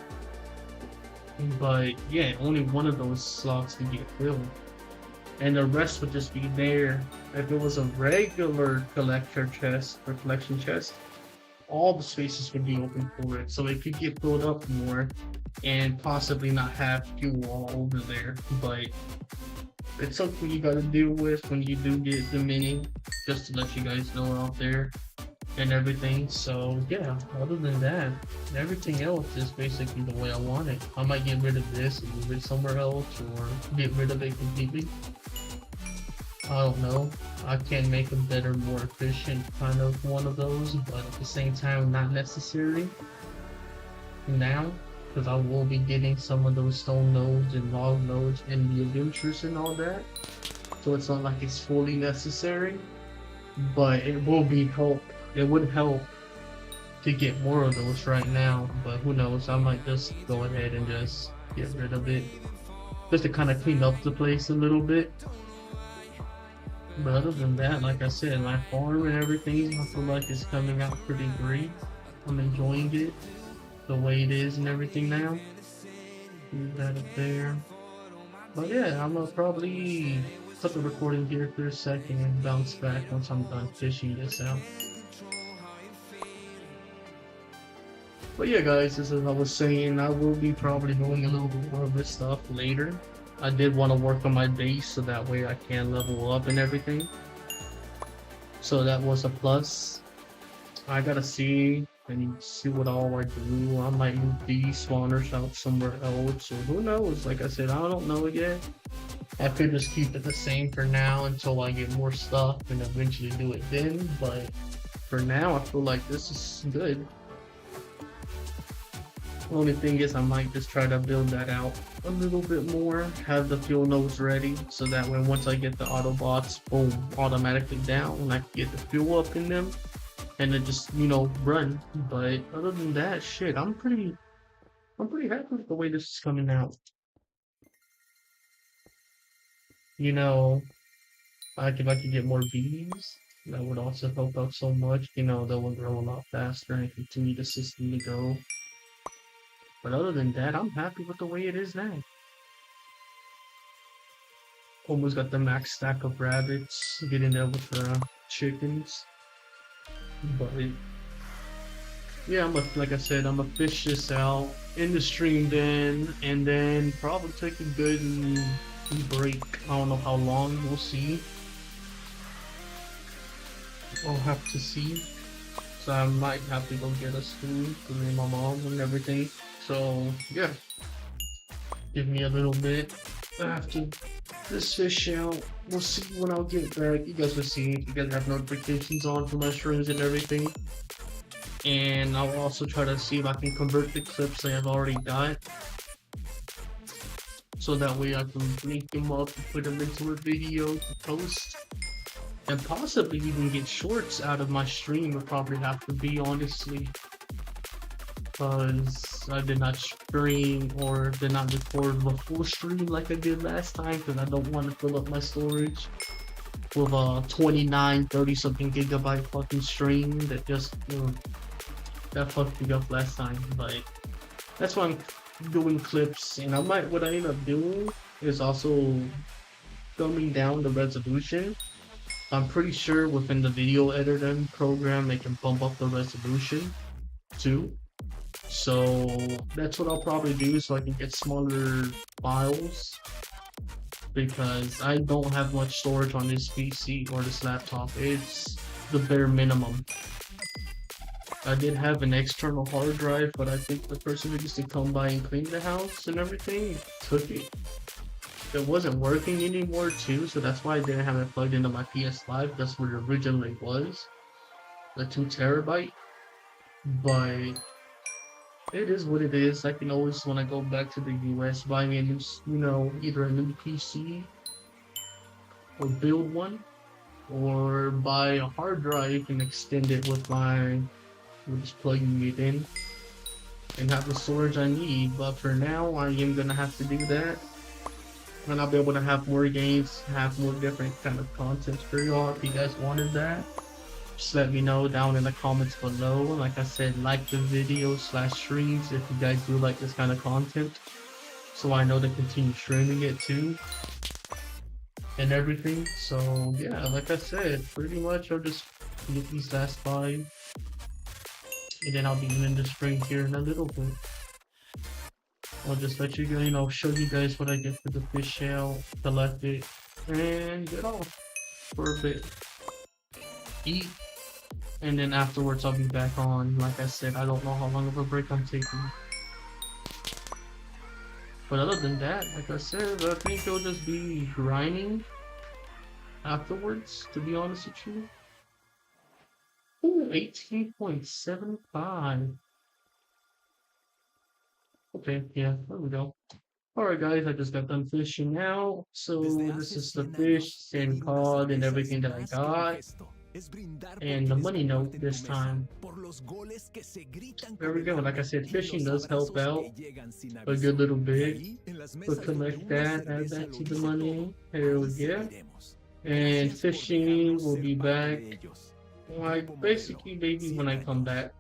But yeah, only one of those slots can get filled, and the rest would just be there. If it was a regular collection chest, all the spaces would be open for it, so it could get filled up more. and possibly not have fuel all over there, but it's something you gotta deal with when you do get the mini, just to let you guys know out there and everything. So yeah, other than that, everything else is basically the way I want it. I might get rid of this and move it somewhere else, or get rid of it completely. I don't know. I can make a better, more efficient kind of one of those, but at the same time, not necessary now, because I will be getting some of those stone nodes and log nodes and the adventures and all that. So it's not like it's fully necessary, but it will be help. It would help to get more of those right now, but who knows? I might just go ahead and just get rid of it, just to kind of clean up the place a little bit. But other than that, like I said, my farm and everything, I feel like it's coming out pretty great. I'm enjoying it the way it is and everything now. Leave that up there. But yeah, I'm gonna probably cut the recording here for a second and bounce back once I'm done fishing this out. But yeah, guys, as I was saying, I will be probably doing a little bit more of this stuff later. I did want to work on my base so that way I can level up and everything. So that was a plus. I gotta see what all I do. I might move these spawners out somewhere else, or who knows? Like I said, I don't know yet. I could just keep it the same for now until I get more stuff and eventually do it then. But for now, I feel like this is good. The only thing is I might just try to build that out a little bit more, have the fuel nodes ready, so that way once I get the Autobots, boom, automatically down, and I can get the fuel up in them, and then just, you know, run. But other than that, shit, I'm pretty happy with the way this is coming out. You know, if I could get more bees, that would also help out so much. You know, that would grow a lot faster and continue the system to go. But other than that, I'm happy with the way it is now. Almost got the max stack of rabbits, getting there with the chickens. But yeah, like I said, I'm gonna fish this out in the stream then, and then probably take a good break. I don't know how long, we'll see. I'll have to see. So I might have to go get us food for me and my mom and everything. So yeah, give me a little bit after this fish out. We'll see when I'll get back. You guys will see. You guys have notifications on for my streams and everything. And I'll also try to see if I can convert the clips I have already got, so that way I can link them up and put them into a video to post. And possibly even get shorts out of my stream. Would probably have to be, honestly, because I did not stream or did not record the full stream like I did last time, because I don't want to fill up my storage with a 29, 30 something gigabyte fucking stream that just, you know, that fucked me up last time. But that's why I'm doing clips, and what I end up doing is also dumbing down the resolution. I'm pretty sure within the video editing program they can bump up the resolution too. So that's what I'll probably do, so I can get smaller files, because I don't have much storage on this PC or this laptop. It's the bare minimum. I did have an external hard drive, but I think the person who used to come by and clean the house and everything took it. It wasn't working anymore too, so that's why I didn't have it plugged into my PS5. That's what it originally was, the 2 terabyte. But it is what it is. I can always, when I go back to the US, buy me a new, you know, either a new PC or build one, or buy a hard drive and extend it with just plugging it in and have the storage I need. But for now, I am gonna have to do that. And I'll be able to have more games, have more different kind of content for y'all. If you guys wanted that, just let me know down in the comments below. Like I said, like the video/streams if you guys do like this kind of content, so I know to continue streaming it too and everything. So yeah, like I said, pretty much I'll just get these last 5, and then I'll be in the spring here in a little bit. I'll just let you go, show you guys what I get for the fish shell, collect it, and get off for a bit. Eat, and then afterwards I'll be back on. Like I said, I don't know how long of a break I'm taking. But other than that, like I said, I think it'll just be grinding afterwards, to be honest with you. Ooh, 18.75. Okay, yeah, there we go. Alright guys, I just got done fishing now. So this is the fish and cod and everything that I got. And the money note this time. There we go. Like I said, fishing does help out a good little bit. So collect that, add that to the money. Here we go. And fishing will be back, like basically maybe when I come back.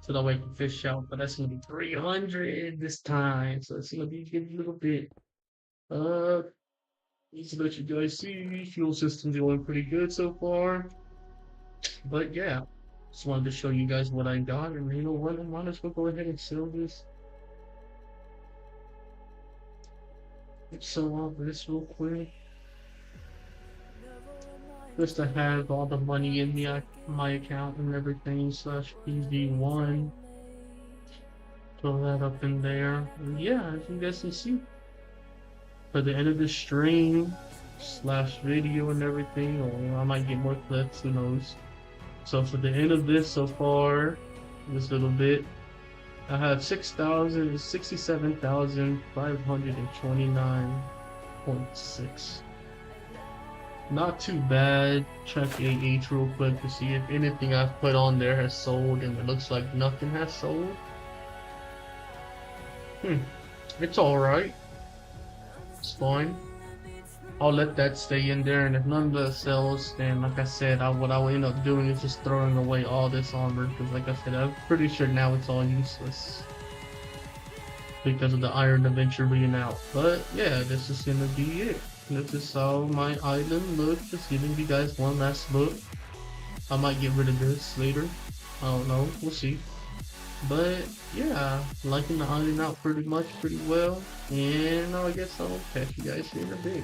So that way I can fish out. But that's gonna be 300 this time. So it's gonna be a good little bit. Just to let you guys see, fuel system's going pretty good so far. But yeah, just wanted to show you guys what I got, and you know what, I might as well go ahead and sell this. Let's sell off this real quick. Just to have all the money in my account and everything, slash PV1. Throw that up in there. And yeah, as you guys can see, for the end of the stream slash video and everything, or I might get more clips, who knows. So for the end of this so far, this little bit, I have 67,529.6. Not too bad. Check AH real quick to see if anything I've put on there has sold, and it looks like nothing has sold. It's alright. It's fine. I'll let that stay in there, and if none of that sells, then like I said, what I will end up doing is just throwing away all this armor, because like I said, I'm pretty sure now it's all useless because of the Iron Adventure being out. But yeah, this is gonna be it. This is how my island looks. Just giving you guys one last look. I might get rid of this later. I don't know. We'll see. But yeah, liking the island out pretty well. And I guess I'll catch you guys here in a bit.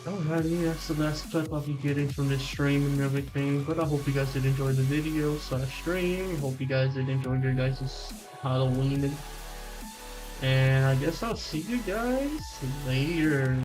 Alrighty, that's the last clip I'll be getting from this stream and everything. But I hope you guys did enjoy the video / stream. Hope you guys did enjoy your guys' Halloween. And I guess I'll see you guys later.